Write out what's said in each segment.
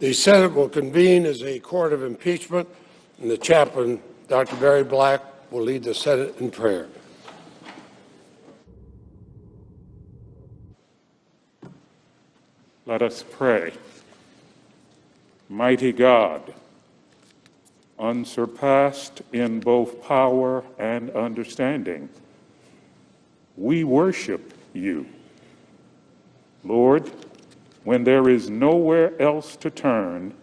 The Senate will convene as a court of impeachment, and the chaplain, Dr. Barry Black, will lead the Senate in prayer. Let us pray. Mighty God, unsurpassed in both power and understanding, we worship you. Lord, when there is nowhere else to turn,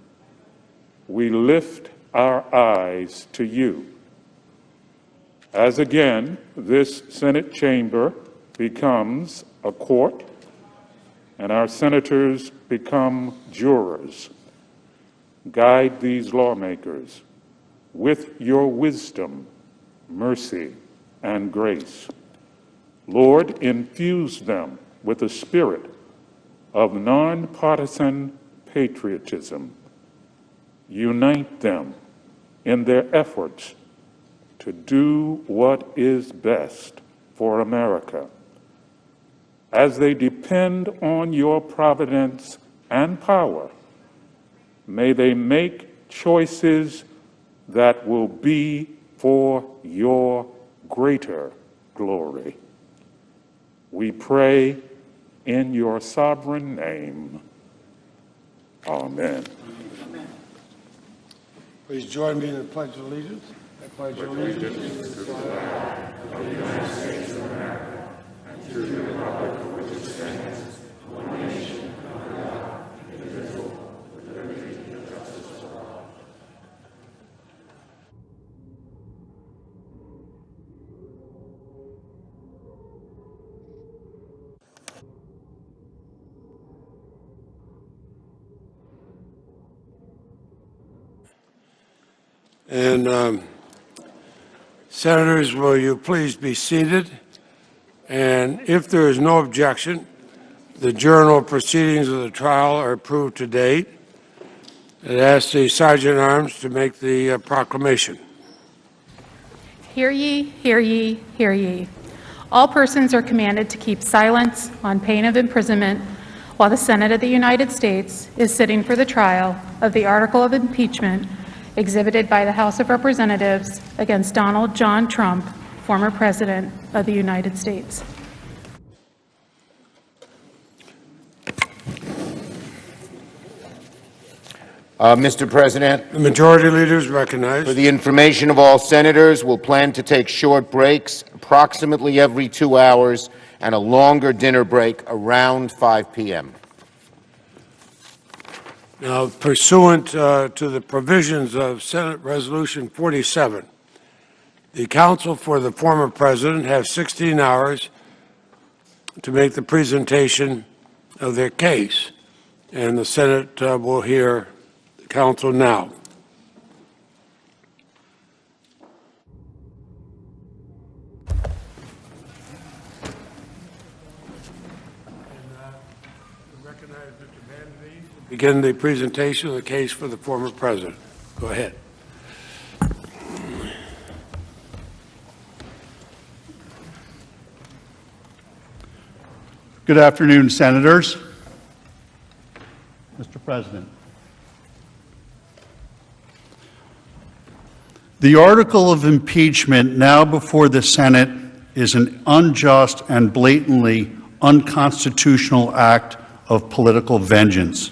we lift our eyes to you. As again, this Senate chamber becomes a court, and our senators become jurors, guide these lawmakers with your wisdom, mercy, and grace. Lord, infuse them with a spirit of nonpartisan patriotism. Unite them in their efforts to do what is best for America. As they depend on your providence and power, may they make choices that will be for your greater glory. We pray in your sovereign name. Amen. Please join me in the Pledge of Allegiance. I pledge allegiance to the flag of the United States of America and to the republic for which it stands, one nation, under God, indivisible, with liberty and justice for all. And Senators, will you please be seated? And if there is no objection, the journal proceedings of the trial are approved to date. I ask the Sergeant at Arms to make the proclamation. Hear ye, hear ye, hear ye. All persons are commanded to keep silence on pain of imprisonment while the Senate of the United States is sitting for the trial of the article of impeachment exhibited by the House of Representatives against Donald John Trump, former President of the United States. Mr. President, The majority leader is recognized. for the information of all senators, we'll plan to take short breaks approximately every 2 hours and a longer dinner break around 5 p.m. Now, pursuant to the provisions of Senate Resolution 47, the counsel for the former president have 16 hours to make the presentation of their case, and the Senate will hear the counsel now. Begin the presentation of the case for the former president. Go ahead. Good afternoon, Senators. Mr. President. The article of impeachment now before the Senate is an unjust and blatantly unconstitutional act of political vengeance.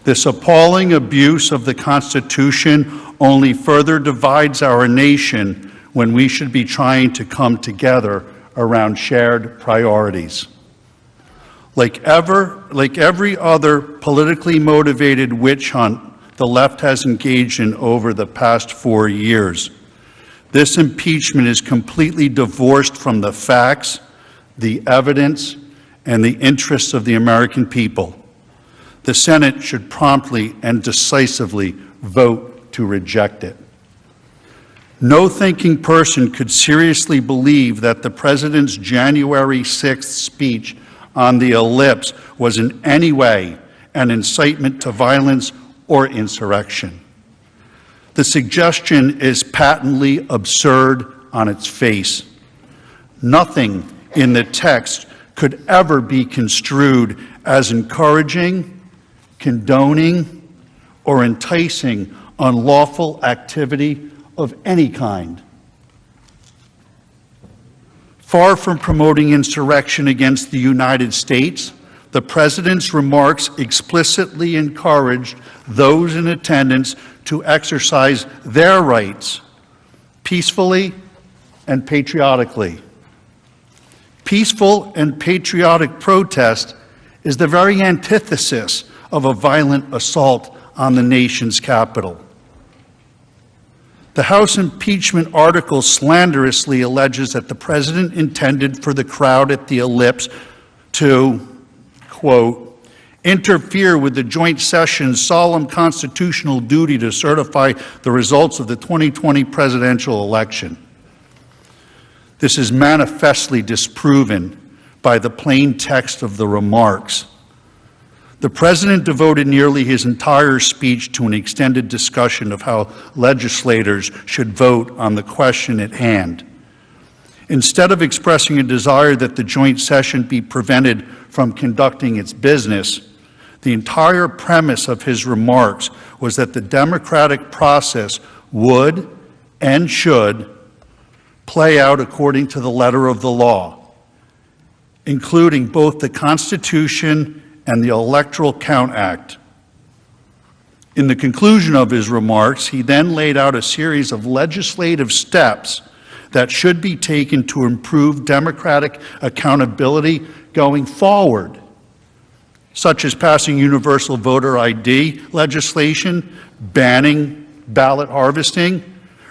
This appalling abuse of the Constitution only further divides our nation when we should be trying to come together around shared priorities. Like every other politically motivated witch hunt the left has engaged in over the past 4 years, this impeachment is completely divorced from the facts, the evidence, and the interests of the American people. The Senate should promptly and decisively vote to reject it. No thinking person could seriously believe that the President's January 6th speech on the ellipse was in any way an incitement to violence or insurrection. The suggestion is patently absurd on its face. Nothing in the text could ever be construed as encouraging, condoning, or enticing unlawful activity of any kind. Far from promoting insurrection against the United States, the President's remarks explicitly encouraged those in attendance to exercise their rights peacefully and patriotically. Peaceful and patriotic protest is the very antithesis of a violent assault on the nation's capital. The House impeachment article slanderously alleges that the President intended for the crowd at the ellipse to, quote, interfere with the joint session's solemn constitutional duty to certify the results of the 2020 presidential election. This is manifestly disproven by the plain text of the remarks. The President devoted nearly his entire speech to an extended discussion of how legislators should vote on the question at hand. Instead of expressing a desire that the joint session be prevented from conducting its business, the entire premise of his remarks was that the democratic process would and should play out according to the letter of the law, including both the Constitution and the Electoral Count Act. In the conclusion of his remarks, he then laid out a series of legislative steps that should be taken to improve democratic accountability going forward, such as passing universal voter ID legislation, banning ballot harvesting,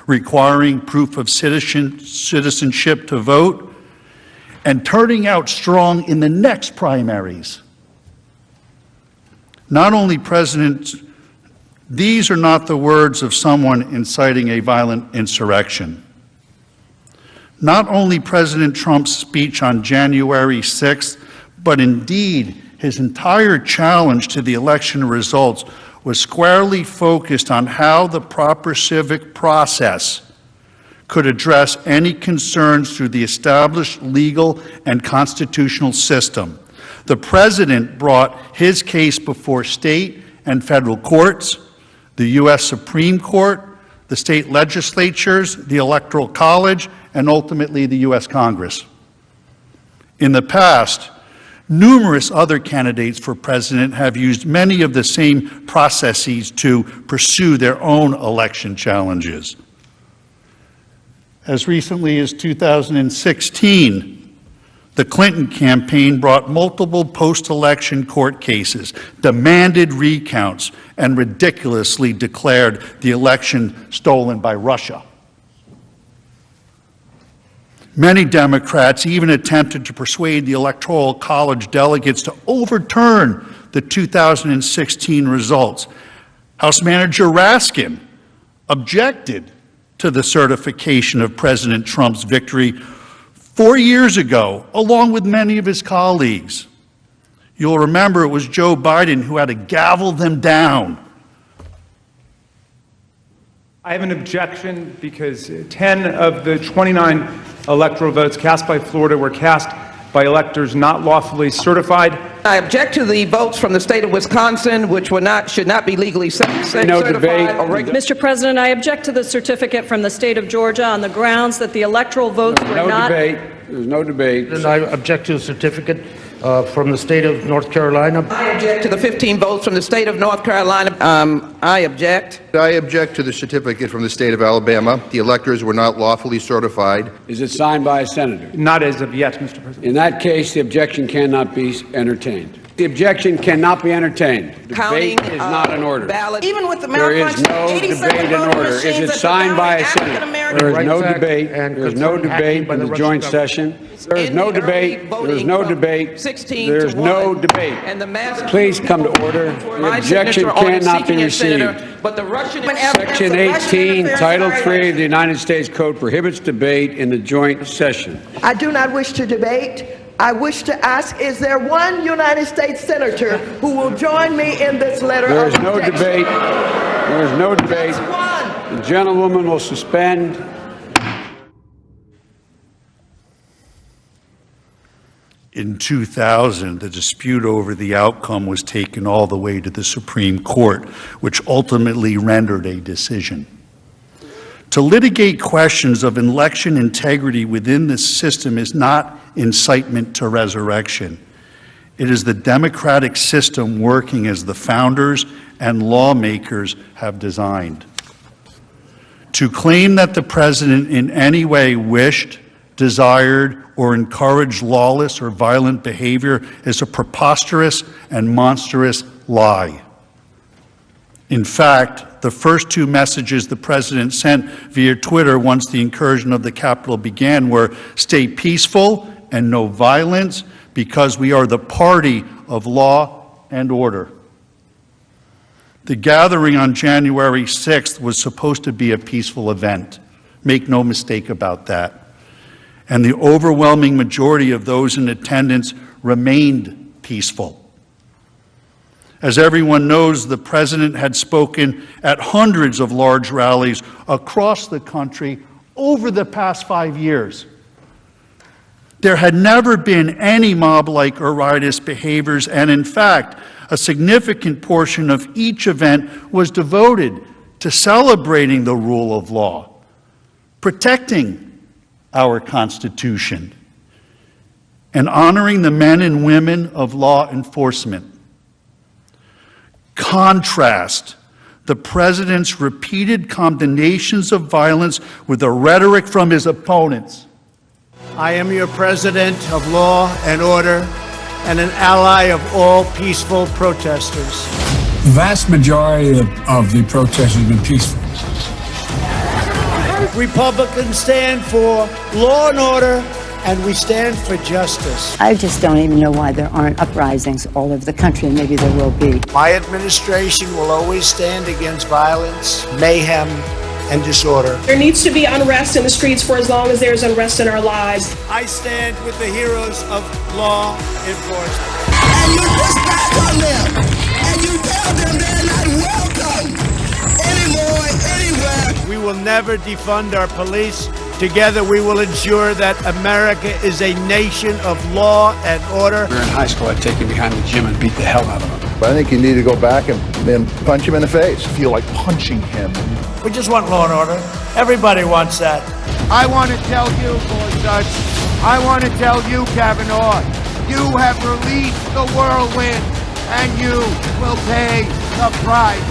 requiring proof of citizenship to vote, and turning out strong in the next primaries. Not only these are not the words of someone inciting a violent insurrection. Not only President Trump's speech on January 6th, but indeed his entire challenge to the election results was squarely focused on how the proper civic process could address any concerns through the established legal and constitutional system. The President brought his case before state and federal courts, the U.S. Supreme Court, the state legislatures, the Electoral College, and ultimately the U.S. Congress. In the past, numerous other candidates for president have used many of the same processes to pursue their own election challenges. As recently as 2016, the Clinton campaign brought multiple post-election court cases, demanded recounts, and ridiculously declared the election stolen by Russia. Many Democrats even attempted to persuade the Electoral College delegates to overturn the 2016 results. House Manager Raskin objected to the certification of President Trump's victory 4 years ago, along with many of his colleagues. You'll remember it was Joe Biden who had to gavel them down. I have an objection because 10 of the 29 electoral votes cast by Florida were cast by electors not lawfully certified. I object to the votes from the state of Wisconsin, which should not be legally certified. No debate. Mr. President, I object to the certificate from the state of Georgia on the grounds that the electoral votes were not... There's no debate. And I object to the certificate from the state of North Carolina. I object to the 15 votes from the state of North Carolina. I object. I object to the certificate from the state of Alabama. The electors were not lawfully certified. Is it signed by a senator? Not as of yet, Mr. President. In that case, the objection cannot be entertained. The objection cannot be entertained. Debate is not in order. Even with the There is no debate in order. Is it signed by a senator? There is no debate. There is no debate in the joint session. There is no debate. There is no debate. There is no debate. Please come to order. The objection cannot be received. Section 18, Title 3 of the United States Code prohibits debate in the joint session. I do not wish to debate. I wish to ask, is there one United States senator who will join me in this letter There of is no objection? debate. There is no debate. The gentlewoman will suspend. In 2000, the dispute over the outcome was taken all the way to the Supreme Court, which ultimately rendered a decision. To litigate questions of election integrity within this system is not incitement to resurrection. It is the democratic system working as the founders and lawmakers have designed. To claim that the president in any way wished, desired, or encouraged lawless or violent behavior is a preposterous and monstrous lie. In fact, the first two messages the president sent via Twitter once the incursion of the Capitol began were, "Stay peaceful and no violence, because we are the party of law and order." The gathering on January 6th was supposed to be a peaceful event. Make no mistake about that. And the overwhelming majority of those in attendance remained peaceful. As everyone knows, the president had spoken at hundreds of large rallies across the country over the past 5 years. There had never been any mob-like or riotous behaviors, and in fact, a significant portion of each event was devoted to celebrating the rule of law, protecting our Constitution, and honoring the men and women of law enforcement. Contrast the president's repeated condemnations of violence with the rhetoric from his opponents. I am your president of law and order and an ally of all peaceful protesters. The vast majority of the protests have been peaceful. Republicans stand for law and order, and we stand for justice. I just don't even know why there aren't uprisings all over the country, and maybe there will be. My administration will always stand against violence, mayhem, and disorder. There needs to be unrest in the streets for as long as there's unrest in our lives. I stand with the heroes of law enforcement. And you push back on them, and you tell them they're not welcome anymore, anywhere. We will never defund our police. Together we will ensure that America is a nation of law and order. We were in high school, I'd take him behind the gym and beat the hell out of him. I think you need to go back and punch him in the face. Feel like punching him. We just want law and order. Everybody wants that. I want to tell you, Gorsuch, I want to tell you, Kavanaugh, you have released the whirlwind, and you will pay the price.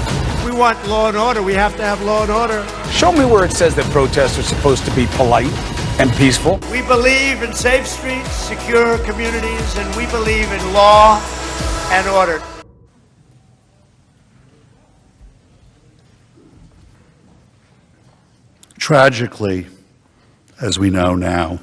We want law and order. We have to have law and order. Show me where it says that protests are supposed to be polite and peaceful. We believe in safe streets, secure communities, and we believe in law and order. Tragically, as we know now,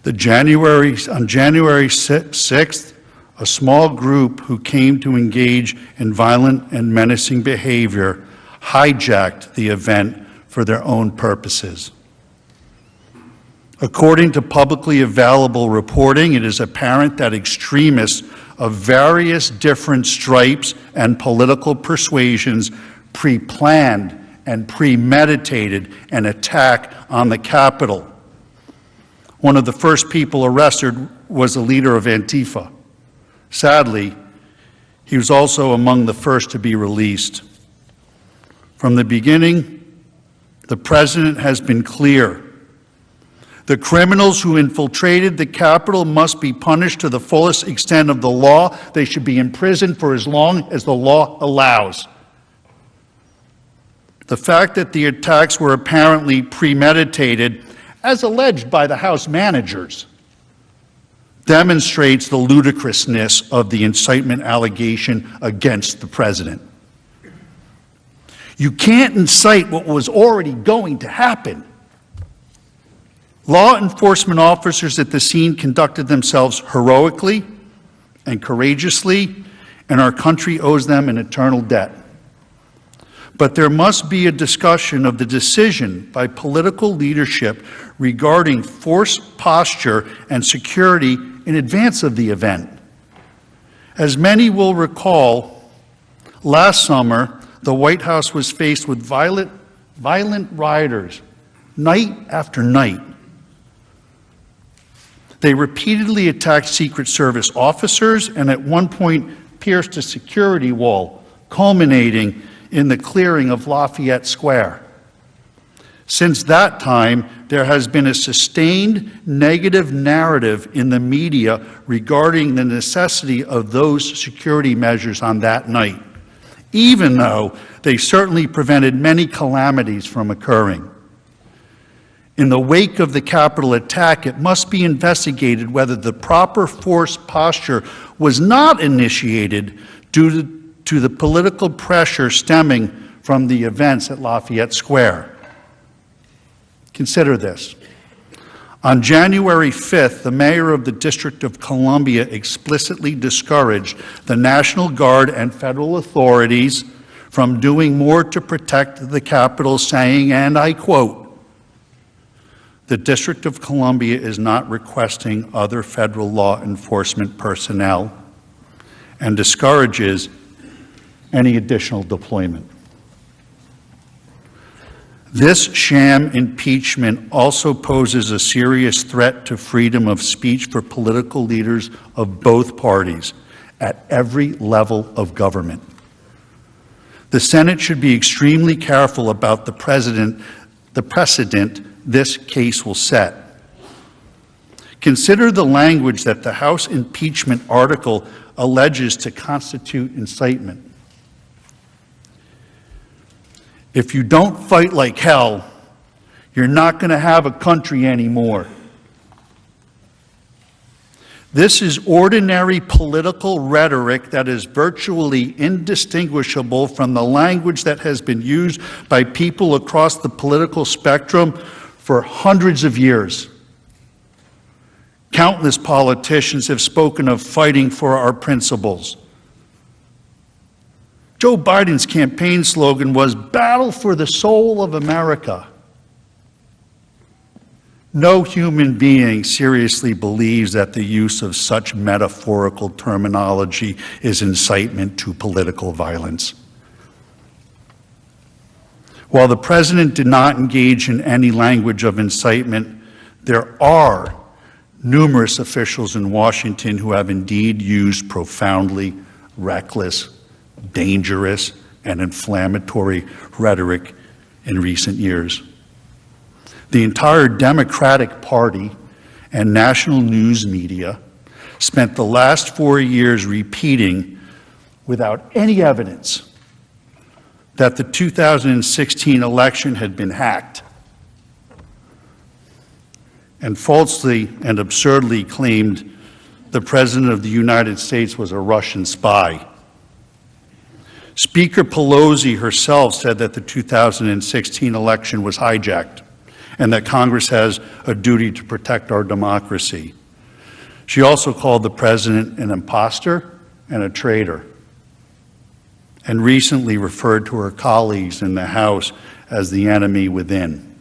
on January 6th, a small group who came to engage in violent and menacing behavior hijacked the event for their own purposes. According to publicly available reporting, it is apparent that extremists of various different stripes and political persuasions pre-planned and premeditated an attack on the Capitol. One of the first people arrested was a leader of Antifa. Sadly, he was also among the first to be released. From the beginning, the president has been clear. The criminals who infiltrated the Capitol must be punished to the fullest extent of the law. They should be imprisoned for as long as the law allows. The fact that the attacks were apparently premeditated, as alleged by the House managers, demonstrates the ludicrousness of the incitement allegation against the president. You can't incite what was already going to happen. Law enforcement officers at the scene conducted themselves heroically and courageously, and our country owes them an eternal debt. But there must be a discussion of the decision by political leadership regarding force posture and security in advance of the event. As many will recall, last summer, the White House was faced with violent rioters, night after night. They repeatedly attacked Secret Service officers and at one point pierced a security wall, culminating in the clearing of Lafayette Square. Since that time, there has been a sustained negative narrative in the media regarding the necessity of those security measures on that night, even though they certainly prevented many calamities from occurring. In the wake of the Capitol attack, it must be investigated whether the proper force posture was not initiated due to the political pressure stemming from the events at Lafayette Square. Consider this. On January 5th, the mayor of the District of Columbia explicitly discouraged the National Guard and federal authorities from doing more to protect the Capitol, saying, and I quote, "The District of Columbia is not requesting other federal law enforcement personnel," and discourages any additional deployment. This sham impeachment also poses a serious threat to freedom of speech for political leaders of both parties at every level of government. The Senate should be extremely careful about the precedent this case will set. Consider the language that the House impeachment article alleges to constitute incitement. If you don't fight like hell, you're not going to have a country anymore. This is ordinary political rhetoric that is virtually indistinguishable from the language that has been used by people across the political spectrum for hundreds of years. Countless politicians have spoken of fighting for our principles. Joe Biden's campaign slogan was "Battle for the Soul of America." No human being seriously believes that the use of such metaphorical terminology is incitement to political violence. While the president did not engage in any language of incitement, there are numerous officials in Washington who have indeed used profoundly reckless, dangerous, and inflammatory rhetoric in recent years. The entire Democratic Party and national news media spent the last 4 years repeating, without any evidence, that the 2016 election had been hacked, and falsely and absurdly claimed the President of the United States was a Russian spy. Speaker Pelosi herself said that the 2016 election was hijacked and that Congress has a duty to protect our democracy. She also called the president an imposter and a traitor, and recently referred to her colleagues in the House as the enemy within.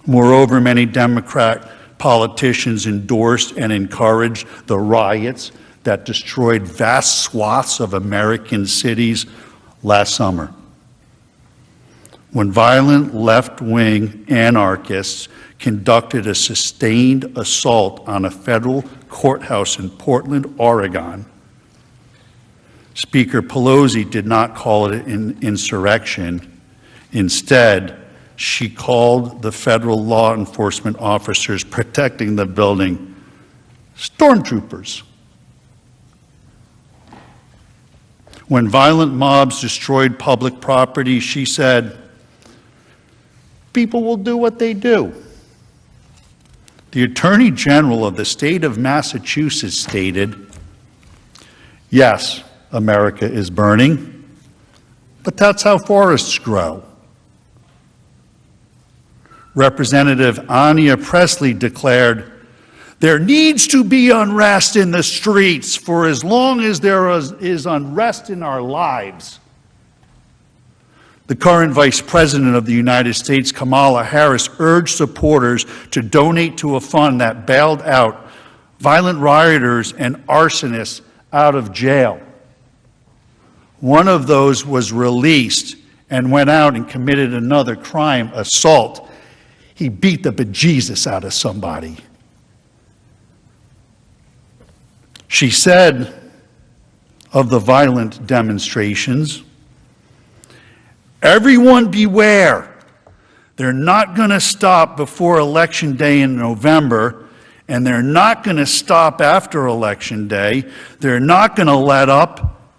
Moreover, many Democrat politicians endorsed and encouraged the riots that destroyed vast swaths of American cities last summer, when violent left-wing anarchists conducted a sustained assault on a federal courthouse in Portland, Oregon. Speaker Pelosi did not call it an insurrection. Instead, she called the federal law enforcement officers protecting the building stormtroopers. When violent mobs destroyed public property, she said, "People will do what they do." The Attorney General of the state of Massachusetts stated, "Yes, America is burning, but that's how forests grow." Representative Anya Presley declared, "There needs to be unrest in the streets for as long as there is unrest in our lives." The current Vice President of the United States, Kamala Harris, urged supporters to donate to a fund that bailed out violent rioters and arsonists out of jail. One of those was released and went out and committed another crime, assault. He beat the bejesus out of somebody. She said of the violent demonstrations, "Everyone beware. They're not going to stop before Election Day in November, and they're not going to stop after Election Day. They're not going to let up,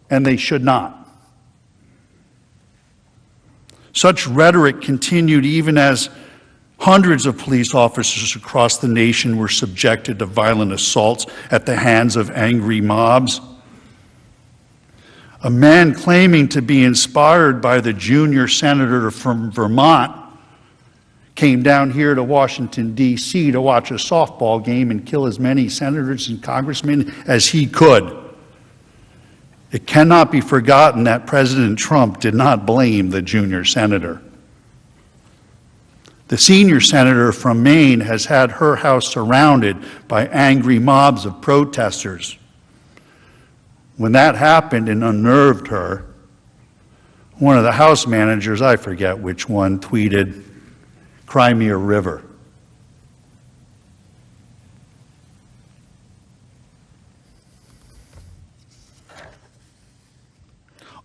and they should not." Such rhetoric continued even as hundreds of police officers across the nation were subjected to violent assaults at the hands of angry mobs. A man claiming to be inspired by the junior senator from Vermont came down here to Washington, D.C. to watch a softball game and kill as many senators and congressmen as he could. It cannot be forgotten that President Trump did not blame the junior senator. The senior senator from Maine has had her house surrounded by angry mobs of protesters. When that happened and unnerved her, one of the House managers, I forget which one, tweeted, "Cry me a river."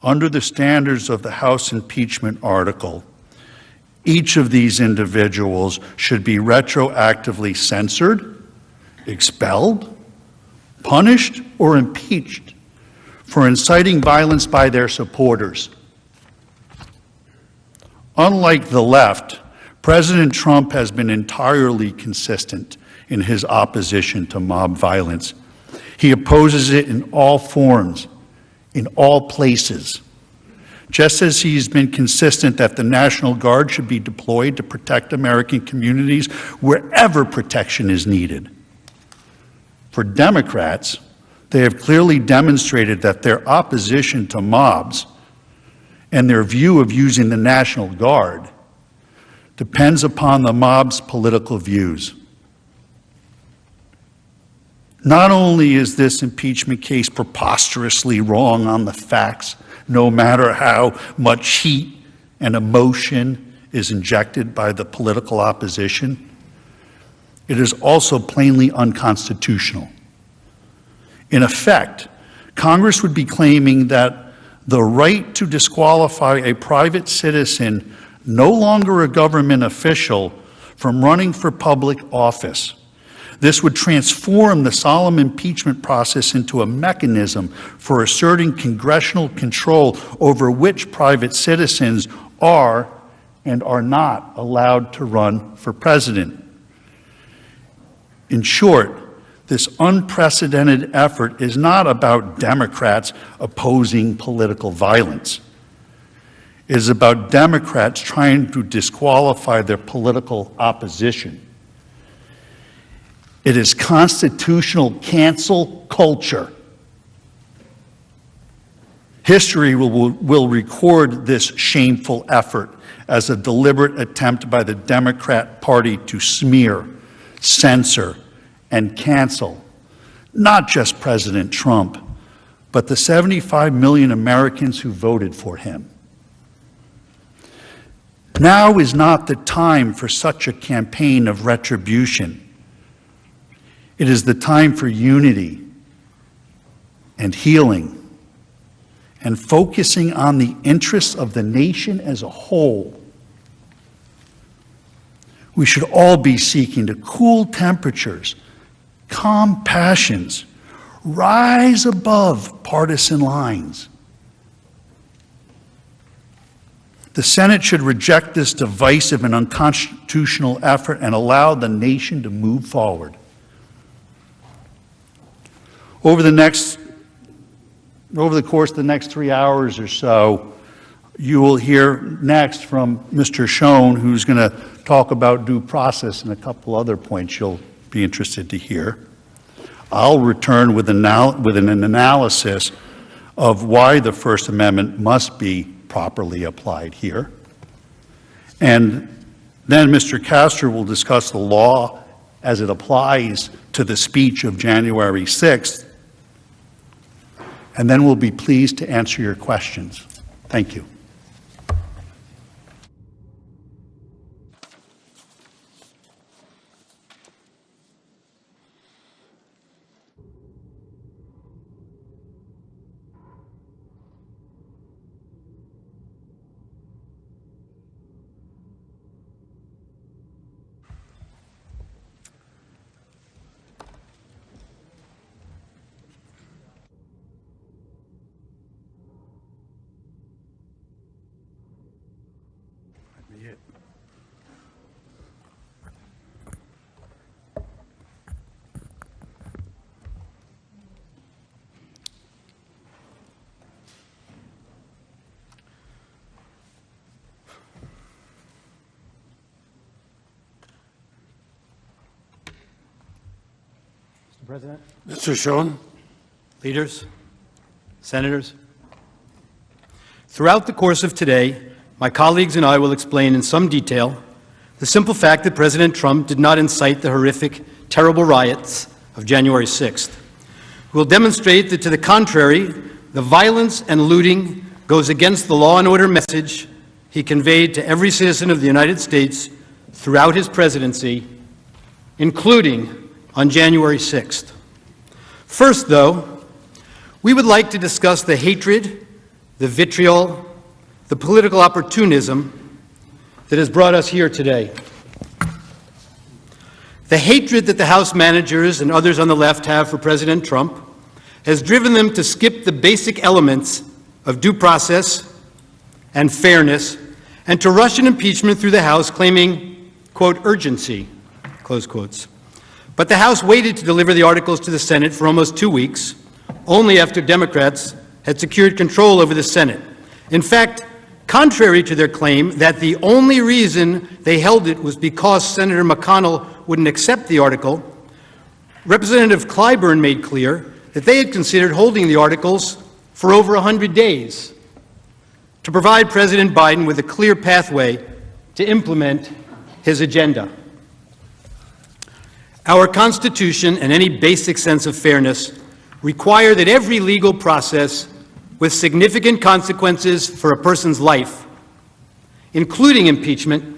Under the standards of the House impeachment article, each of these individuals should be retroactively censored, expelled, punished, or impeached for inciting violence by their supporters. Unlike the left, President Trump has been entirely consistent in his opposition to mob violence. He opposes it in all forms, in all places. Just as he's been consistent that the National Guard should be deployed to protect American communities wherever protection is needed. For Democrats, they have clearly demonstrated that their opposition to mobs and their view of using the National Guard depends upon the mob's political views. Not only is this impeachment case preposterously wrong on the facts, no matter how much heat and emotion is injected by the political opposition, it is also plainly unconstitutional. In effect, Congress would be claiming that the right to disqualify a private citizen, no longer a government official, from running for public office. This would transform the solemn impeachment process into a mechanism for asserting congressional control over which private citizens are and are not allowed to run for president. In short, this unprecedented effort is not about Democrats opposing political violence. It is about Democrats trying to disqualify their political opposition. It is constitutional cancel culture. History will record this shameful effort as a deliberate attempt by the Democrat Party to smear, censor, and cancel not just President Trump, but the 75 million Americans who voted for him. Now is not the time for such a campaign of retribution. It is the time for unity and healing and focusing on the interests of the nation as a whole. We should all be seeking to cool temperatures, calm passions, rise above partisan lines. The Senate should reject this divisive and unconstitutional effort and allow the nation to move forward. Over the course of the next 3 hours or so, you will hear next from Mr. Schoen, who's going to talk about due process and a couple other points you'll be interested to hear. I'll return with an analysis of why the First Amendment must be properly applied here. And then Mr. Castor will discuss the law as it applies to the speech of January 6th. And then we'll be pleased to answer your questions. Thank you. Mr. President, Mr. Schoen. leaders, senators, throughout the course of today, my colleagues and I will explain in some detail the simple fact that President Trump did not incite the horrific, terrible riots of January 6th. We'll demonstrate that, to the contrary, the violence and looting goes against the law and order message he conveyed to every citizen of the United States throughout his presidency, including on January 6th. First, though, we would like to discuss the hatred, the vitriol, the political opportunism that has brought us here today. The hatred that the House managers and others on the left have for President Trump has driven them to skip the basic elements of due process and fairness and to rush an impeachment through the House claiming, quote, urgency, close quotes. But the House waited to deliver the articles to the Senate for almost 2 weeks, only after Democrats had secured control over the Senate. In fact, contrary to their claim that the only reason they held it was because Senator McConnell wouldn't accept the article, Representative Clyburn made clear that they had considered holding the articles for over 100 days to provide President Biden with a clear pathway to implement his agenda. Our Constitution and any basic sense of fairness require that every legal process with significant consequences for a person's life, including impeachment,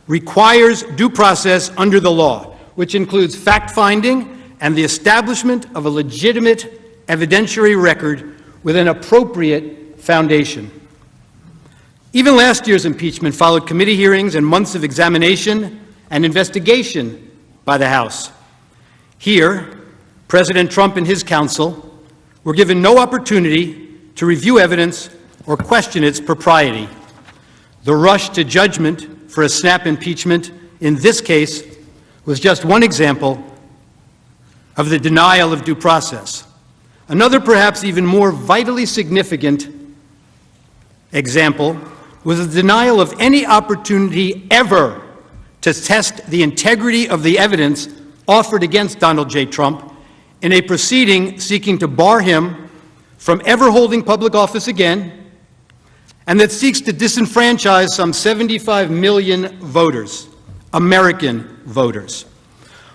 requires due process under the law, which includes fact-finding and the establishment of a legitimate evidentiary record with an appropriate foundation. Even last year's impeachment followed committee hearings and months of examination and investigation by the House. Here, President Trump and his counsel were given no opportunity to review evidence or question its propriety. The rush to judgment for a snap impeachment in this case was just one example of the denial of due process. Another, perhaps even more vitally significant example was the denial of any opportunity ever to test the integrity of the evidence offered against Donald J. Trump in a proceeding seeking to bar him from ever holding public office again, and that seeks to disenfranchise some 75 million voters, American voters.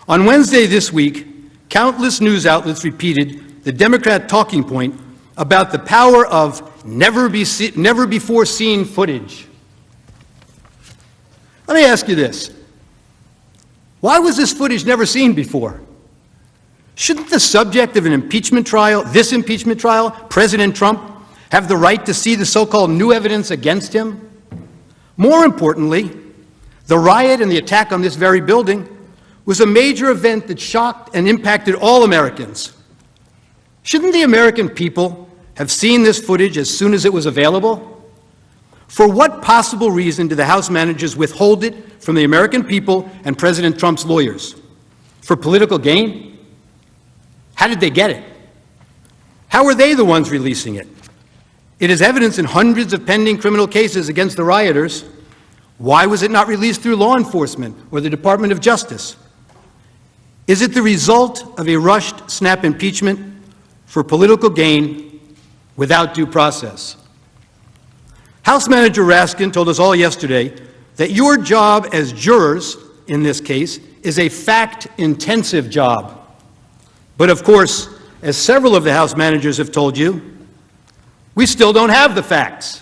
On Wednesday this week, countless news outlets repeated the Democrat talking point about the power of never before seen footage. Let me ask you this. Why was this footage never seen before? Shouldn't the subject of an impeachment trial, this impeachment trial, President Trump, have the right to see the so-called new evidence against him? More importantly, the riot and the attack on this very building was a major event that shocked and impacted all Americans. Shouldn't the American people have seen this footage as soon as it was available? For what possible reason do the House managers withhold it from the American people and President Trump's lawyers? For political gain? How did they get it? How were they the ones releasing it? It is evidence in hundreds of pending criminal cases against the rioters. Why was it not released through law enforcement or the Department of Justice? Is it the result of a rushed snap impeachment for political gain without due process? House Manager Raskin told us all yesterday that your job as jurors in this case is a fact-intensive job. But of course, as several of the House managers have told you, we still don't have the facts.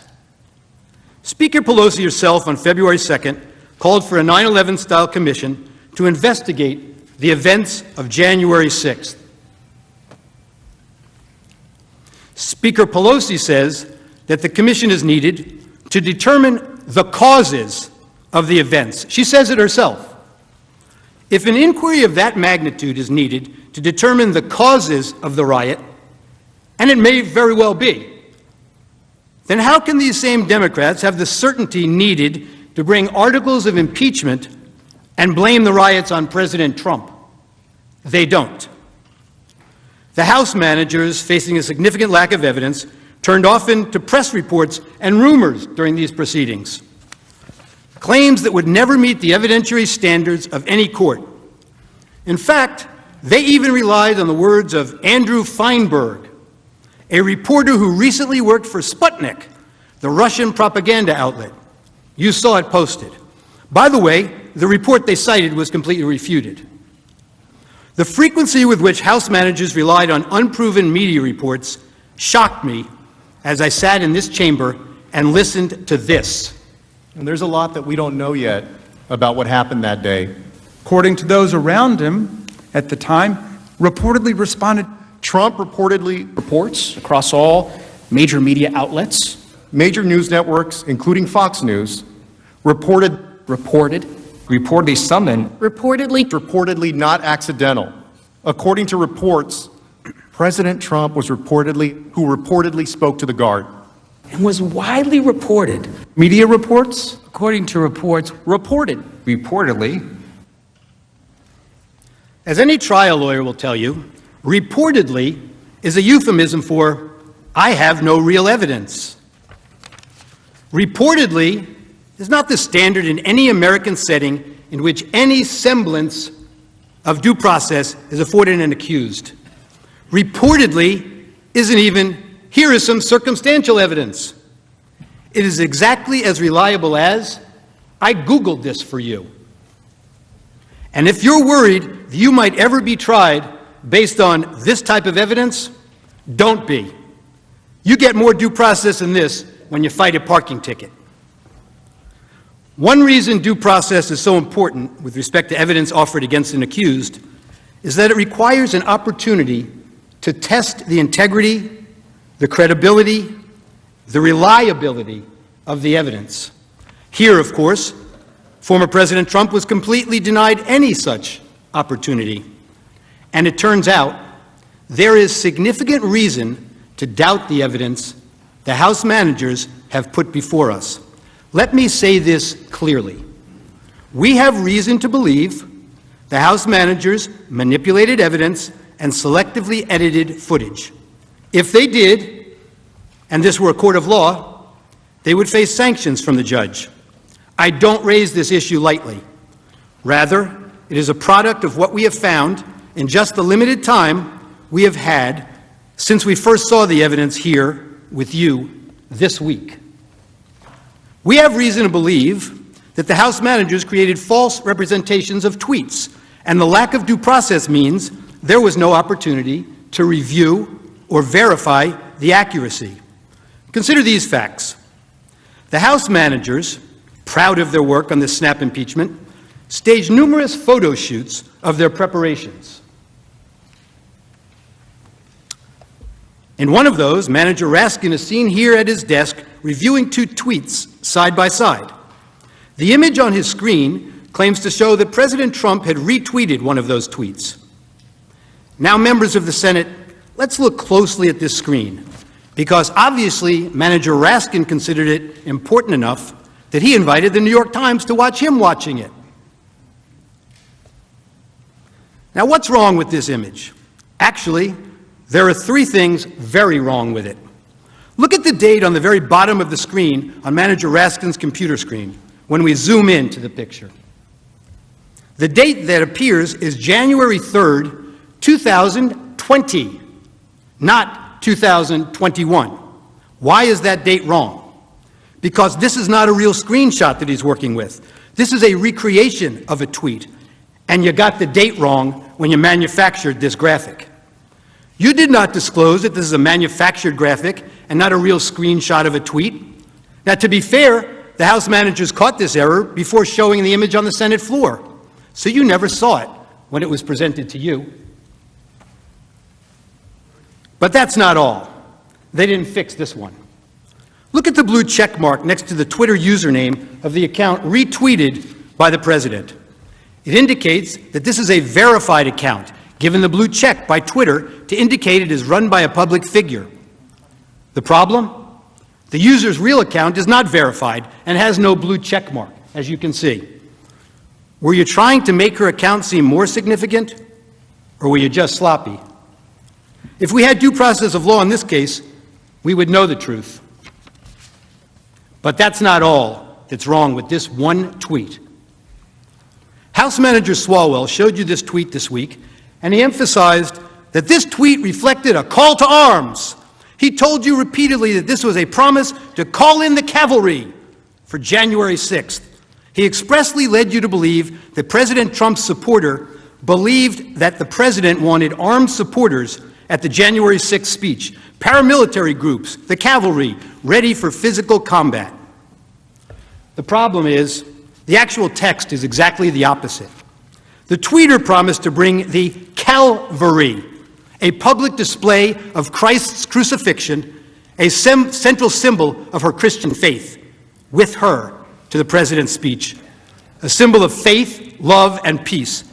Speaker Pelosi herself on February 2nd called for a 9/11-style commission to investigate the events of January 6th. Speaker Pelosi says that the commission is needed to determine the causes of the events. She says it herself. If an inquiry of that magnitude is needed to determine the causes of the riot, and it may very well be, then how can these same Democrats have the certainty needed to bring articles of impeachment and blame the riots on President Trump. They don't. The House managers, facing a significant lack of evidence, turned often to press reports and rumors during these proceedings, claims that would never meet the evidentiary standards of any court. In fact, they even relied on the words of Andrew Feinberg, a reporter who recently worked for Sputnik, the Russian propaganda outlet. You saw it posted. By the way, the report they cited was completely refuted. The frequency with which House managers relied on unproven media reports shocked me as I sat in this chamber and listened to this. And there's a lot that we don't know yet about what happened that day. According to those around him at the time, reportedly responded. Trump reportedly Reports across all major media outlets. Major news networks, including Fox News, reportedly summoned. Reportedly not accidental. According to reports, President Trump who reportedly spoke to the guard. And was widely reported. Media reports? According to reports, reportedly. As any trial lawyer will tell you, reportedly is a euphemism for, I have no real evidence. Reportedly is not the standard in any American setting in which any semblance of due process is afforded an accused. Reportedly isn't even, here is some circumstantial evidence. It is exactly as reliable as, I Googled this for you. And if you're worried that you might ever be tried based on this type of evidence, don't be. You get more due process than this when you fight a parking ticket. One reason due process is so important with respect to evidence offered against an accused is that it requires an opportunity to test the integrity, the credibility, the reliability of the evidence. Here, of course, former President Trump was completely denied any such opportunity. And it turns out there is significant reason to doubt the evidence the House managers have put before us. Let me say this clearly. We have reason to believe the House managers manipulated evidence and selectively edited footage. If they did, and this were a court of law, they would face sanctions from the judge. I don't raise this issue lightly. Rather, it is a product of what we have found in just the limited time we have had since we first saw the evidence here with you this week. We have reason to believe that the House managers created false representations of tweets, and the lack of due process means there was no opportunity to review or verify the accuracy. Consider these facts. The House managers, proud of their work on this snap impeachment, staged numerous photo shoots of their preparations. In one of those, Manager Raskin is seen here at his desk reviewing two tweets side by side. The image on his screen claims to show that President Trump had retweeted one of those tweets. Now, members of the Senate, let's look closely at this screen, because obviously Manager Raskin considered it important enough that he invited the New York Times to watch him watching it. Now, what's wrong with this image? Actually, there are three things very wrong with it. Look at the date on the very bottom of the screen on Manager Raskin's computer screen when we zoom in to the picture. The date that appears is January 3rd, 2020, not 2021. Why is that date wrong? Because this is not a real screenshot that he's working with. This is a recreation of a tweet, and you got the date wrong when you manufactured this graphic. You did not disclose that this is a manufactured graphic and not a real screenshot of a tweet. Now, to be fair, the House managers caught this error before showing the image on the Senate floor, so you never saw it when it was presented to you. But that's not all. They didn't fix this one. Look at the blue check mark next to the Twitter username of the account retweeted by the president. It indicates that this is a verified account, given the blue check by Twitter to indicate it is run by a public figure. The problem? The user's real account is not verified and has no blue check mark, as you can see. Were you trying to make her account seem more significant, or were you just sloppy? If we had due process of law in this case, we would know the truth. But that's not all that's wrong with this one tweet. House Manager Swalwell showed you this tweet this week, and he emphasized that this tweet reflected a call to arms. He told you repeatedly that this was a promise to call in the cavalry for January 6th. He expressly led you to believe that President Trump's supporter believed that the president wanted armed supporters at the January 6th speech, paramilitary groups, the cavalry, ready for physical combat. The problem is, the actual text is exactly the opposite. The tweeter promised to bring the Calvary, a public display of Christ's crucifixion, a central symbol of her Christian faith, with her to the president's speech, a symbol of faith, love, and peace.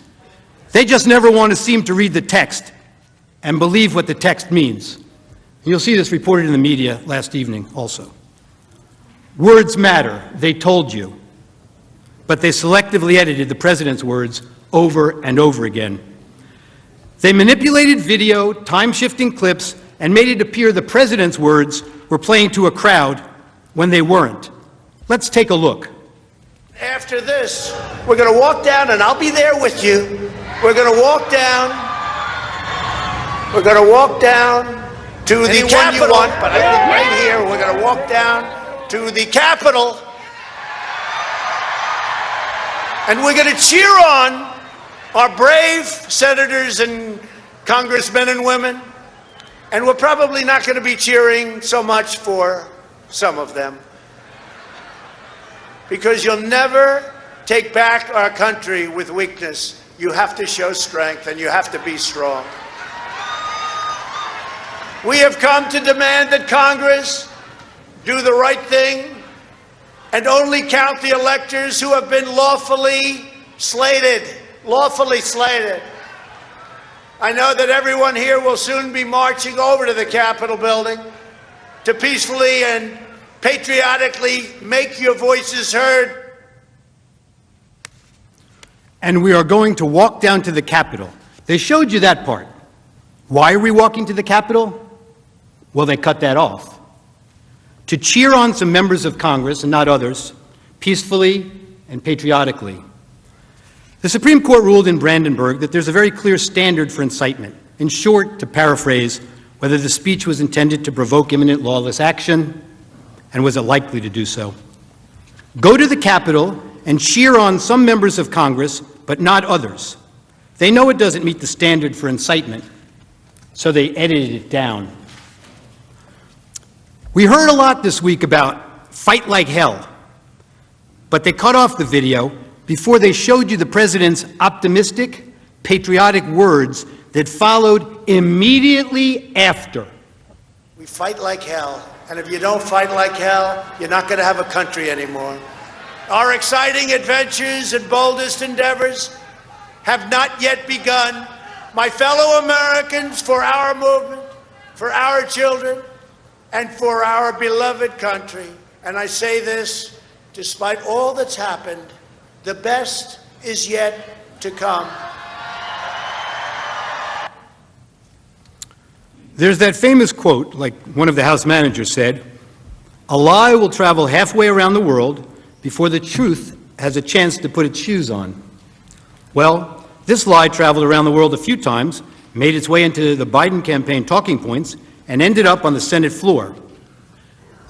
They just never want to seem to read the text and believe what the text means. You'll see this reported in the media last evening also. Words matter, they told you, but they selectively edited the president's words over and over again. They manipulated video, time-shifting clips, and made it appear the president's words were playing to a crowd when they weren't. Let's take a look. After this, we're going to walk down, and I'll be there with you. We're going to walk down. We're going to walk down to the Capitol. But I think right here, we're going to walk down to the Capitol. And we're going to cheer on our brave senators and congressmen and women. And we're probably not going to be cheering so much for some of them. Because you'll never take back our country with weakness. You have to show strength, and you have to be strong. We have come to demand that Congress do the right thing and only count the electors who have been lawfully slated. Lawfully slated. I know that everyone here will soon be marching over to the Capitol building to peacefully and patriotically make your voices heard. And we are going to walk down to the Capitol. They showed you that part. Why are we walking to the Capitol? Well, they cut that off. To cheer on some members of Congress, and not others, peacefully and patriotically. The Supreme Court ruled in Brandenburg that there's a very clear standard for incitement. In short, to paraphrase, whether the speech was intended to provoke imminent lawless action, and was it likely to do so. Go to the Capitol and cheer on some members of Congress, but not others. They know it doesn't meet the standard for incitement, so they edited it down. We heard a lot this week about fight like hell, but they cut off the video before they showed you the president's optimistic, patriotic words that followed immediately after. We fight like hell, and if you don't fight like hell, you're not going to have a country anymore. Our exciting adventures and boldest endeavors have not yet begun. My fellow Americans, for our movement, for our children, and for our beloved country, and I say this despite all that's happened, the best is yet to come. There's that famous quote, like one of the House managers said, "A lie will travel halfway around the world before the truth has a chance to put its shoes on." Well, this lie traveled around the world a few times, made its way into the Biden campaign talking points, and ended up on the Senate floor.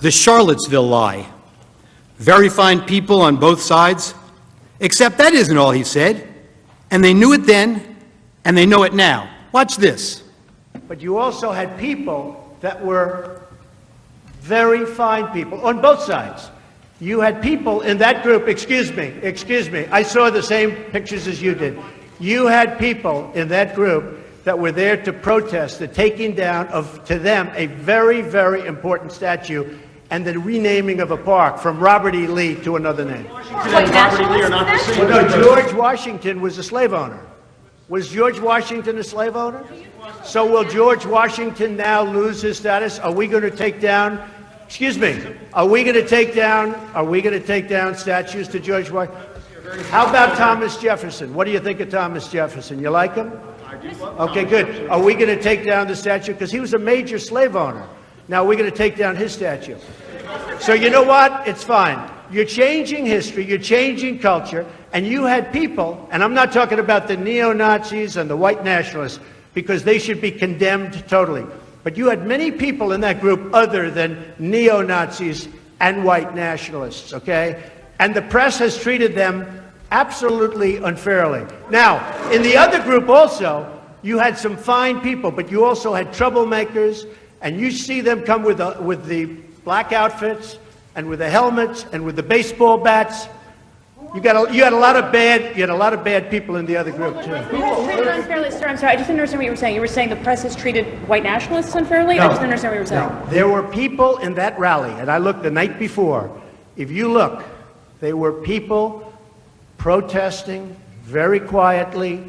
The Charlottesville lie. Very fine people on both sides, except that isn't all he said, and they knew it then, and they know it now. Watch this. But you also had people that were very fine people on both sides. You had people in that group, excuse me, I saw the same pictures as you did. You had people in that group that were there to protest the taking down of, to them, a very, very important statue and the renaming of a park from Robert E. Lee to another name. No, George Washington was a slave owner. Was George Washington a slave owner? So will George Washington now lose his status? Are we going to take down Excuse me. Are we going to take down statues to George Washington? How about Thomas Jefferson? What do you think of Thomas Jefferson? You like him? Okay, good. Are we going to take down the statue? Because he was a major slave owner. Now we're going to take down his statue. So you know what? It's fine. You're changing history, you're changing culture, and you had people, and I'm not talking about the neo-Nazis and the white nationalists, because they should be condemned totally. But you had many people in that group other than neo-Nazis and white nationalists, okay? And the press has treated them absolutely unfairly. Now, in the other group also, you had some fine people, but you also had troublemakers, and you see them come with the black outfits and with the helmets and with the baseball bats. You had a lot of bad people in the other group too. Unfairly, sir, I'm sorry, I just didn't understand what you were saying. You were saying the press has treated white nationalists unfairly? No, I just didn't understand what you were saying. No. There were people in that rally, and I looked the night before. If you look, there were people protesting very quietly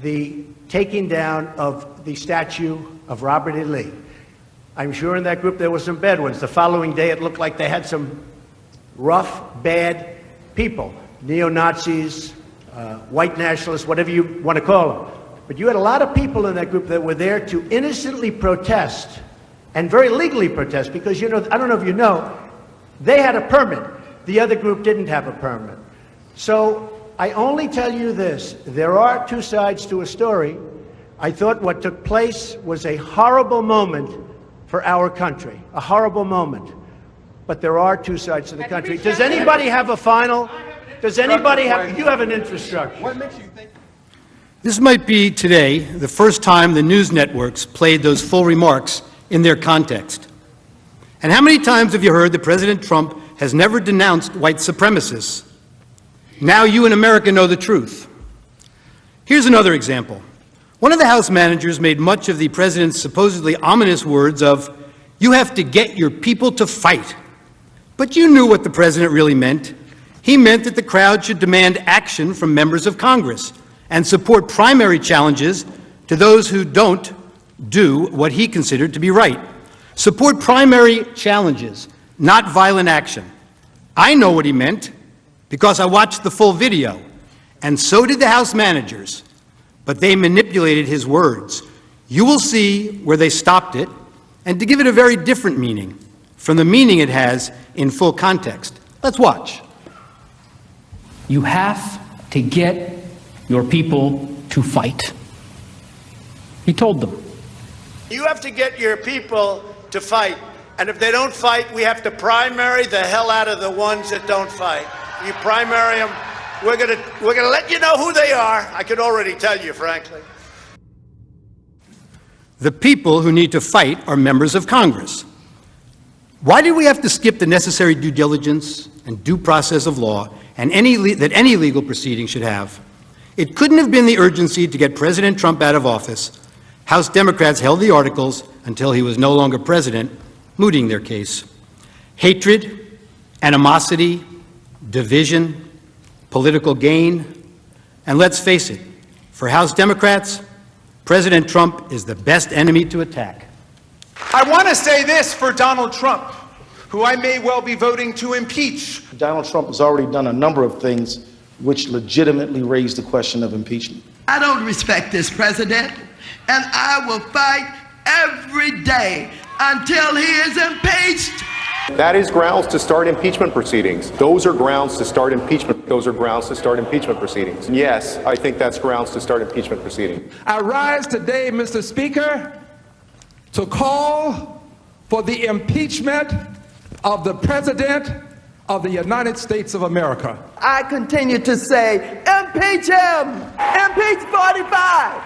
the taking down of the statue of Robert E. Lee. I'm sure in that group there were some bad ones. The following day it looked like they had some rough, bad people. Neo-Nazis, white nationalists, whatever you want to call them. But you had a lot of people in that group that were there to innocently protest, and very legally protest, because, you know, I don't know if you know, they had a permit. The other group didn't have a permit. So I only tell you this, there are two sides to a story. I thought what took place was a horrible moment for our country, a horrible moment. But there are two sides to the country. Does anybody have a final? Does anybody have, you have an infrastructure. What makes you think? This might be today the first time the news networks played those full remarks in their context. And how many times have you heard that President Trump has never denounced white supremacists? Now you in America know the truth. Here's another example. One of the House managers made much of the president's supposedly ominous words of, "You have to get your people to fight." But you knew what the president really meant. He meant that the crowd should demand action from members of Congress and support primary challenges to those who don't do what he considered to be right. Support primary challenges, not violent action. I know what he meant because I watched the full video, and so did the House managers, but they manipulated his words. You will see where they stopped it, and to give it a very different meaning from the meaning it has in full context. Let's watch. You have to get your people to fight. He told them. You have to get your people to fight. And if they don't fight, we have to primary the hell out of the ones that don't fight. You primary them, we're gonna let you know who they are. I could already tell you, frankly. The people who need to fight are members of Congress. Why did we have to skip the necessary due diligence and due process of law and that any legal proceeding should have? It couldn't have been the urgency to get President Trump out of office. House Democrats held the articles until he was no longer president, mooting their case. Hatred, animosity, division, political gain, and let's face it, for House Democrats, President Trump is the best enemy to attack. I want to say this for Donald Trump, who I may well be voting to impeach. Donald Trump has already done a number of things which legitimately raise the question of impeachment. I don't respect this president, and I will fight every day until he is impeached. That is grounds to start impeachment proceedings. Those are grounds to start impeachment. Those are grounds to start impeachment proceedings. And yes, I think that's grounds to start impeachment proceedings. I rise today, Mr. Speaker, to call for the impeachment of the President of the United States of America. I continue to say, impeach him! Impeach 45!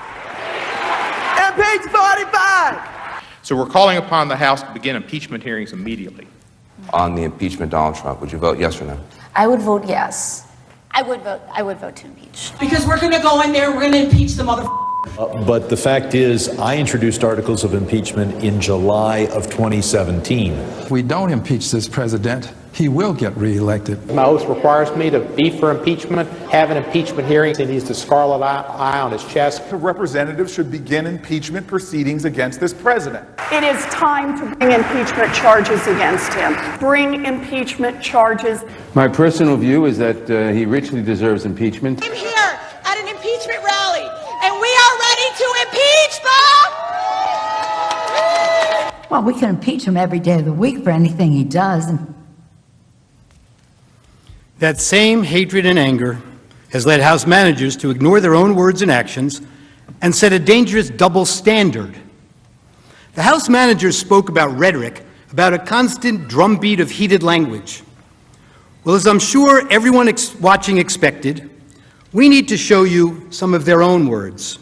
Impeach 45! So we're calling upon the House to begin impeachment hearings immediately. On the impeachment, Donald Trump, would you vote yes or no? I would vote yes. I would vote to impeach. Because we're going to go in there, we're going to impeach the motherfucker. But the fact is, I introduced articles of impeachment in July of 2017. If we don't impeach this president, he will get reelected. My oath requires me to be for impeachment, have an impeachment hearing. He needs the scarlet eye on his chest. The representatives should begin impeachment proceedings against this president. It is time to bring impeachment charges against him. Bring impeachment charges. My personal view is that he richly deserves impeachment. I'm here at an impeachment rally, and we are ready to impeach them! Well, we can impeach him every day of the week for anything he does. That same hatred and anger has led House managers to ignore their own words and actions and set a dangerous double standard. The House managers spoke about rhetoric, about a constant drumbeat of heated language. Well, as I'm sure everyone watching expected, we need to show you some of their own words.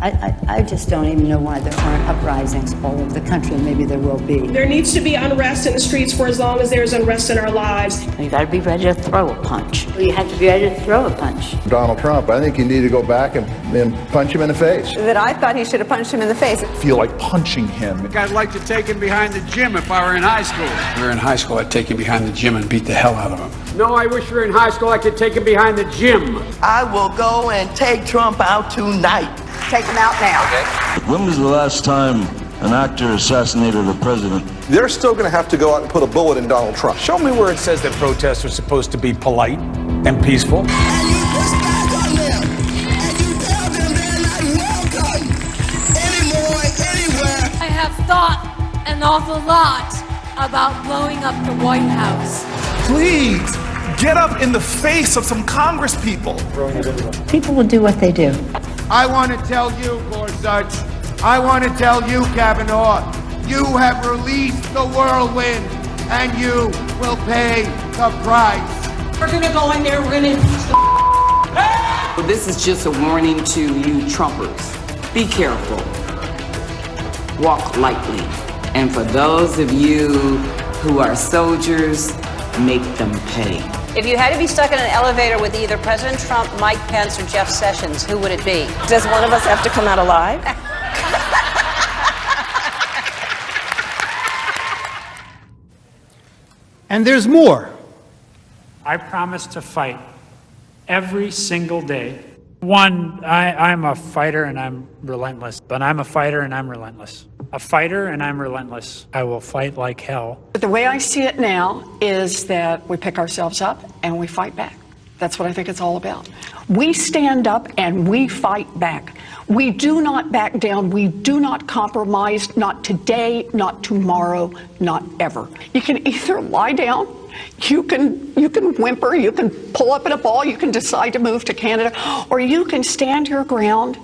I just don't even know why there aren't uprisings all over the country. Maybe there will be. There needs to be unrest in the streets for as long as there's unrest in our lives. You got to be ready to throw a punch. You have to be ready to throw a punch. Donald Trump, I think you need to go back and punch him in the face. That I thought he should have punched him in the face. Feel like punching him. I'd like to take him behind the gym if I were in high school. If we were in high school, I'd take him behind the gym and beat the hell out of him. No, I wish we were in high school. I could take him behind the gym. I will go and take Trump out tonight. Take him out now. When was the last time an actor assassinated a president? They're still going to have to go out and put a bullet in Donald Trump. Show me where it says that protests are supposed to be polite and peaceful. And you push back on them, and you tell them they're not welcome anymore, anywhere. I have thought an awful lot about blowing up the White House. Please, get up in the face of some Congress people. People will do what they do. I want to tell you, Gorsuch, I want to tell you, Kavanaugh, you have released the whirlwind, and you will pay the price. We're going to go in there, we're going to impeach the Well, this is just a warning to you Trumpers. Be careful. Walk lightly. And for those of you who are soldiers, make them pay. If you had to be stuck in an elevator with either President Trump, Mike Pence, or Jeff Sessions, who would it be? Does one of us have to come out alive? And there's more. I promise to fight every single day. One, I'm a fighter and I'm relentless, but I'm a fighter and I'm relentless. A fighter and I'm relentless. I will fight like hell. But the way I see it now is that we pick ourselves up and we fight back. That's what I think it's all about. We stand up and we fight back. We do not back down. We do not compromise, not today, not tomorrow, not ever. You can either lie down, you can whimper, you can pull up in a ball, you can decide to move to Canada, or you can stand your ground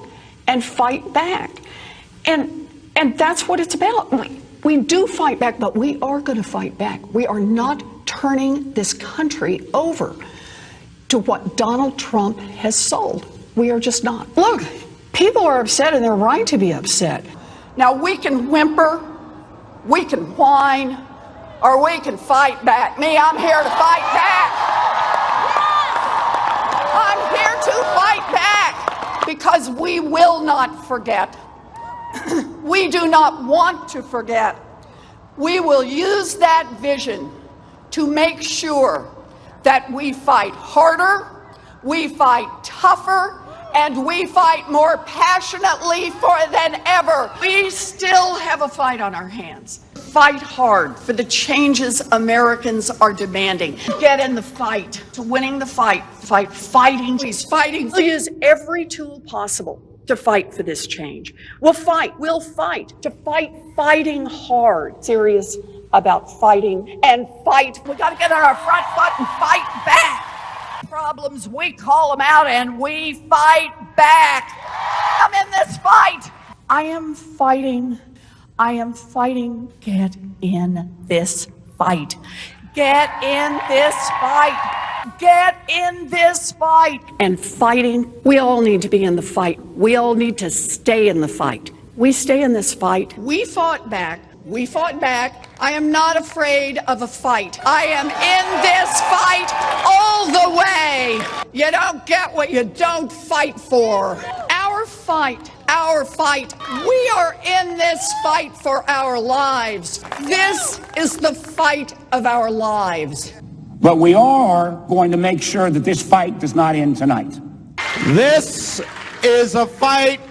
and fight back. And that's what it's about. We do fight back, but we are going to fight back. We are not turning this country over to what Donald Trump has sold. We are just not. Look, people are upset and they're right to be upset. Now we can whimper, we can whine, or we can fight back. Me, I'm here to fight back. I'm here to fight back because we will not forget. We do not want to forget. We will use that vision to make sure that we fight harder, we fight tougher, and we fight more passionately than ever. We still have a fight on our hands. Fight hard for the changes Americans are demanding. Get in the fight. To winning the fight. Fighting. Please, fighting. We'll use every tool possible to fight for this change. We'll fight to fighting hard. Serious about fighting and fight. We gotta get on our front foot and fight back. Problems, we call them out and we fight back. I'm in this fight. I am fighting. Get in this fight. Get in this fight. Get in this fight. And fighting, we all need to be in the fight. We all need to stay in the fight. We stay in this fight. We fought back. I am not afraid of a fight. I am in this fight all the way. You don't get what you don't fight for. Our fight, our fight. We are in this fight for our lives. This is the fight of our lives. But we are going to make sure that this fight does not end tonight. This is a fight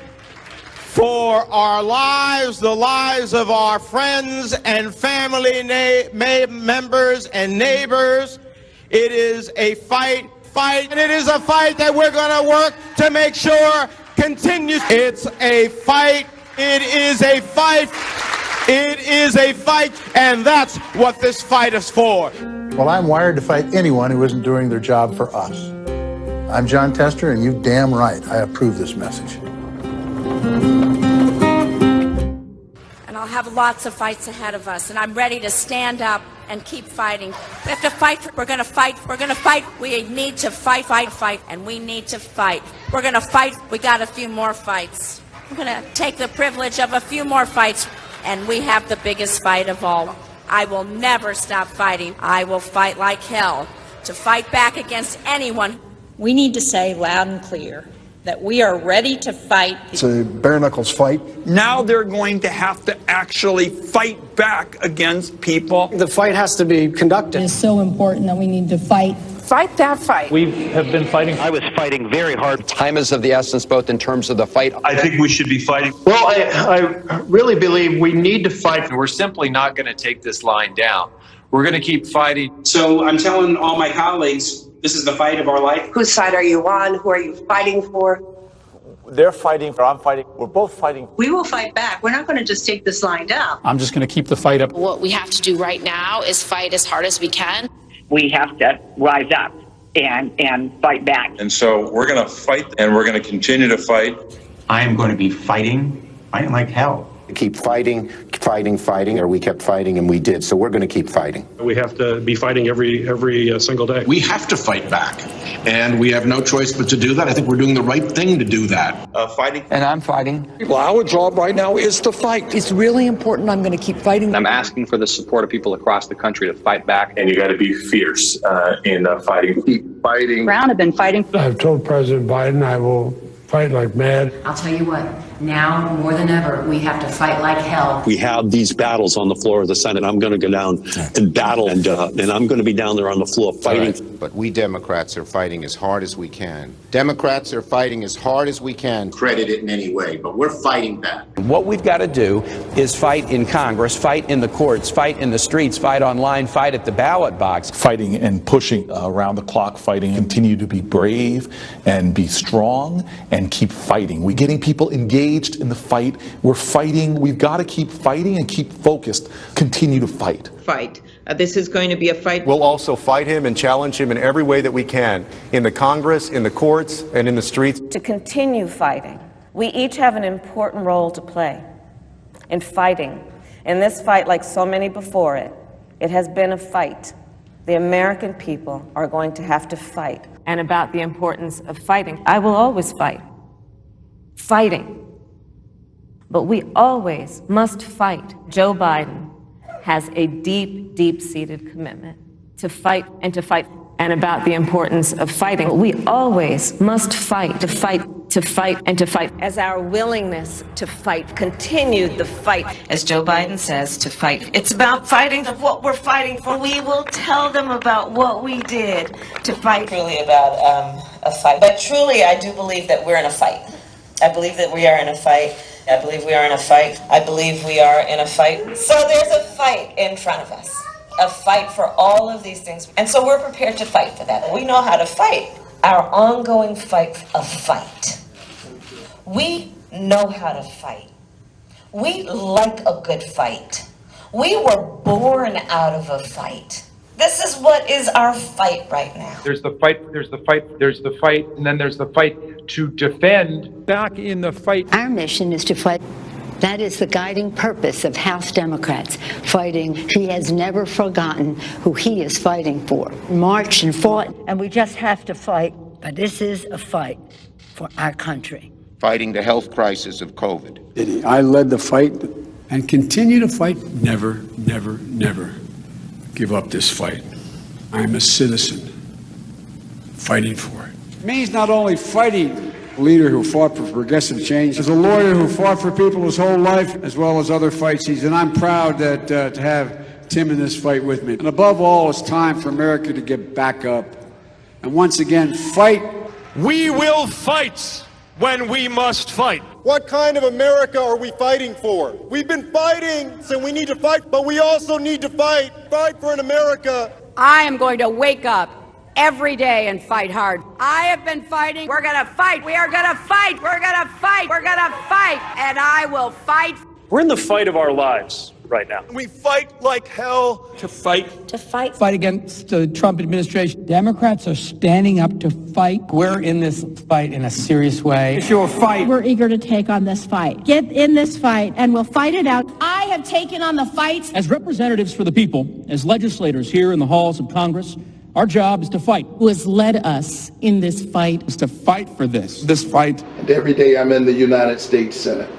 for our lives, the lives of our friends and family members and neighbors. It is a fight, and it is a fight that we're going to work to make sure continues. It's a fight. It is a fight. It is a fight, and that's what this fight is for. Well, I'm wired to fight anyone who isn't doing their job for us. I'm John Tester, and you're damn right. I approve this message. And I'll have lots of fights ahead of us, and I'm ready to stand up and keep fighting. We have to fight. We're going to fight. We're going to fight. We need to fight, and we need to fight. We're going to fight. We got a few more fights. We're going to take the privilege of a few more fights, and we have the biggest fight of all. I will never stop fighting. I will fight like hell to fight back against anyone. We need to say loud and clear that we are ready to fight. It's a bare-knuckles fight. Now they're going to have to actually fight back against people. The fight has to be conducted. It's so important that we need to fight. Fight that fight. We have been fighting. I was fighting very hard. Time is of the essence, both in terms of the fight. I think we should be fighting. Well, I really believe we need to fight. We're simply not going to take this line down. We're going to keep fighting. So I'm telling all my colleagues, this is the fight of our life. Whose side are you on? Who are you fighting for? They're fighting, I'm fighting. We're both fighting. We will fight back. We're not going to just take this line down. I'm just going to keep the fight up. What we have to do right now is fight as hard as we can. We have to rise up and fight back. And so we're going to fight, and we're going to continue to fight. I am going to be fighting like hell. Keep fighting, or we kept fighting and we did. So we're going to keep fighting. We have to be fighting every single day. We have to fight back, and we have no choice but to do that. I think we're doing the right thing to do that. Fighting. And I'm fighting. Well, our job right now is to fight. It's really important. I'm going to keep fighting. I'm asking for the support of people across the country to fight back. And you got to be fierce in fighting. Keep fighting. Brown have been fighting. I've told President Biden I will fight like mad. I'll tell you what, now more than ever, we have to fight like hell. We have these battles on the floor of the Senate. I'm going to go down and battle, and I'm going to be down there on the floor fighting. Right. But we Democrats are fighting as hard as we can. Democrats are fighting as hard as we can. Credit it in any way, but we're fighting back. What we've got to do is fight in Congress, fight in the courts, fight in the streets, fight online, fight at the ballot box. Fighting and pushing around the clock, fighting, continue to be brave and be strong and keep fighting. We're getting people engaged in the fight. We're fighting. We've got to keep fighting and keep focused. Continue to fight. Fight. This is going to be a fight. We'll also fight him and challenge him in every way that we can, in the Congress, in the courts, and in the streets. To continue fighting. We each have an important role to play in fighting. In this fight, like so many before it, it has been a fight. The American people are going to have to fight. And about the importance of fighting, I will always fight. Fighting. But we always must fight. Joe Biden has a deep, deep-seated commitment to fight and to fight. And about the importance of fighting, we always must fight, to fight, to fight, and to fight. As our willingness to fight continued the fight, as Joe Biden says, to fight. It's about fighting of what we're fighting for. We will tell them about what we did to fight. Truly about a fight. But truly, I do believe that we're in a fight. I believe that we are in a fight. I believe we are in a fight. I believe we are in a fight. So there's a fight in front of us. A fight for all of these things. And so we're prepared to fight for that. We know how to fight. Our ongoing fight of fight. We know how to fight. We like a good fight. We were born out of a fight. This is what is our fight right now. There's the fight, there's the fight, there's the fight, and then there's the fight to defend. Back in the fight. Our mission is to fight. That is the guiding purpose of House Democrats, fighting. He has never forgotten who he is fighting for. Marched and fought, and we just have to fight. But this is a fight for our country. Fighting the health crisis of COVID. I led the fight and continue to fight. Never, never, never give up this fight. I'm a citizen fighting for it. It means not only fighting a leader who fought for progressive change, as a lawyer who fought for people his whole life, as well as other fights. And I'm proud that to have Tim in this fight with me. And above all, it's time for America to get back up and once again fight. We will fight when we must fight. What kind of America are we fighting for? We've been fighting, so we need to fight, but we also need to fight for an America. I am going to wake up every day and fight hard. I have been fighting. We're going to fight. We are going to fight. We're going to fight. We're going to fight. And I will fight. We're in the fight of our lives right now. We fight like hell. To fight. To fight. Fight against the Trump administration. Democrats are standing up to fight. We're in this fight in a serious way. Issue of fight. We're eager to take on this fight. Get in this fight and we'll fight it out. I have taken on the fight. As representatives for the people, as legislators here in the halls of Congress, our job is to fight. Who has led us in this fight Is to fight for this fight. And every day I'm in the United States Senate,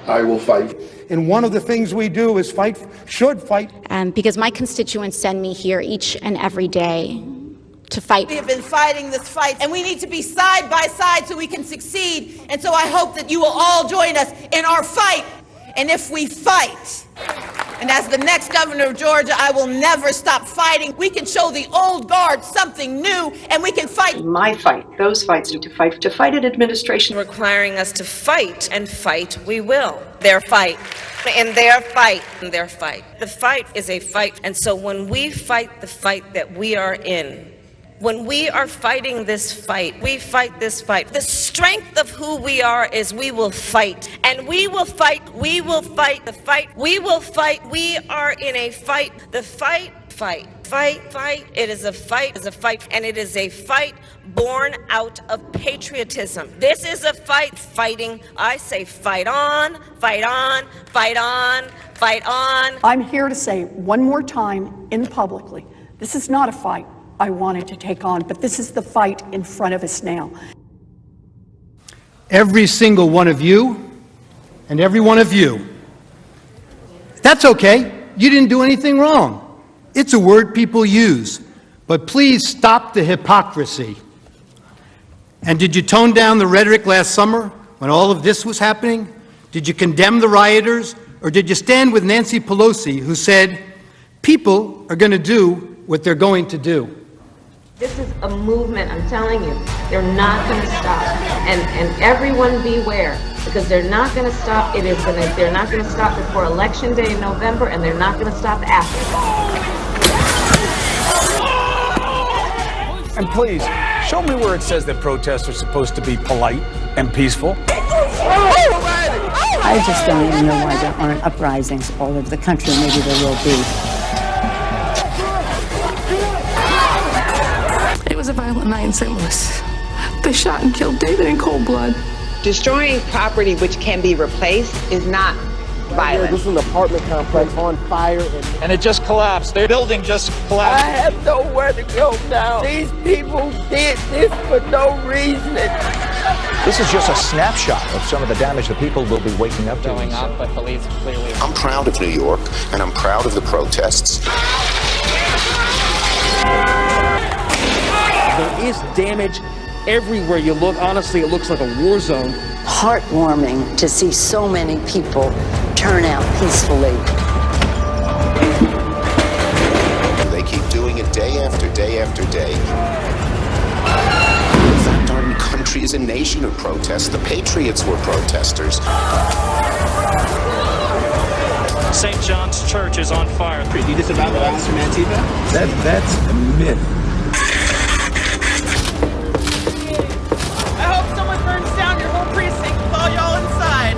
I will fight. And one of the things we do is fight, should fight. because my constituents send me here each and every day to fight. We have been fighting this fight, and we need to be side by side so we can succeed. And so I hope that you will all join us in our fight. And if we fight, and as the next governor of Georgia, I will never stop fighting. We can show the old guard something new, and we can fight. My fight, those fights need to fight an administration Requiring us to fight, and fight we will. Their fight, and their fight, and their fight. The fight is a fight, and so when we fight the fight that we are in, when we are fighting this fight, we fight this fight. The strength of who we are is we will fight. And we will fight the fight. We will fight. We are in a fight. The fight. It is a fight, and it is a fight born out of patriotism. This is a fight fighting. I say fight on, fight on, fight on, fight on. I'm here to say one more time publicly, this is not a fight I wanted to take on, but this is the fight in front of us now. Every single one of you and every one of you. That's okay. You didn't do anything wrong. It's a word people use. But please stop the hypocrisy. And did you tone down the rhetoric last summer when all of this was happening? Did you condemn the rioters? Or did you stand with Nancy Pelosi, who said, people are going to do what they're going to do? This is a movement, I'm telling you. They're not going to stop. And everyone beware, because they're not going to stop. They're not going to stop before Election Day in November, and they're not going to stop after. And please, show me where it says that protests are supposed to be polite and peaceful. I just don't even know why there aren't uprisings all over the country. Maybe there will be. It was a violent night in St. Louis. They shot and killed David in cold blood. Destroying property which can be replaced is not violent. This is an apartment complex on fire. And it just collapsed. Their building just collapsed. I have nowhere to go now. These people did this for no reason. This is just a snapshot of some of the damage that people will be waking up to. Going up, but police clearly. I'm proud of New York, and I'm proud of the protests. There is damage everywhere you look. Honestly, it looks like a war zone. Heartwarming to see so many people turn out peacefully. They keep doing it day after day after day. In fact, our country is a nation of protests. The Patriots were protesters. St. John's Church is on fire. Do you disavow the violence from Antifa? That's a myth. I hope someone burns down your whole precinct with all y'all inside.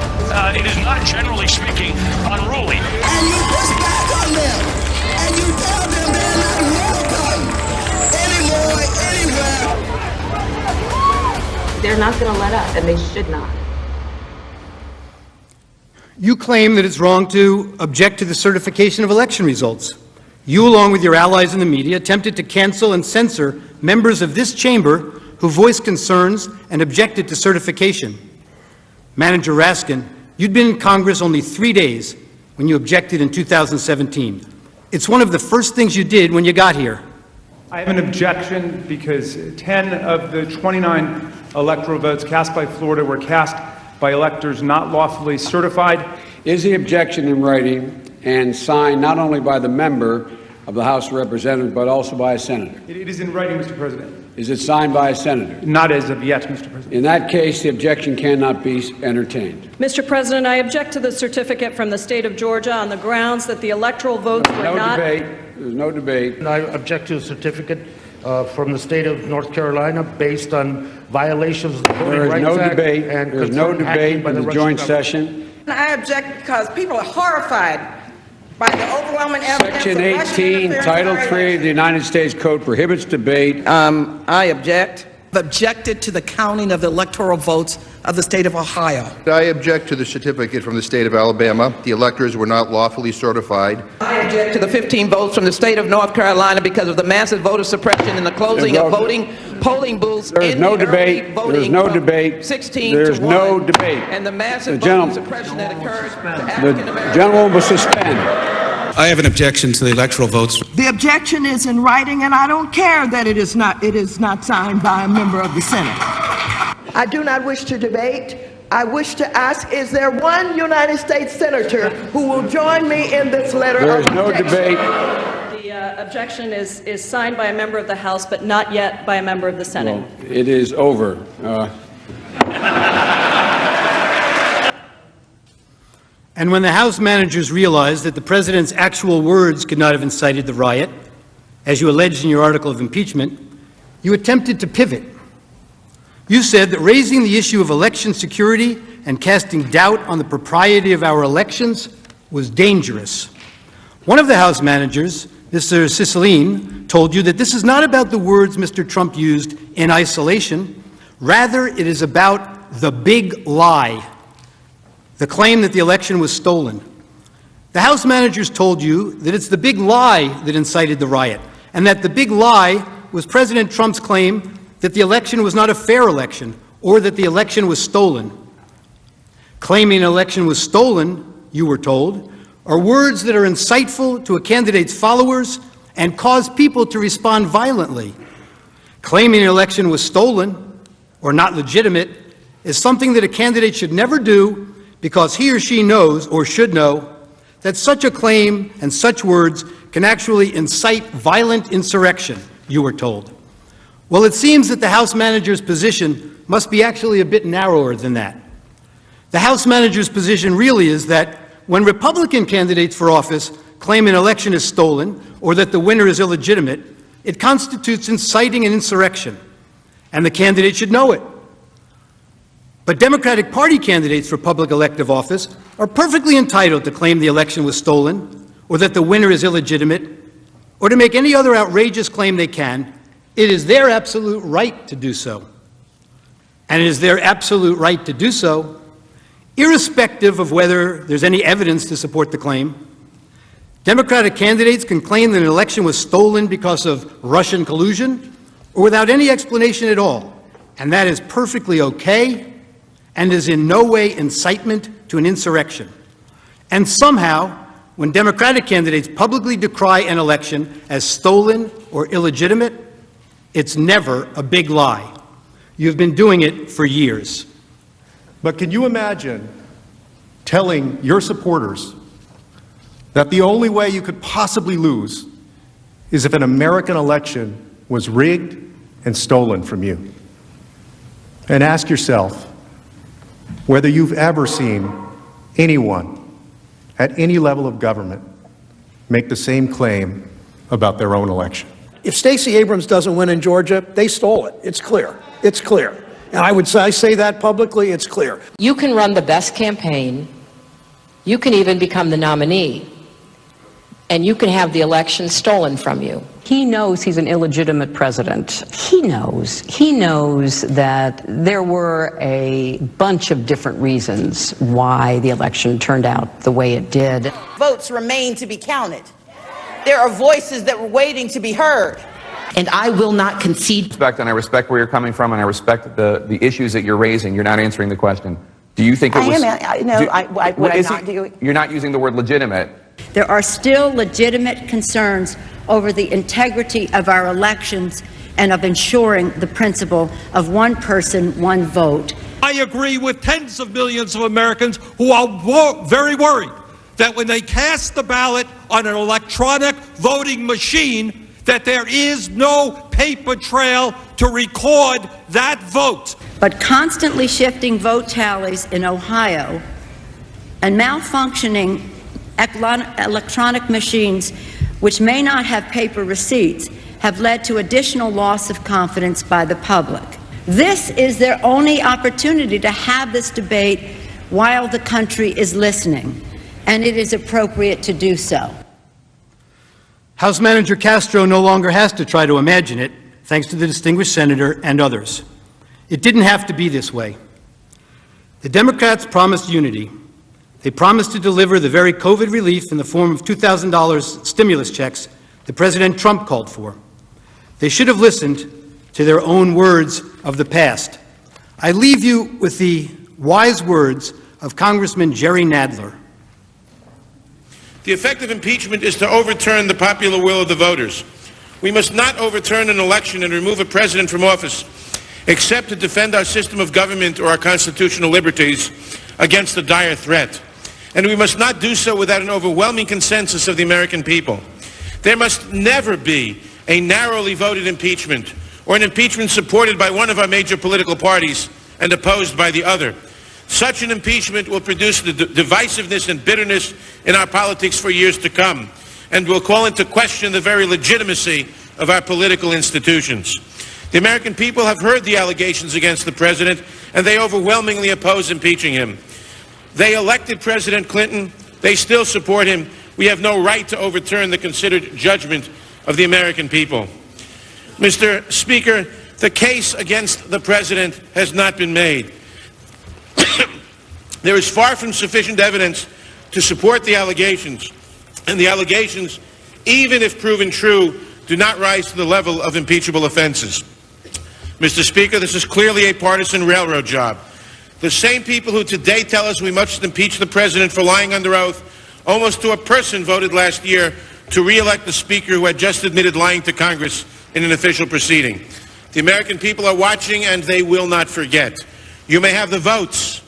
It is not, generally speaking, unruly. And you push back on them. And you tell them they're not welcome anymore, anywhere. They're not going to let up, and they should not. You claim that it's wrong to object to the certification of election results. You, along with your allies in the media, attempted to cancel and censor members of this chamber who voiced concerns and objected to certification. Manager Raskin, you'd been in Congress only 3 days when you objected in 2017. It's one of the first things you did when you got here. I have an objection because 10 of the 29 electoral votes cast by Florida were cast by electors not lawfully certified. Is the objection in writing and signed not only by the member of the House of Representatives, but also by a senator? It is in writing, Mr. President. Is it signed by a senator? Not as of yet, Mr. President. In that case, the objection cannot be entertained. Mr. President, I object to the certificate from the state of Georgia on the grounds that the electoral votes were not... There's no debate. And I object to a certificate from the state of North Carolina based on violations of the Voting Rights Act. There's no debate in the joint session. I object because people are horrified by the overwhelming evidence. Section 18, Title 3 of the United States Code prohibits debate. I object. Objected to the counting of the electoral votes of the state of Ohio. I object to the certificate from the state of Alabama. The electors were not lawfully certified. I object to the 15 votes from the state of North Carolina because of the massive voter suppression and the closing of polling booths. There's no debate. There's no debate. 16 There's to 1, no debate. And the massive voter suppression that occurred. The gentleman will suspend. I have an objection to the electoral votes. The objection is in writing, and I don't care that it is not signed by a member of the Senate. I do not wish to debate. I wish to ask, is there one United States senator who will join me in this letter There of is no objection? debate. The objection is signed by a member of the House, but not yet by a member of the Senate. Well, it is over. And when the House managers realized that the president's actual words could not have incited the riot, as you alleged in your article of impeachment, you attempted to pivot. You said that raising the issue of election security and casting doubt on the propriety of our elections was dangerous. One of the House managers, Mr. Cicilline, told you that this is not about the words Mr. Trump used in isolation. Rather, it is about the big lie, the claim that the election was stolen. The House managers told you that it's the big lie that incited the riot, and that the big lie was President Trump's claim that the election was not a fair election, or that the election was stolen. Claiming an election was stolen, you were told, are words that are insightful to a candidate's followers and cause people to respond violently. Claiming an election was stolen, or not legitimate, is something that a candidate should never do, because he or she knows, or should know, that such a claim and such words can actually incite violent insurrection, you were told. Well, it seems that the House manager's position must be actually a bit narrower than that. The House manager's position really is that when Republican candidates for office claim an election is stolen or that the winner is illegitimate, it constitutes inciting an insurrection, and the candidate should know it. But Democratic Party candidates for public elective office are perfectly entitled to claim the election was stolen, or that the winner is illegitimate, or to make any other outrageous claim they can. It is their absolute right to do so. And it is their absolute right to do so, irrespective of whether there's any evidence to support the claim. Democratic candidates can claim that an election was stolen because of Russian collusion, or without any explanation at all. And that is perfectly okay, and is in no way incitement to an insurrection. And somehow, when Democratic candidates publicly decry an election as stolen or illegitimate, it's never a big lie. You've been doing it for years. But can you imagine telling your supporters that the only way you could possibly lose is if an American election was rigged and stolen from you? And ask yourself whether you've ever seen anyone at any level of government make the same claim about their own election. If Stacey Abrams doesn't win in Georgia, they stole it. It's clear. It's clear. And I say that publicly, it's clear. You can run the best campaign. You can even become the nominee. And you can have the election stolen from you. He knows he's an illegitimate president. He knows that there were a bunch of different reasons why the election turned out the way it did. Votes remain to be counted. There are voices that were waiting to be heard. And I will not concede. And I respect where you're coming from, and I respect the issues that you're raising. You're not answering the question. Do you think it was... You're not using the word legitimate. There are still legitimate concerns over the integrity of our elections, and of ensuring the principle of one person, one vote. I agree with tens of millions of Americans who are very worried that when they cast the ballot on an electronic voting machine, that there is no paper trail to record that vote. But constantly shifting vote tallies in Ohio and malfunctioning electronic machines which may not have paper receipts have led to additional loss of confidence by the public. This is their only opportunity to have this debate while the country is listening, and it is appropriate to do so. House Manager Castor no longer has to try to imagine it, thanks to the distinguished senator and others. It didn't have to be this way. The Democrats promised unity. They promised to deliver the very COVID relief in the form of $2,000 stimulus checks that President Trump called for. They should have listened to their own words of the past. I leave you with the wise words of Congressman Jerry Nadler. The effect of impeachment is to overturn the popular will of the voters. We must not overturn an election and remove a president from office, except to defend our system of government or our constitutional liberties against a dire threat. And we must not do so without an overwhelming consensus of the American people. There must never be a narrowly voted impeachment or an impeachment supported by one of our major political parties and opposed by the other. Such an impeachment will produce the divisiveness and bitterness in our politics for years to come, and will call into question the very legitimacy of our political institutions. The American people have heard the allegations against the president, and they overwhelmingly oppose impeaching him. They elected President Clinton. They still support him. We have no right to overturn the considered judgment of the American people. Mr. Speaker, the case against the president has not been made. There is far from sufficient evidence to support the allegations, and the allegations, even if proven true, do not rise to the level of impeachable offenses. Mr. Speaker, this is clearly a partisan railroad job. The same people who today tell us we must impeach the president for lying under oath, almost to a person voted last year to re-elect the speaker who had just admitted lying to Congress in an official proceeding. The American people are watching, and they will not forget. You may have the votes,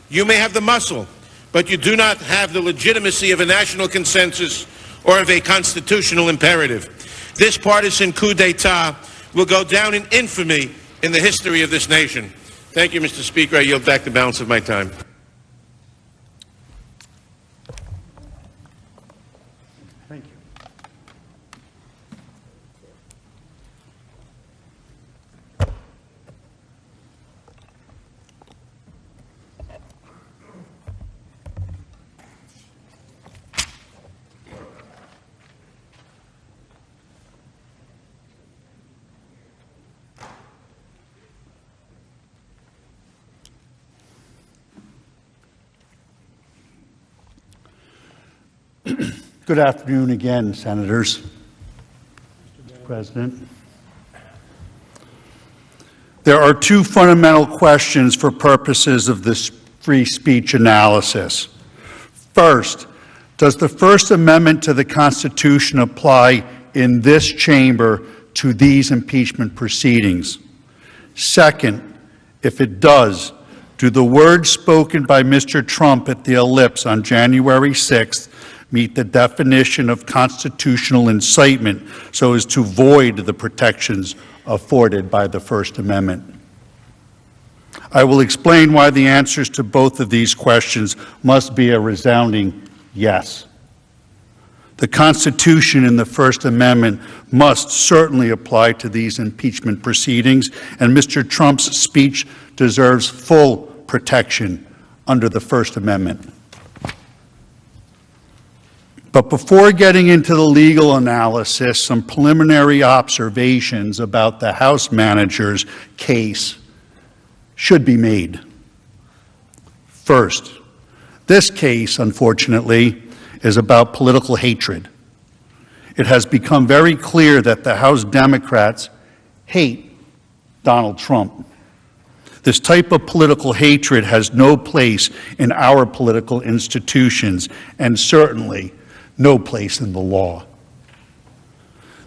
you may have the muscle, but you do not have the legitimacy of a national consensus or of a constitutional imperative. This partisan coup d'etat will go down in infamy in the history of this nation. Thank you, Mr. Speaker. I yield back the balance of my time. Thank you. Good afternoon again, Senators. Mr. President. There are two fundamental questions for purposes of this free speech analysis. First, does the First Amendment to the Constitution apply in this chamber to these impeachment proceedings? Second, if it does, do the words spoken by Mr. Trump at the Ellipse on January 6th meet the definition of constitutional incitement so as to void the protections afforded by the First Amendment? I will explain why the answers to both of these questions must be a resounding yes. The Constitution and the First Amendment must certainly apply to these impeachment proceedings, and Mr. Trump's speech deserves full protection under the First Amendment. But before getting into the legal analysis, some preliminary observations about the House manager's case should be made. First, this case, unfortunately, is about political hatred. It has become very clear that the House Democrats hate Donald Trump. This type of political hatred has no place in our political institutions, and certainly no place in the law.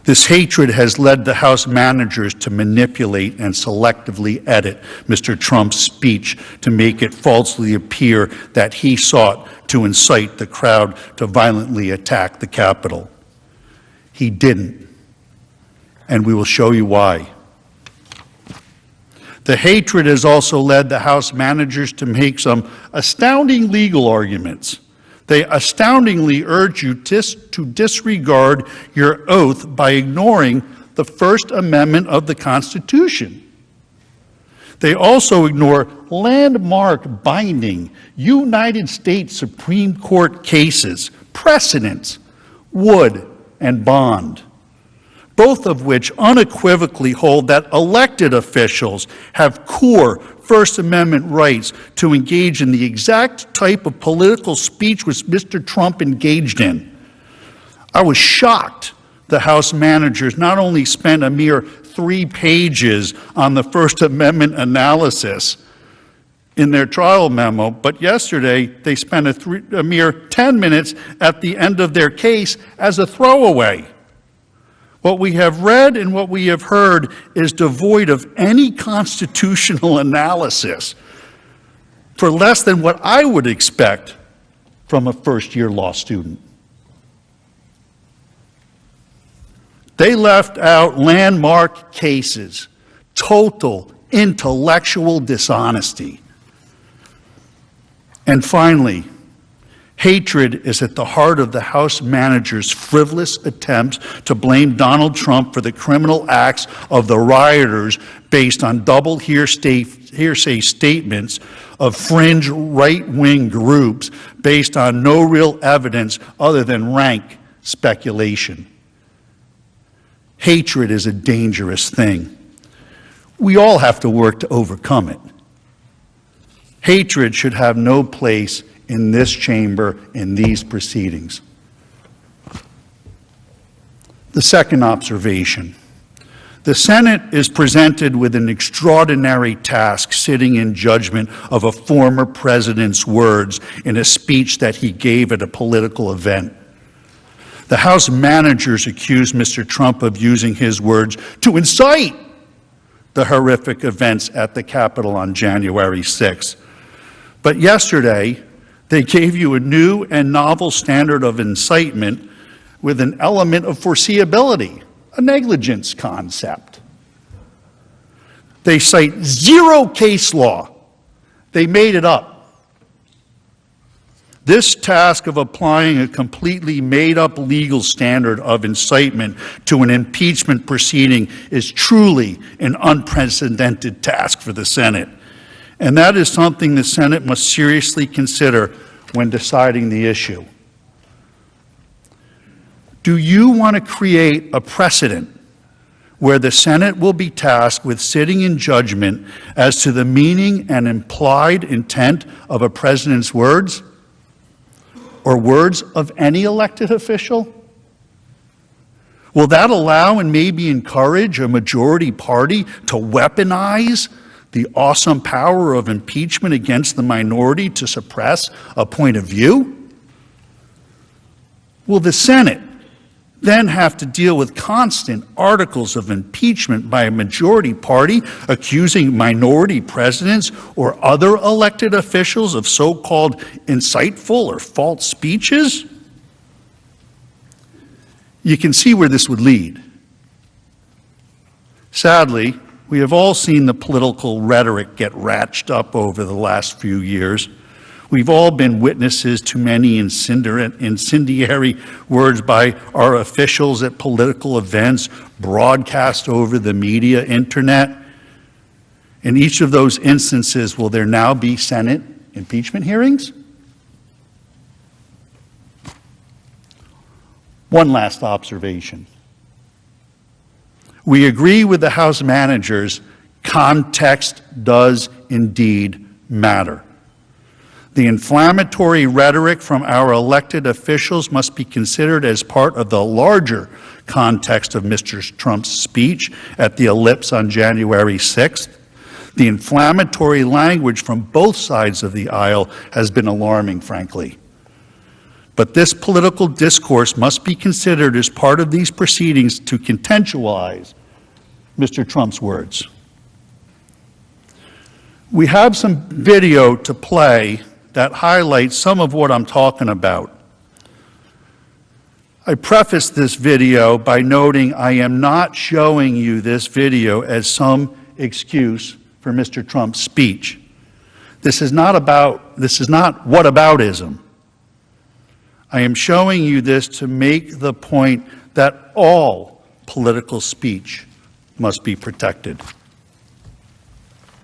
This hatred has led the House managers to manipulate and selectively edit Mr. Trump's speech to make it falsely appear that he sought to incite the crowd to violently attack the Capitol. He didn't, and we will show you why. The hatred has also led the House managers to make some astounding legal arguments. They astoundingly urge you to disregard your oath by ignoring the First Amendment of the Constitution. They also ignore landmark binding United States Supreme Court cases, precedents, Wood and Bond, both of which unequivocally hold that elected officials have core First Amendment rights to engage in the exact type of political speech which Mr. Trump engaged in. I was shocked the House managers not only spent a mere 3 pages on the First Amendment analysis in their trial memo, but yesterday they spent a mere 10 minutes at the end of their case as a throwaway. What we have read and what we have heard is devoid of any constitutional analysis for less than what I would expect from a first-year law student. They left out landmark cases, total intellectual dishonesty. And finally, hatred is at the heart of the House managers' frivolous attempts to blame Donald Trump for the criminal acts of the rioters based on double hearsay statements of fringe right-wing groups based on no real evidence other than rank speculation. Hatred is a dangerous thing. We all have to work to overcome it. Hatred should have no place in this chamber, in these proceedings. The second observation. The Senate is presented with an extraordinary task sitting in judgment of a former president's words in a speech that he gave at a political event. The House managers accused Mr. Trump of using his words to incite the horrific events at the Capitol on January 6th. But yesterday, they gave you a new and novel standard of incitement with an element of foreseeability, a negligence concept. They cite 0 case law. They made it up. This task of applying a completely made-up legal standard of incitement to an impeachment proceeding is truly an unprecedented task for the Senate. And that is something the Senate must seriously consider when deciding the issue. Do you want to create a precedent where the Senate will be tasked with sitting in judgment as to the meaning and implied intent of a president's words or words of any elected official? Will that allow and maybe encourage a majority party to weaponize the awesome power of impeachment against the minority to suppress a point of view? Will the Senate then have to deal with constant articles of impeachment by a majority party accusing minority presidents or other elected officials of so-called insightful or false speeches? You can see where this would lead. Sadly, we have all seen the political rhetoric get ratcheted up over the last few years. We've all been witnesses to many incendiary words by our officials at political events, broadcast over the media, internet. In each of those instances, will there now be Senate impeachment hearings? One last observation. We agree with the House managers, context does indeed matter. The inflammatory rhetoric from our elected officials must be considered as part of the larger context of Mr. Trump's speech at the ellipse on January 6th. The inflammatory language from both sides of the aisle has been alarming, frankly. But this political discourse must be considered as part of these proceedings to contextualize Mr. Trump's words. We have some video to play that highlights some of what I'm talking about. I preface this video by noting I am not showing you this video as some excuse for Mr. Trump's speech. This is not whataboutism. I am showing you this to make the point that all political speech must be protected.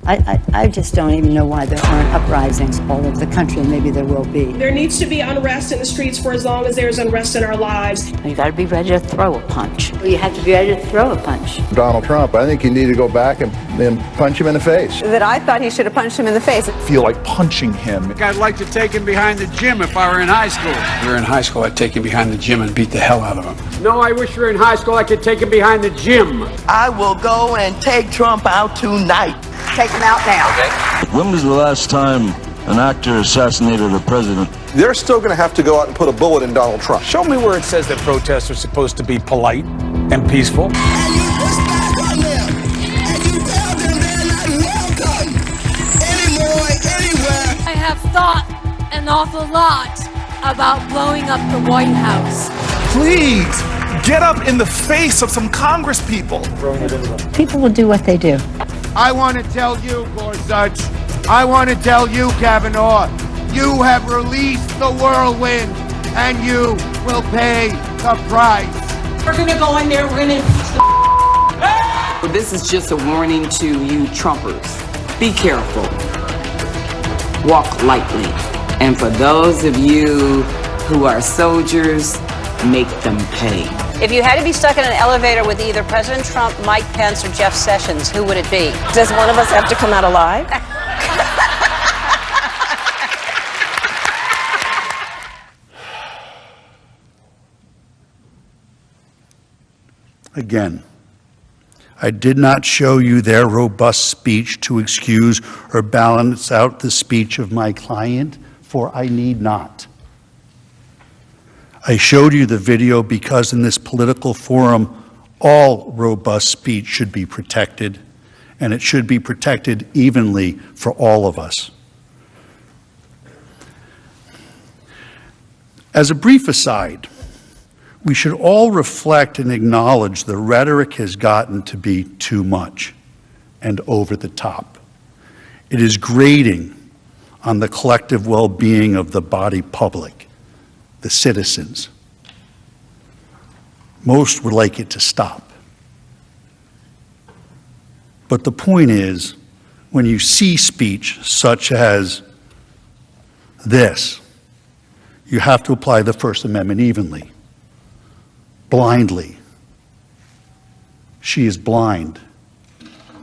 I just don't even know why there aren't uprisings all over the country, and maybe there will be. There needs to be unrest in the streets for as long as there's unrest in our lives. You got to be ready to throw a punch. You have to be ready to throw a punch. Donald Trump, I think you need to go back and punch him in the face. That I thought he should have punched him in the face. Feel like punching him. I'd like to take him behind the gym if I were in high school. If we were in high school, I'd take him behind the gym and beat the hell out of him. No, I wish you were in high school. I could take him behind the gym. I will go and take Trump out tonight. Take him out now. Okay. When was the last time an actor assassinated a president? They're still going to have to go out and put a bullet in Donald Trump. Show me where it says that protests are supposed to be polite and peaceful. And you push back on them. And you tell them they're not welcome anymore, anywhere. I have thought an awful lot about blowing up the White House. Please, get up in the face of some Congress people. People will do what they do. I want to tell you, Gorsuch, I want to tell you, Kavanaugh, you have released the whirlwind, and you will pay the price. We're going to go in there, we're going to impeach the This is just a warning to you Trumpers. Be careful. Walk lightly. And for those of you who are soldiers, make them pay. If you had to be stuck in an elevator with either President Trump, Mike Pence, or Jeff Sessions, who would it be? Does one of us have to come out alive? Again, I did not show you their robust speech to excuse or balance out the speech of my client, for I need not. I showed you the video because in this political forum, all robust speech should be protected, and it should be protected evenly for all of us. As a brief aside, we should all reflect and acknowledge the rhetoric has gotten to be too much and over the top. It is grating on the collective well-being of the body politic, the citizens. Most would like it to stop. But the point is, when you see speech such as this, you have to apply the First Amendment evenly, blindly. She is blind,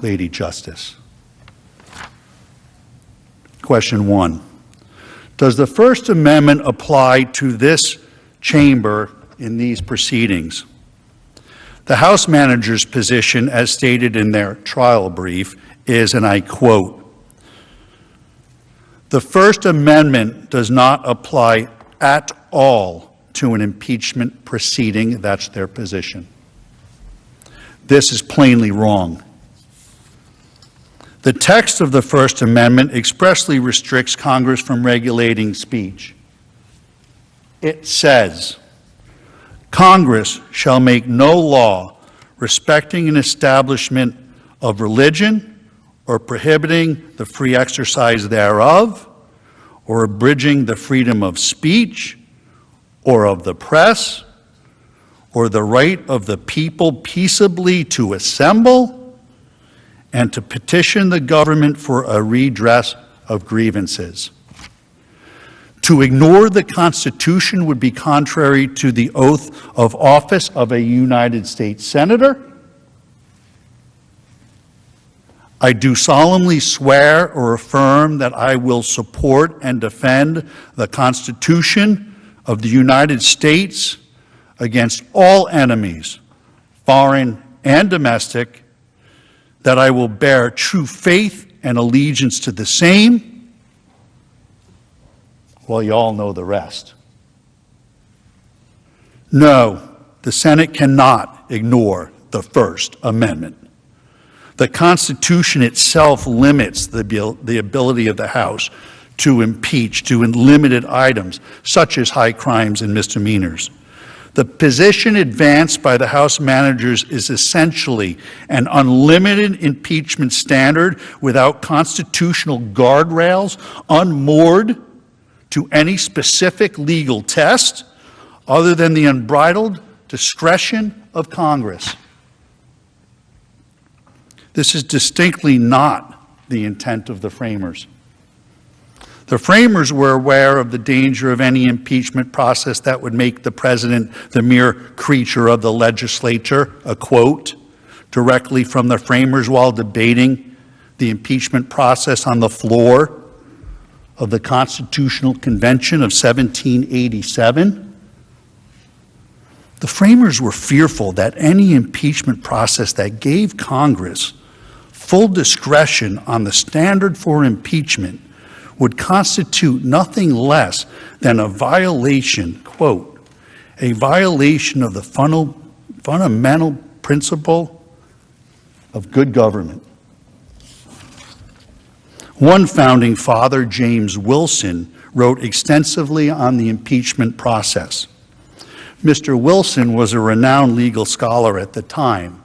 Lady Justice. Question 1. Does the First Amendment apply to this chamber in these proceedings? The House manager's position, as stated in their trial brief, is, and I quote, "The First Amendment does not apply at all to an impeachment proceeding." That's their position. This is plainly wrong. The text of the First Amendment expressly restricts Congress from regulating speech. It says, "Congress shall make no law respecting an establishment of religion or prohibiting the free exercise thereof, or abridging the freedom of speech or of the press, or the right of the people peaceably to assemble and to petition the government for a redress of grievances." To ignore the Constitution would be contrary to the oath of office of a United States Senator. I do solemnly swear or affirm that I will support and defend the Constitution of the United States against all enemies, foreign and domestic, that I will bear true faith and allegiance to the same. Well, you all know the rest. No, the Senate cannot ignore the First Amendment. The Constitution itself limits the ability of the House to impeach to limited items, such as high crimes and misdemeanors. The position advanced by the House managers is essentially an unlimited impeachment standard without constitutional guardrails, unmoored to any specific legal test other than the unbridled discretion of Congress. This is distinctly not the intent of the framers. The framers were aware of the danger of any impeachment process that would make the president the mere creature of the legislature, a quote directly from the framers while debating the impeachment process on the floor of the Constitutional Convention of 1787. The framers were fearful that any impeachment process that gave Congress full discretion on the standard for impeachment would constitute nothing less than a violation, quote, a violation of the fundamental principle of good government. One founding father, James Wilson, wrote extensively on the impeachment process. Mr. Wilson was a renowned legal scholar at the time,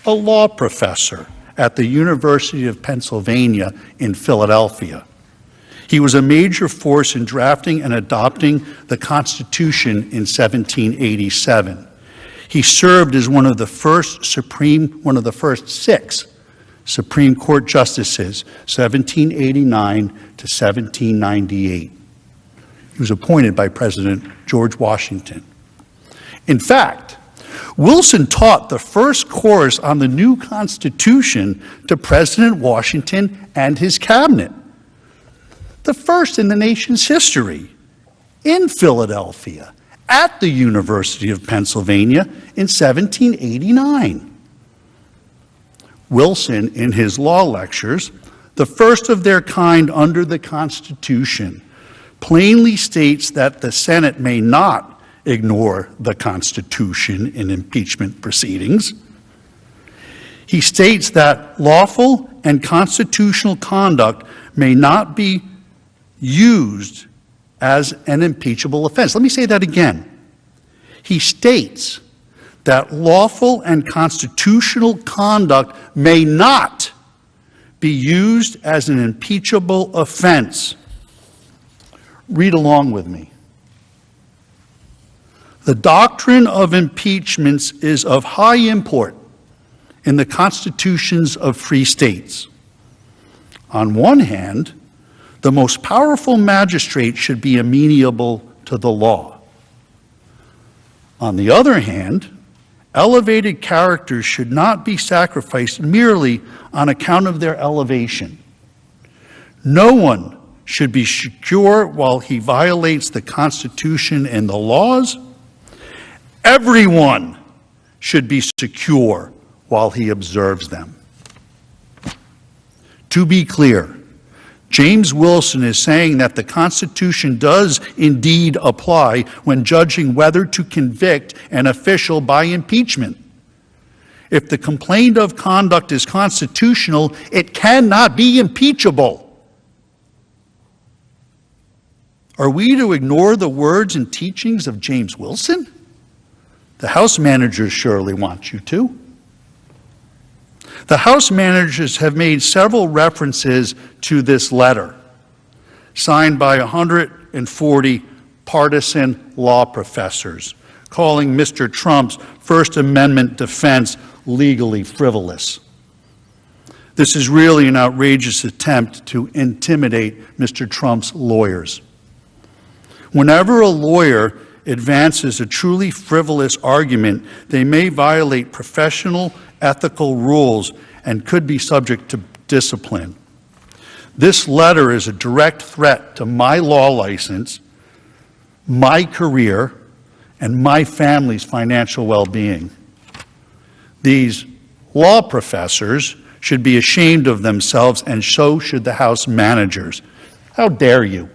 a law professor at the University of Pennsylvania in Philadelphia. He was a major force in drafting and adopting the Constitution in 1787. He served as one of the first six Supreme Court justices, 1789 to 1798. He was appointed by President George Washington. In fact, Wilson taught the first course on the new Constitution to President Washington and his cabinet, the first in the nation's history, in Philadelphia, at the University of Pennsylvania in 1789. Wilson, in his law lectures, the first of their kind under the Constitution, plainly states that the Senate may not ignore the Constitution in impeachment proceedings. He states that lawful and constitutional conduct may not be used as an impeachable offense. Let me say that again. He states that lawful and constitutional conduct may not be used as an impeachable offense. Read along with me. The doctrine of impeachments is of high import in the constitutions of free states. On one hand, the most powerful magistrate should be amenable to the law. On the other hand, elevated characters should not be sacrificed merely on account of their elevation. No one should be secure while he violates the Constitution and the laws. Everyone should be secure while he observes them. To be clear, James Wilson is saying that the Constitution does indeed apply when judging whether to convict an official by impeachment. If the complaint of conduct is constitutional, it cannot be impeachable. Are we to ignore the words and teachings of James Wilson? The House managers surely want you to. The House managers have made several references to this letter, signed by 140 partisan law professors, calling Mr. Trump's First Amendment defense legally frivolous. This is really an outrageous attempt to intimidate Mr. Trump's lawyers. Whenever a lawyer advances a truly frivolous argument, they may violate professional ethical rules and could be subject to discipline. This letter is a direct threat to my law license, my career, and my family's financial well-being. These law professors should be ashamed of themselves, and so should the House managers. How dare you?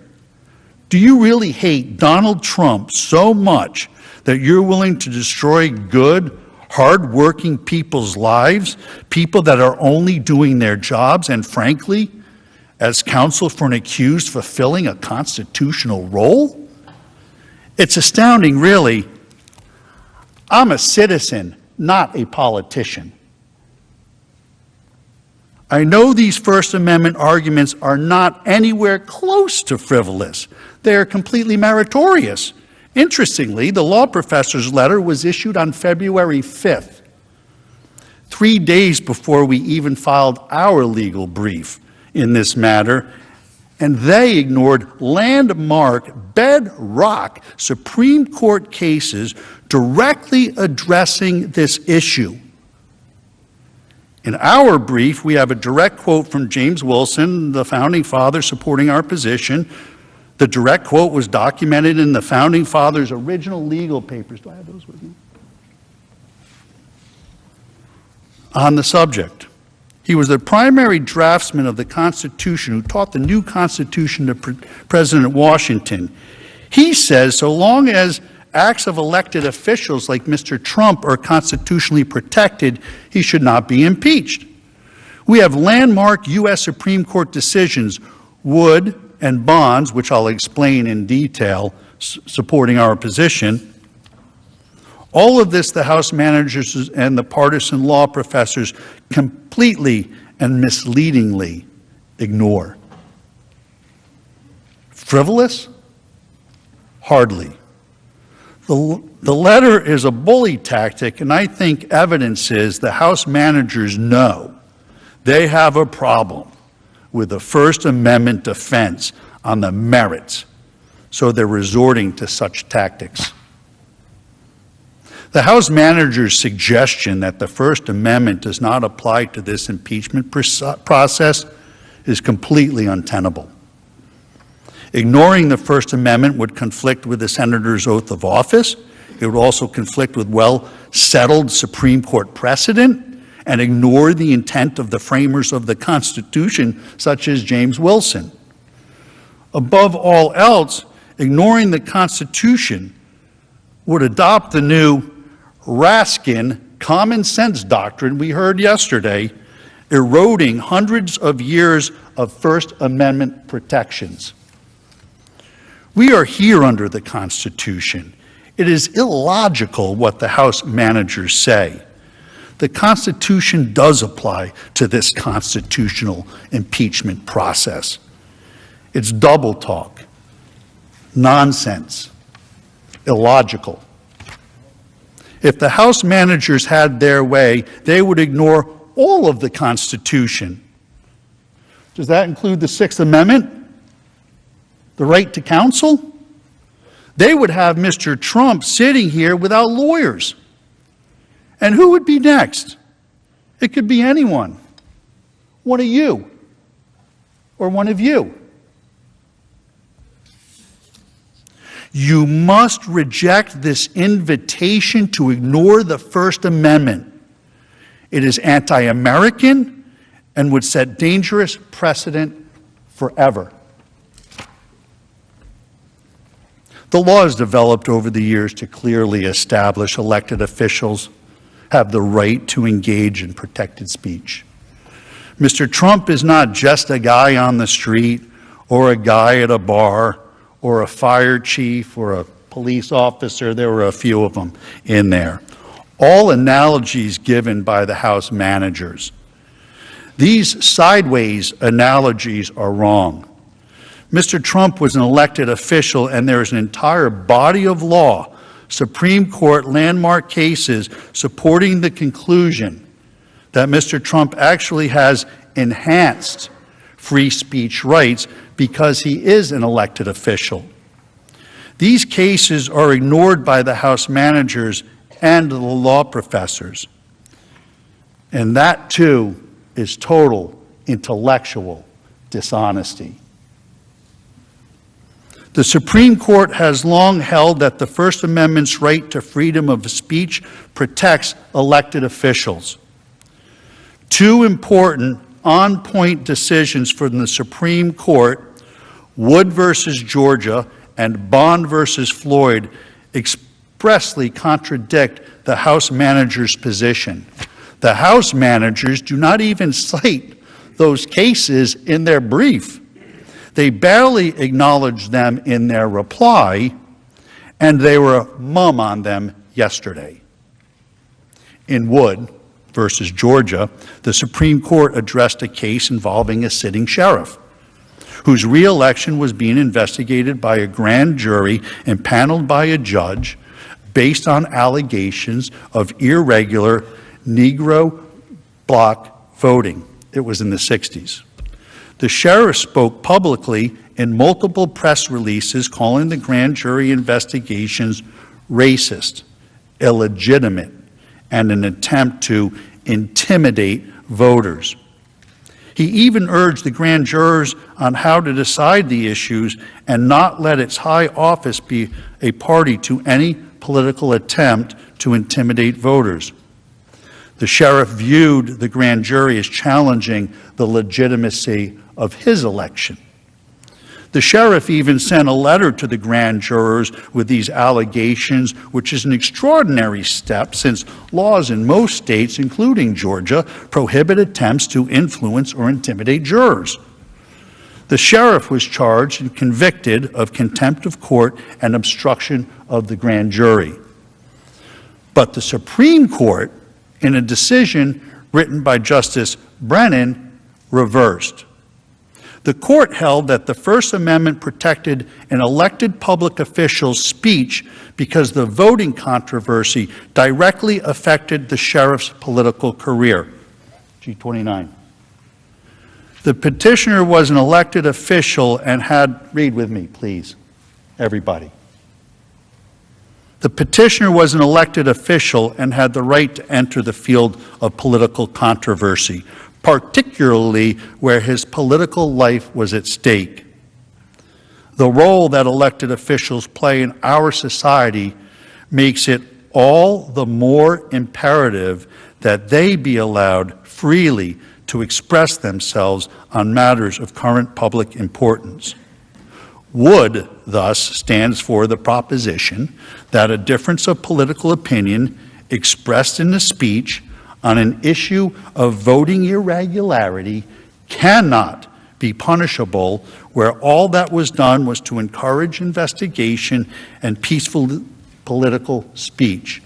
Do you really hate Donald Trump so much that you're willing to destroy good, hard-working people's lives, people that are only doing their jobs, and frankly, as counsel for an accused fulfilling a constitutional role? It's astounding, really. I'm a citizen, not a politician. I know these First Amendment arguments are not anywhere close to frivolous. They are completely meritorious. Interestingly, the law professor's letter was issued on February 5th, 3 days before we even filed our legal brief in this matter, and they ignored landmark, bedrock Supreme Court cases directly addressing this issue. In our brief, we have a direct quote from James Wilson, the founding father, supporting our position. The direct quote was documented in the founding fathers' original legal papers. Do I have those with me? On the subject. He was the primary draftsman of the Constitution who taught the new Constitution to President Washington. He says so long as acts of elected officials like Mr. Trump are constitutionally protected, he should not be impeached. We have landmark U.S. Supreme Court decisions, Wood and Bonds, which I'll explain in detail, supporting our position. All of this the House managers and the partisan law professors completely and misleadingly ignore. Frivolous? Hardly. The letter is a bully tactic, and I think evidence is the House managers know they have a problem with the First Amendment defense on the merits, so they're resorting to such tactics. The House manager's suggestion that the First Amendment does not apply to this impeachment process is completely untenable. Ignoring the First Amendment would conflict with the senator's oath of office. It would also conflict with well-settled Supreme Court precedent and ignore the intent of the framers of the Constitution, such as James Wilson. Above all else, ignoring the Constitution would adopt the new Raskin common sense doctrine we heard yesterday, eroding hundreds of years of First Amendment protections. We are here under the Constitution. It is illogical what the House managers say. The Constitution does apply to this constitutional impeachment process. It's double talk, nonsense, illogical. If the House managers had their way, they would ignore all of the Constitution. Does that include the Sixth Amendment? The right to counsel? They would have Mr. Trump sitting here without lawyers. And who would be next? It could be anyone. One of you. Or one of you. You must reject this invitation to ignore the First Amendment. It is anti-American and would set dangerous precedent forever. The law has developed over the years to clearly establish elected officials have the right to engage in protected speech. Mr. Trump is not just a guy on the street or a guy at a bar or a fire chief or a police officer. There were a few of them in there. All analogies given by the House managers. These sideways analogies are wrong. Mr. Trump was an elected official, and there is an entire body of law, Supreme Court landmark cases supporting the conclusion that Mr. Trump actually has enhanced free speech rights because he is an elected official. These cases are ignored by the House managers and the law professors. And that, too, is total intellectual dishonesty. The Supreme Court has long held that the First Amendment's right to freedom of speech protects elected officials. Two important on-point decisions from the Supreme Court, Wood versus Georgia and Bond versus Floyd, expressly contradict the House manager's position. The House managers do not even cite those cases in their brief. They barely acknowledge them in their reply, and they were mum on them yesterday. In Wood versus Georgia, the Supreme Court addressed a case involving a sitting sheriff whose re-election was being investigated by a grand jury impaneled by a judge based on allegations of irregular Negro bloc voting. It was in the 60s. The sheriff spoke publicly in multiple press releases calling the grand jury investigations racist, illegitimate, and an attempt to intimidate voters. He even urged the grand jurors on how to decide the issues and not let its high office be a party to any political attempt to intimidate voters. The sheriff viewed the grand jury as challenging the legitimacy of his election. The sheriff even sent a letter to the grand jurors with these allegations, which is an extraordinary step since laws in most states, including Georgia, prohibit attempts to influence or intimidate jurors. The sheriff was charged and convicted of contempt of court and obstruction of the grand jury. But the Supreme Court, in a decision written by Justice Brennan, reversed. The court held that the First Amendment protected an elected public official's speech because the voting controversy directly affected the sheriff's political career. G29. The petitioner was an elected official and had, read with me, please, everybody. The petitioner was an elected official and had the right to enter the field of political controversy, particularly where his political life was at stake. The role that elected officials play in our society makes it all the more imperative that they be allowed freely to express themselves on matters of current public importance. Wood, thus, stands for the proposition that a difference of political opinion expressed in a speech on an issue of voting irregularity cannot be punishable where all that was done was to encourage investigation and peaceful political speech.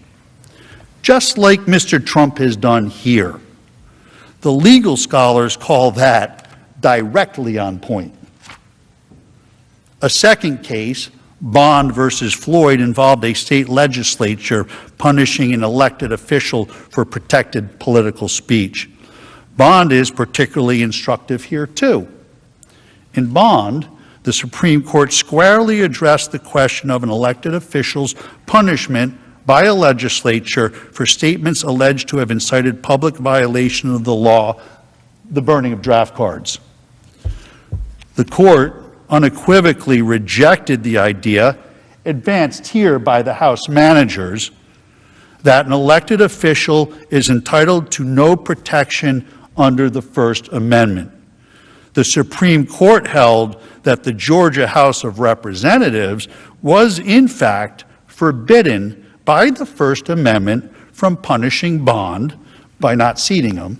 Just like Mr. Trump has done here. The legal scholars call that directly on point. A second case, Bond versus Floyd, involved a state legislature punishing an elected official for protected political speech. Bond is particularly instructive here too. In Bond, the Supreme Court squarely addressed the question of an elected official's punishment by a legislature for statements alleged to have incited public violation of the law, the burning of draft cards. The court unequivocally rejected the idea, advanced here by the House managers, that an elected official is entitled to no protection under the First Amendment. The Supreme Court held that the Georgia House of Representatives was in fact forbidden by the First Amendment from punishing Bond, by not seating him,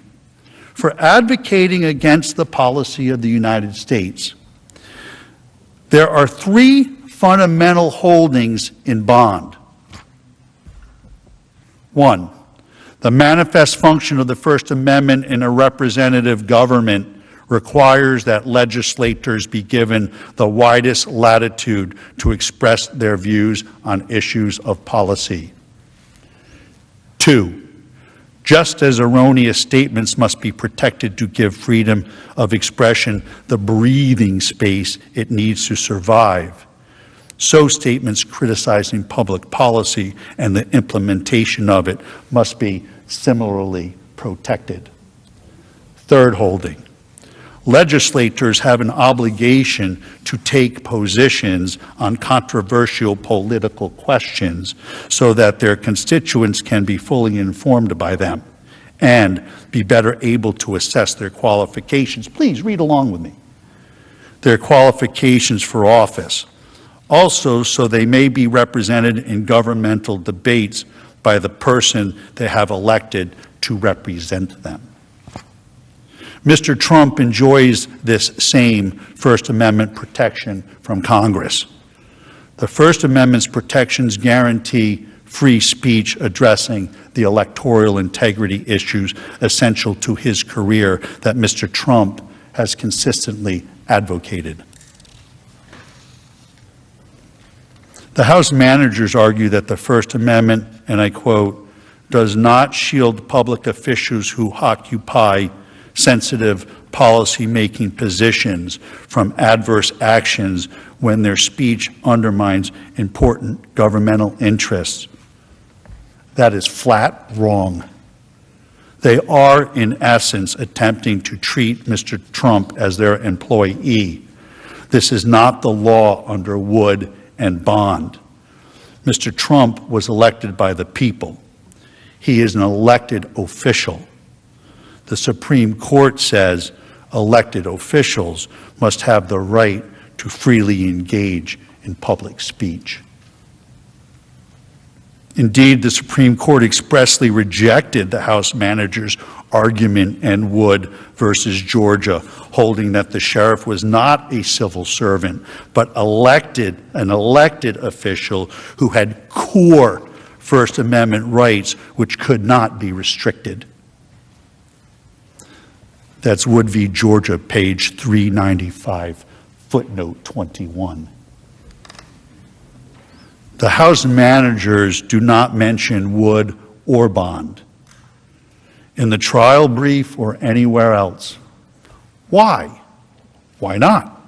for advocating against the policy of the United States. There are three fundamental holdings in Bond. One, the manifest function of the First Amendment in a representative government requires that legislators be given the widest latitude to express their views on issues of policy. Two, just as erroneous statements must be protected to give freedom of expression the breathing space it needs to survive, so statements criticizing public policy and the implementation of it must be similarly protected. Third holding, legislators have an obligation to take positions on controversial political questions so that their constituents can be fully informed by them and be better able to assess their qualifications. Please read along with me. Their qualifications for office. Also, so they may be represented in governmental debates by the person they have elected to represent them. Mr. Trump enjoys this same First Amendment protection from Congress. The First Amendment's protections guarantee free speech addressing the electoral integrity issues essential to his career that Mr. Trump has consistently advocated. The House managers argue that the First Amendment, and I quote, does not shield public officials who occupy sensitive policy-making positions from adverse actions when their speech undermines important governmental interests. That is flat wrong. They are, in essence, attempting to treat Mr. Trump as their employee. This is not the law under Wood and Bond. Mr. Trump was elected by the people. He is an elected official. The Supreme Court says elected officials must have the right to freely engage in public speech. Indeed, the Supreme Court expressly rejected the House manager's argument in Wood versus Georgia, holding that the sheriff was not a civil servant, but an elected official who had core First Amendment rights which could not be restricted. That's Wood v. Georgia, page 395, footnote 21. The House managers do not mention Wood or Bond in the trial brief or anywhere else. Why? Why not?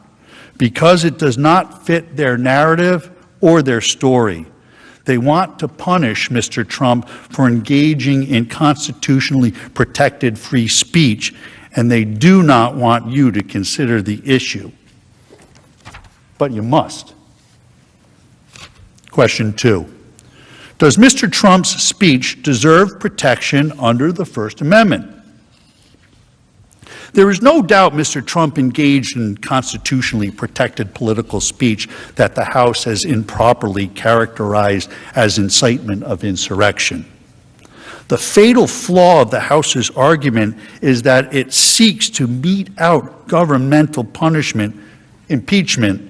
Because it does not fit their narrative or their story. They want to punish Mr. Trump for engaging in constitutionally protected free speech, and they do not want you to consider the issue. But you must. Question 2. Does Mr. Trump's speech deserve protection under the First Amendment? There is no doubt Mr. Trump engaged in constitutionally protected political speech that the House has improperly characterized as incitement of insurrection. The fatal flaw of the House's argument is that it seeks to mete out governmental punishment, impeachment,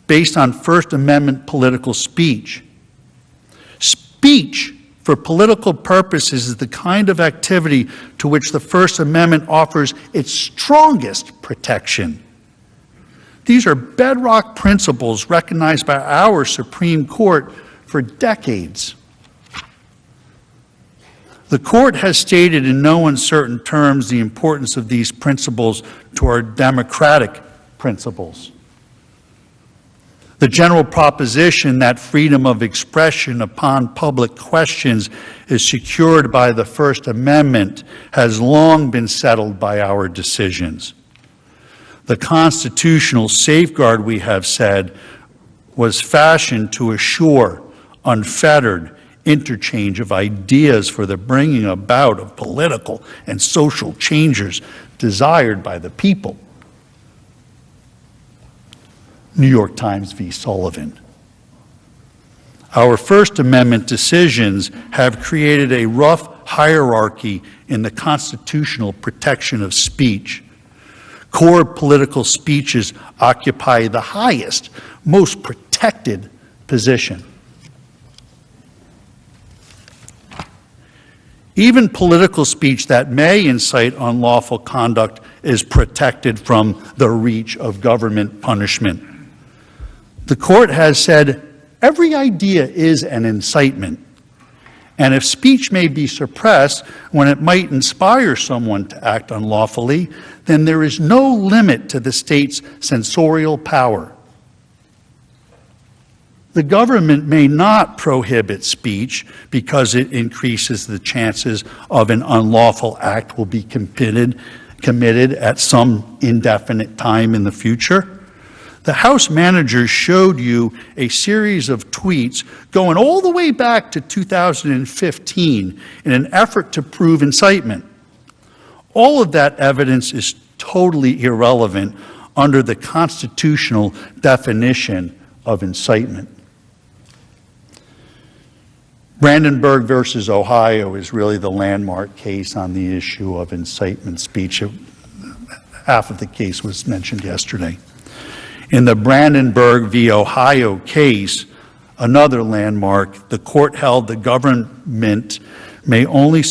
based on First Amendment political speech. Speech for political purposes is the kind of activity to which the First Amendment offers its strongest protection. These are bedrock principles recognized by our Supreme Court for decades. The court has stated in no uncertain terms the importance of these principles to our democratic principles. The general proposition that freedom of expression upon public questions is secured by the First Amendment has long been settled by our decisions. The constitutional safeguard, we have said, was fashioned to assure unfettered interchange of ideas for the bringing about of political and social changes desired by the people. New York Times v. Sullivan. Our First Amendment decisions have created a rough hierarchy in the constitutional protection of speech. Core political speeches occupy the highest, most protected position. Even political speech that may incite unlawful conduct is protected from the reach of government punishment. The court has said every idea is an incitement, and if speech may be suppressed when it might inspire someone to act unlawfully, then there is no limit to the state's censorial power. The government may not prohibit speech because it increases the chances of an unlawful act will be committed at some indefinite time in the future. The House managers showed you a series of tweets going all the way back to 2015 in an effort to prove incitement. All of that evidence is totally irrelevant under the constitutional definition of incitement. Brandenburg versus Ohio is really the landmark case on the issue of incitement speech. Half of the case was mentioned yesterday. In the Brandenburg v. Ohio case, another landmark, the court held the government may only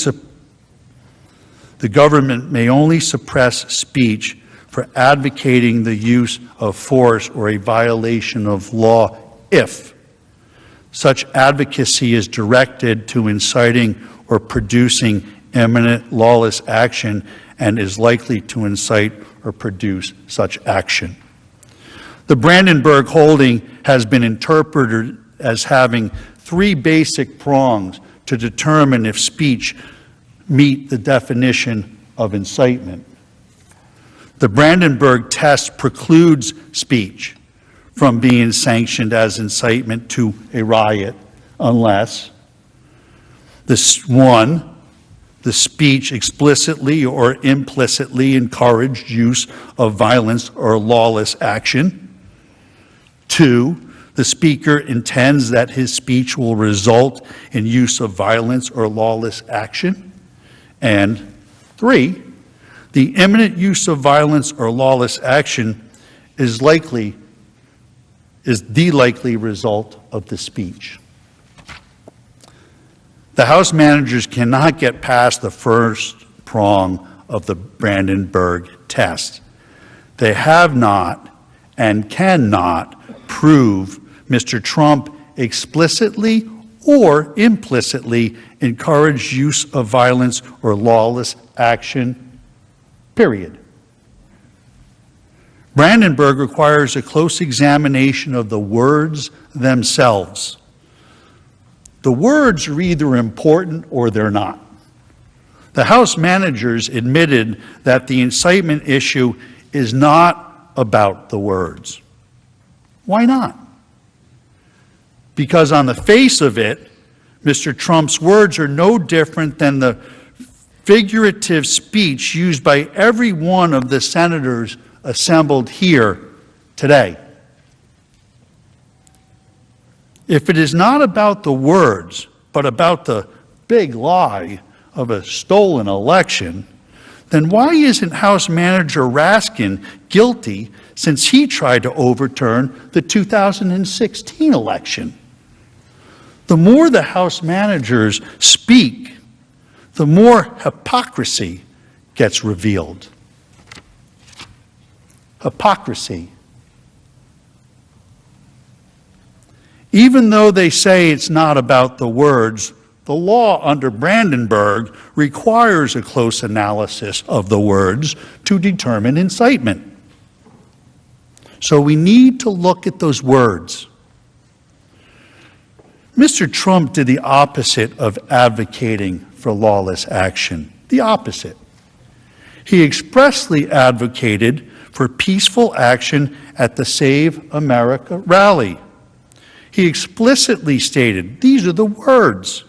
suppress speech for advocating the use of force or a violation of law if such advocacy is directed to inciting or producing imminent lawless action and is likely to incite or produce such action. The Brandenburg holding has been interpreted as having three basic prongs to determine if speech meet the definition of incitement. The Brandenburg test precludes speech from being sanctioned as incitement to a riot unless the speech explicitly or implicitly encouraged use of violence or lawless action. 2, the speaker intends that his speech will result in use of violence or lawless action. And 3, the imminent use of violence or lawless action is the likely result of the speech. The House managers cannot get past the first prong of the Brandenburg test. They have not and cannot prove Mr. Trump explicitly or implicitly encouraged use of violence or lawless action, period. Brandenburg requires a close examination of the words themselves. The words are either important or they're not. The House managers admitted that the incitement issue is not about the words. Why not? Because on the face of it, Mr. Trump's words are no different than the figurative speech used by every one of the senators assembled here today. If it is not about the words, but about the big lie of a stolen election, then why isn't House Manager Raskin guilty since he tried to overturn the 2016 election? The more the House managers speak, the more hypocrisy gets revealed. Hypocrisy. Even though they say it's not about the words, the law under Brandenburg requires a close analysis of the words to determine incitement. So we need to look at those words. Mr. Trump did the opposite of advocating for lawless action. The opposite. He expressly advocated for peaceful action at the Save America rally. He explicitly stated, these are the words,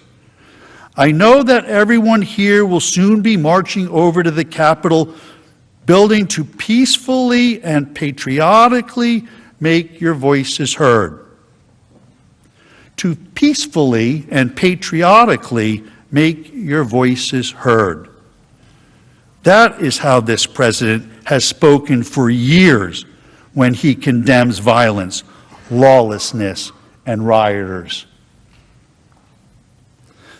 "I know that everyone here will soon be marching over to the Capitol building to peacefully and patriotically make your voices heard." To peacefully and patriotically make your voices heard. That is how this president has spoken for years when he condemns violence, lawlessness, and rioters.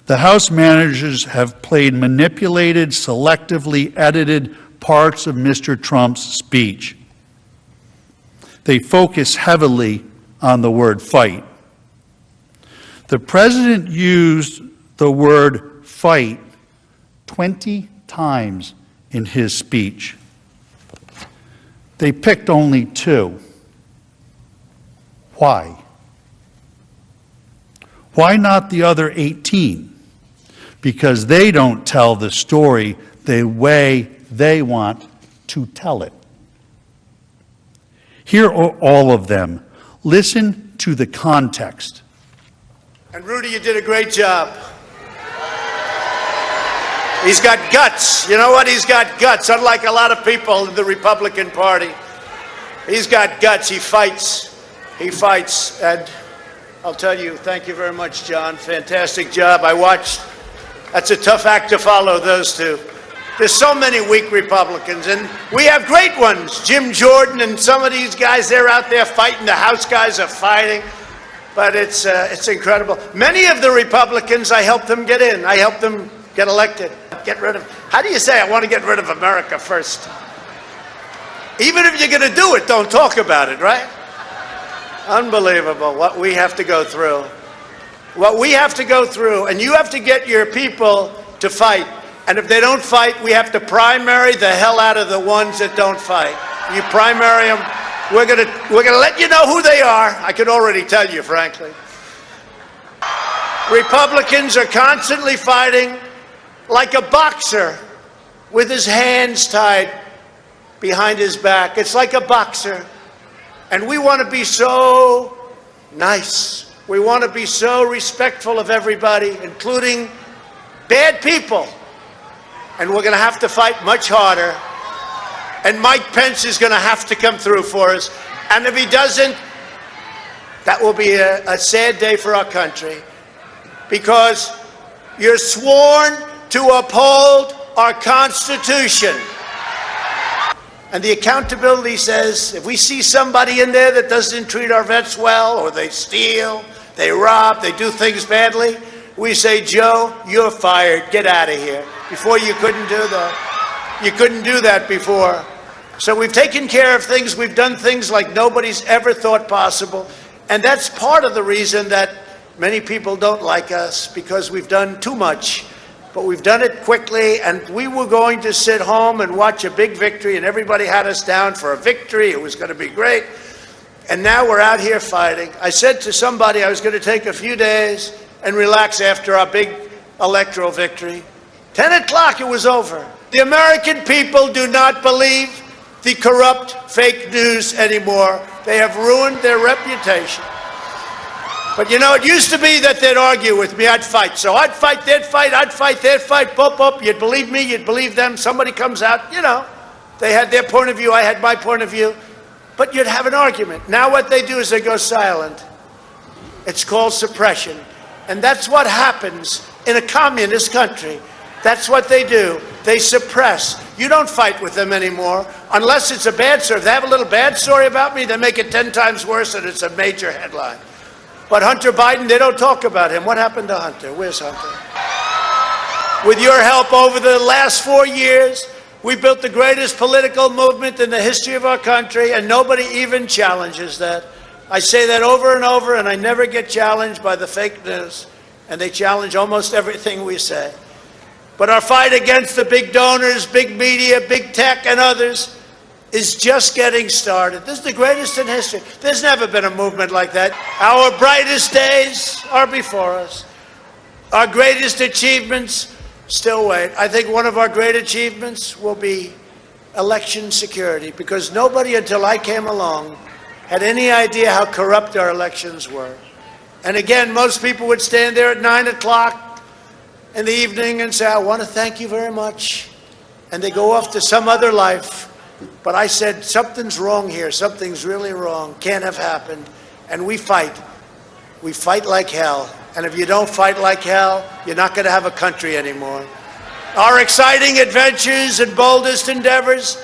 The House managers have played manipulated, selectively edited parts of Mr. Trump's speech. They focus heavily on the word fight. The president used the word fight 20 times in his speech. They picked only 2. Why? Why not the other 18? Because they don't tell the story the way they want to tell it. Here are all of them. Listen to the context. And Rudy, you did a great job. He's got guts. You know what? He's got guts. Unlike a lot of people in the Republican Party, he's got guts. He fights. He fights, and I'll tell you, thank you very much, John. Fantastic job. I watched. That's a tough act to follow, those two. There's so many weak Republicans, and we have great ones. Jim Jordan and some of these guys, they're out there fighting. The House guys are fighting. But it's incredible. Many of the Republicans, I helped them get in. I helped them get elected. Get rid of, how do you say, I want to get rid of America first? Even if you're going to do it, don't talk about it, right? Unbelievable what we have to go through. What we have to go through, and you have to get your people to fight. And if they don't fight, we have to primary the hell out of the ones that don't fight. You primary them. We're gonna let you know who they are. I could already tell you, frankly. Republicans are constantly fighting like a boxer with his hands tied behind his back. It's like a boxer. And we want to be so nice. We want to be so respectful of everybody, including bad people. And we're going to have to fight much harder. And Mike Pence is going to have to come through for us. And if he doesn't, that will be a sad day for our country. Because you're sworn to uphold our Constitution. And the accountability says, if we see somebody in there that doesn't treat our vets well, or they steal, they rob, they do things badly, we say, Joe, you're fired, get out of here. Before you couldn't do that. You couldn't do that before. So we've taken care of things, we've done things like nobody's ever thought possible. And that's part of the reason that many people don't like us, because we've done too much. But we've done it quickly, and we were going to sit home and watch a big victory, and everybody had us down for a victory. It was going to be great. And now we're out here fighting. I said to somebody I was going to take a few days and relax after our big electoral victory. 10 o'clock, it was over. The American people do not believe the corrupt fake news anymore. They have ruined their reputation. But you know, it used to be that they'd argue with me, I'd fight. So I'd fight, they'd fight, I'd fight, they'd fight, boop, boop. You'd believe me, you'd believe them. Somebody comes out, you know, they had their point of view, I had my point of view. But you'd have an argument. Now what they do is they go silent. It's called suppression. And that's what happens in a communist country. That's what they do. They suppress. You don't fight with them anymore, unless it's a bad story. If they have a little bad story about me, they make it 10 times worse, and it's a major headline. But Hunter Biden, they don't talk about him. What happened to Hunter? Where's Hunter? With your help over the last 4 years, we built the greatest political movement in the history of our country, and nobody even challenges that. I say that over and over, and I never get challenged by the fake news, and they challenge almost everything we say. But our fight against the big donors, big media, big tech, and others is just getting started. This is the greatest in history. There's never been a movement like that. Our brightest days are before us. Our greatest achievements still wait. I think one of our great achievements will be election security, because nobody until I came along had any idea how corrupt our elections were. And again, most people would stand there at 9 o'clock in the evening and say, I want to thank you very much. And they go off to some other life. But I said, something's wrong here. Something's really wrong. Can't have happened. And we fight. We fight like hell. And if you don't fight like hell, you're not going to have a country anymore. Our exciting adventures and boldest endeavors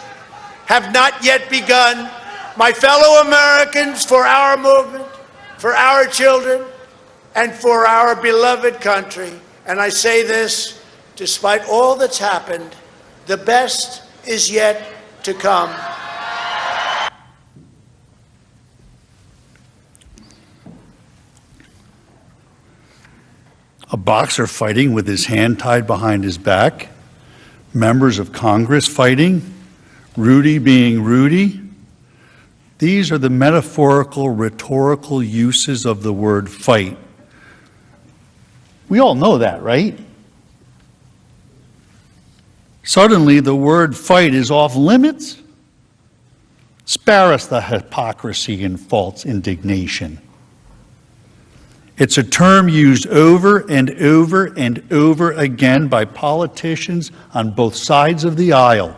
have not yet begun. My fellow Americans, for our movement, for our children, and for our beloved country. And I say this, despite all that's happened, the best is yet to come. A boxer fighting with his hand tied behind his back, members of Congress fighting, Rudy being Rudy. These are the metaphorical, rhetorical uses of the word fight. We all know that, right? Suddenly, the word fight is off limits. Spare us the hypocrisy and false indignation. It's a term used over and over and over again by politicians on both sides of the aisle.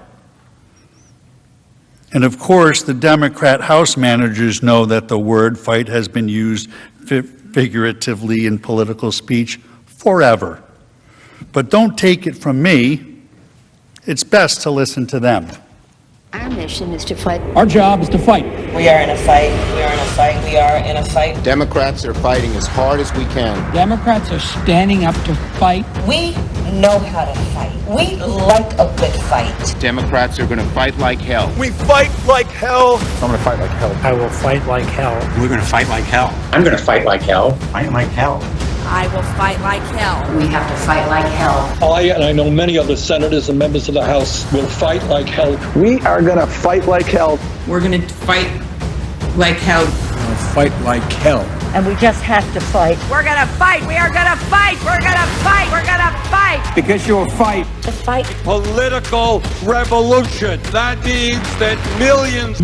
And of course, the Democrat House managers know that the word fight has been used figuratively in political speech forever. But don't take it from me. It's best to listen to them. Our mission is to fight. Our job is to fight. We are in a fight. We are in a fight. We are in a fight. Democrats are fighting as hard as we can. Democrats are standing up to fight. We know how to fight. We like a good fight. Democrats are going to fight like hell. We fight like hell. I'm going to fight like hell. I will fight like hell. We're going to fight like hell. I'm going to fight like hell. Fight like hell. I will fight like hell. We have to fight like hell. I, and I know many other senators and members of the House, will fight like hell. We are going to fight like hell. We're going to fight like hell. Fight like hell. And we just have to fight. We're gonna fight. We are gonna fight. We're gonna fight. We're gonna fight. Because you'll fight. To fight. Political revolution. That means that millions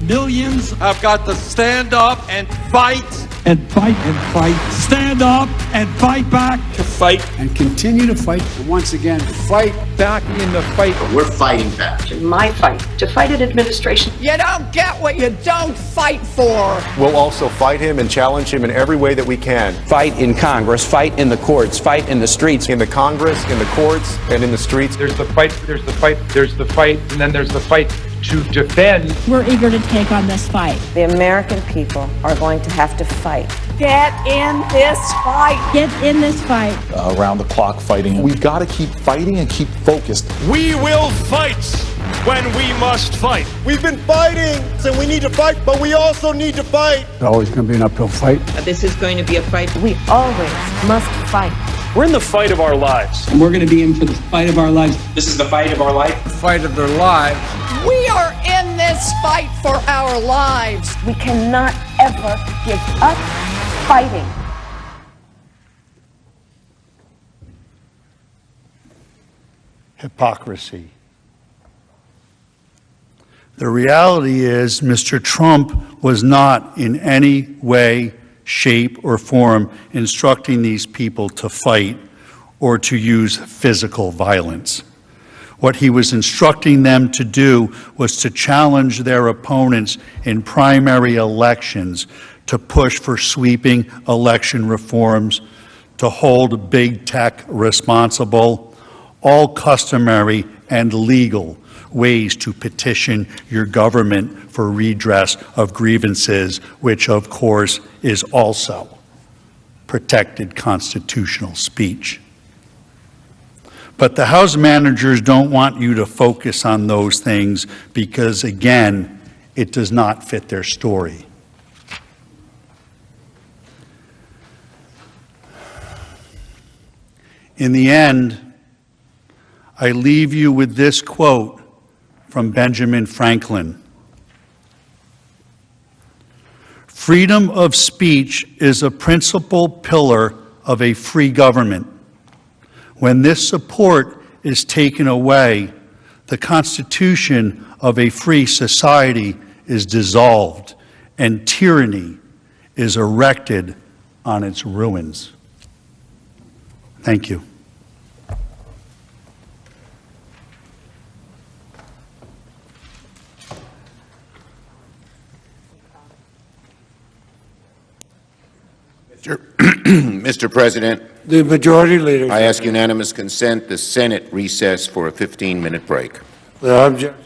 Millions have got to stand up and fight. and fight and fight. Stand up and fight back. To fight. And continue to fight. And once again, fight back in the fight. We're fighting back. My fight. To fight an administration. You don't get what you don't fight for. We'll also fight him and challenge him in every way that we can. Fight in Congress, fight in the courts, fight in the streets. In the Congress, in the courts, and in the streets. There's the fight, and then there's the fight to defend. We're eager to take on this fight. The American people are going to have to fight. Get in this fight. Get in this fight. Around the clock fighting. We've got to keep fighting and keep focused. We will fight when we must fight. We've been fighting, and we need to fight, but we also need to fight. It's always going to be an uphill fight. This is going to be a fight. We always must fight. We're in the fight of our lives. And we're going to be in for the fight of our lives. This is the fight of our life. The fight of their lives. We are in this fight for our lives. We cannot ever give up fighting. Hypocrisy. The reality is Mr. Trump was not in any way, shape, or form instructing these people to fight or to use physical violence. What he was instructing them to do was to challenge their opponents in primary elections, to push for sweeping election reforms, to hold big tech responsible, all customary and legal ways to petition your government for redress of grievances, which of course is also protected constitutional speech. But the House managers don't want you to focus on those things because, again, it does not fit their story. In the end, I leave you with this quote from Benjamin Franklin. Freedom of speech is a principal pillar of a free government. When this support is taken away, the constitution of a free society is dissolved and tyranny is erected on its ruins. Thank you. Mr. President, The majority leader. I ask unanimous consent the Senate recess for a 15-minute break. The objection.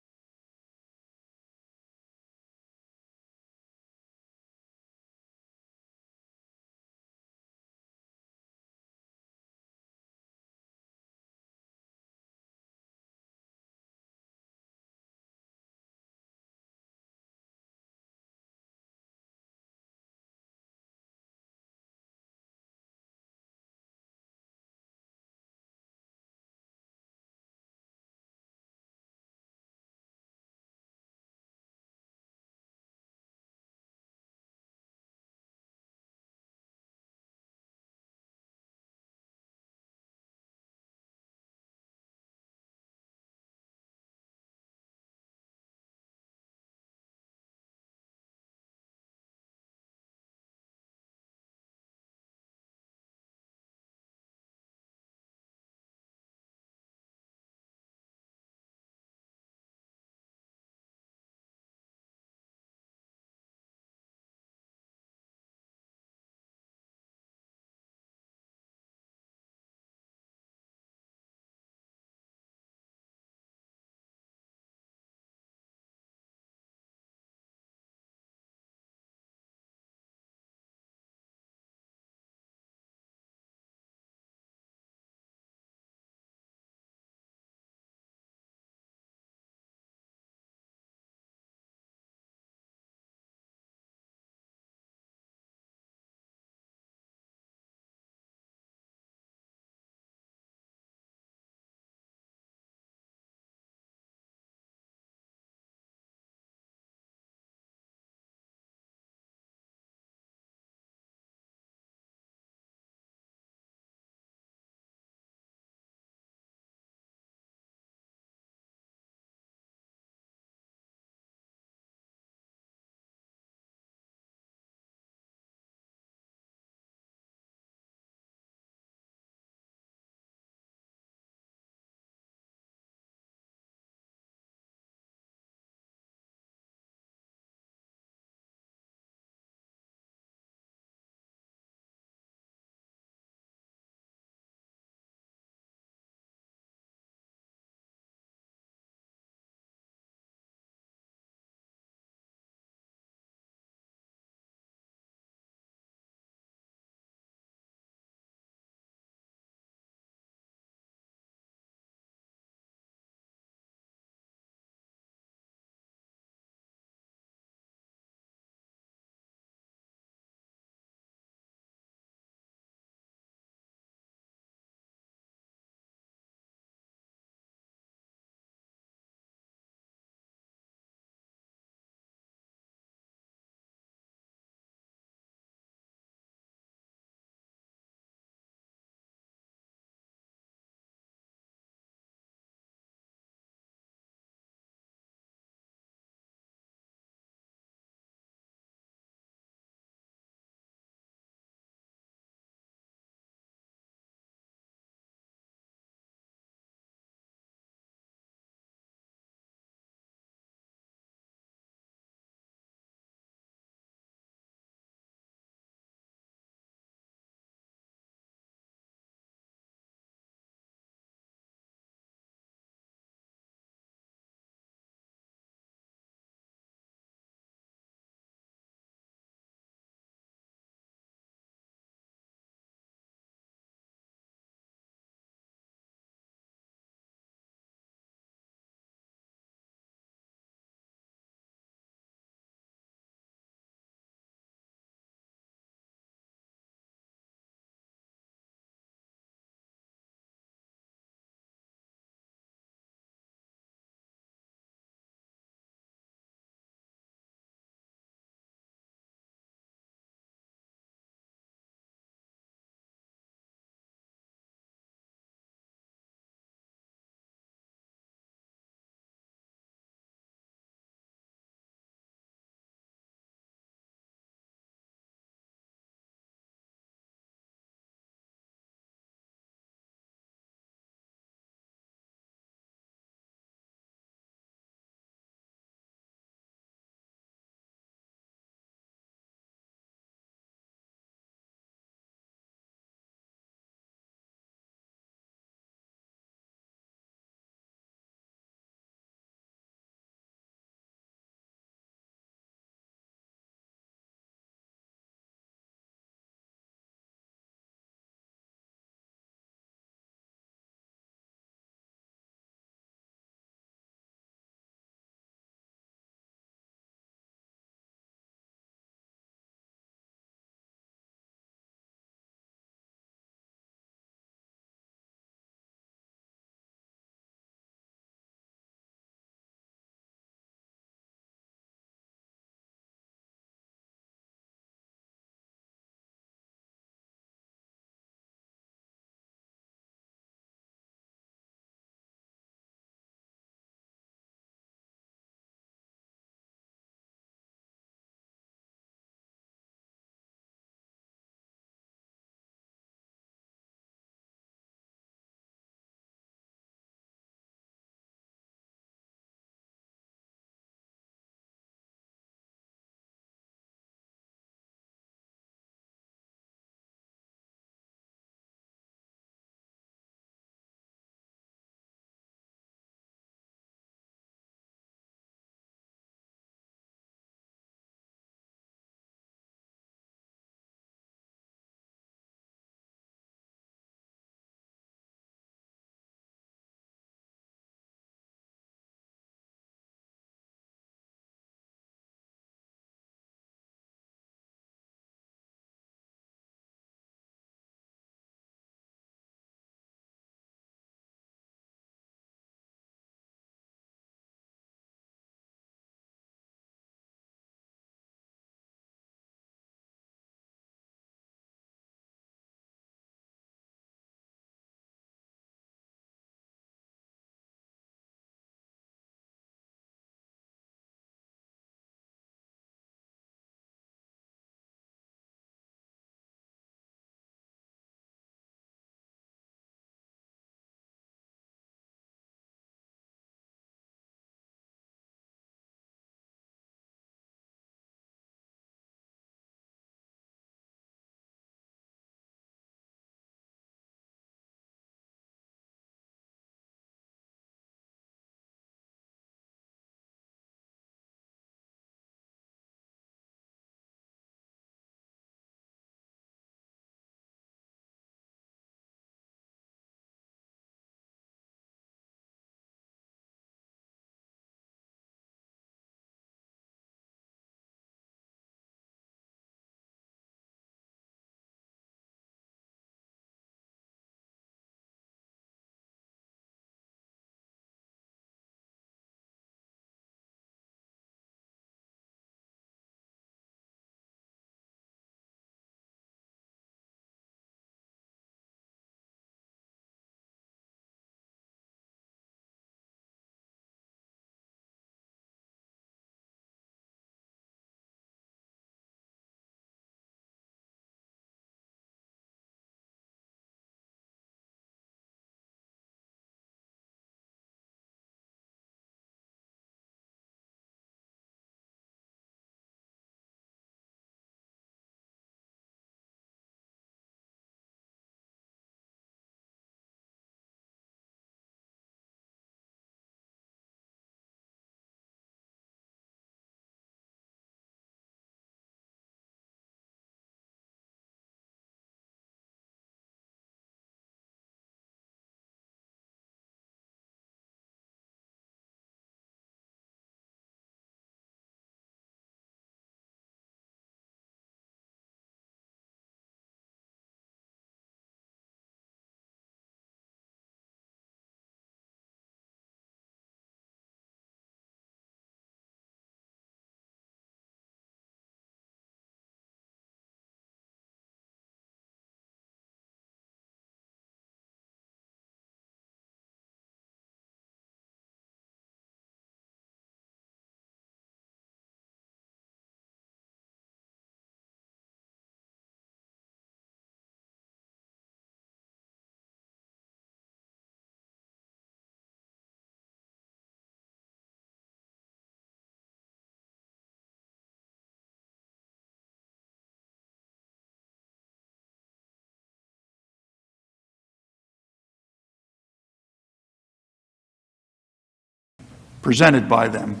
presented by them.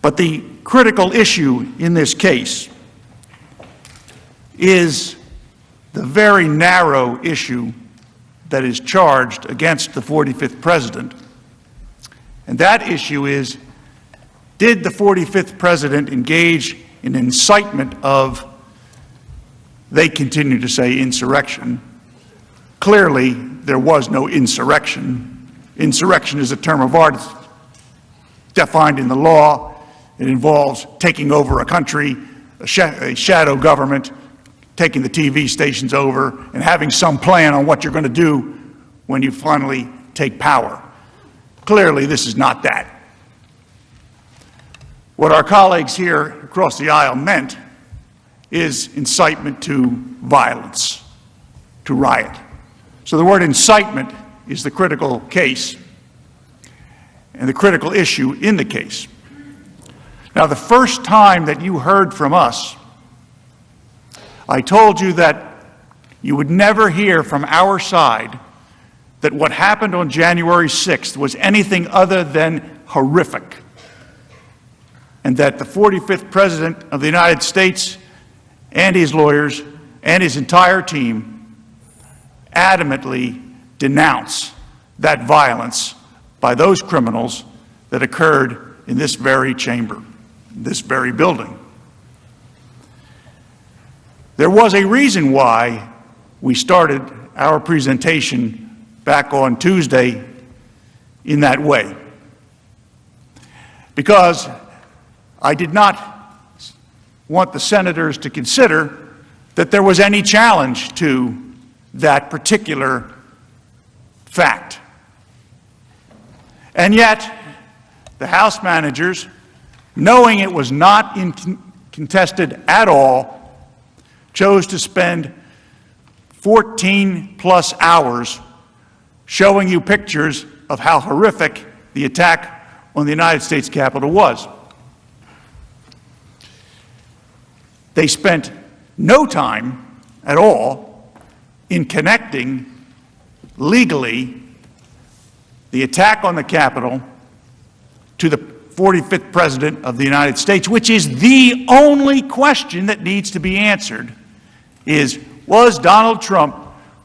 But the critical issue in this case is the very narrow issue that is charged against the 45th president. And that issue is, did the 45th president engage in incitement of, they continue to say, insurrection? Clearly, there was no insurrection. Insurrection is a term of art. It's defined in the law. It involves taking over a country, a shadow government, taking the TV stations over, and having some plan on what you're going to do when you finally take power. Clearly, this is not that. What our colleagues here across the aisle meant is incitement to violence, to riot. So the word incitement is the critical case and the critical issue in the case. Now, the first time that you heard from us, I told you that you would never hear from our side that what happened on January 6th was anything other than horrific, and that the 45th President of the United States and his lawyers and his entire team adamantly denounce that violence by those criminals that occurred in this very chamber, this very building. There was a reason why we started our presentation back on Tuesday in that way. Because I did not want the senators to consider that there was any challenge to that particular fact. And yet, the House managers, knowing it was not contested at all, chose to spend 14+ hours showing you pictures of how horrific the attack on the United States Capitol was. They spent no time at all in connecting legally the attack on the Capitol to the 45th President of the United States, which is the only question that needs to be answered, is, was Donald Trump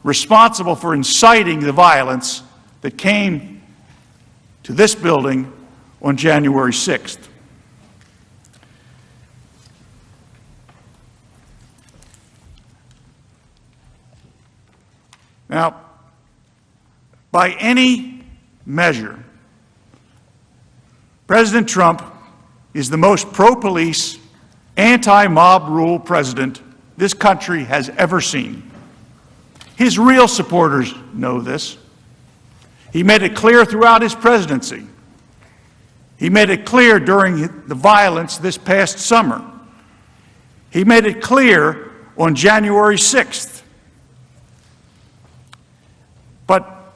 responsible for inciting the violence that came to this building on January 6th? Now, by any measure, President Trump is the most pro-police, anti-mob rule president this country has ever seen. His real supporters know this. He made it clear throughout his presidency. He made it clear during the violence this past summer. He made it clear on January 6th. But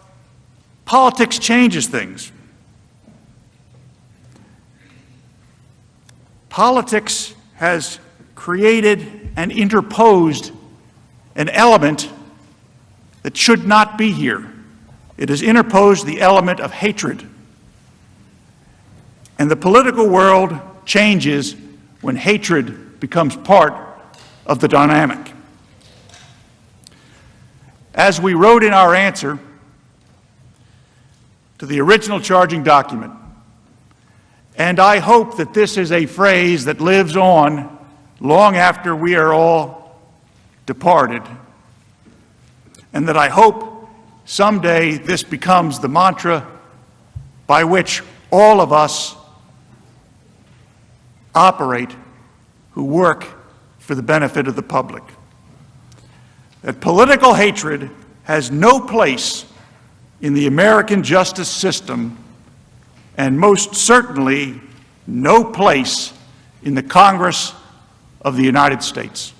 politics changes things. Politics has created and interposed an element that should not be here. It has interposed the element of hatred. And the political world changes when hatred becomes part of the dynamic. As we wrote in our answer to the original charging document, and I hope that this is a phrase that lives on long after we are all departed, and that I hope someday this becomes the mantra by which all of us operate who work for the benefit of the public. That political hatred has no place in the American justice system, and most certainly no place in the Congress of the United States.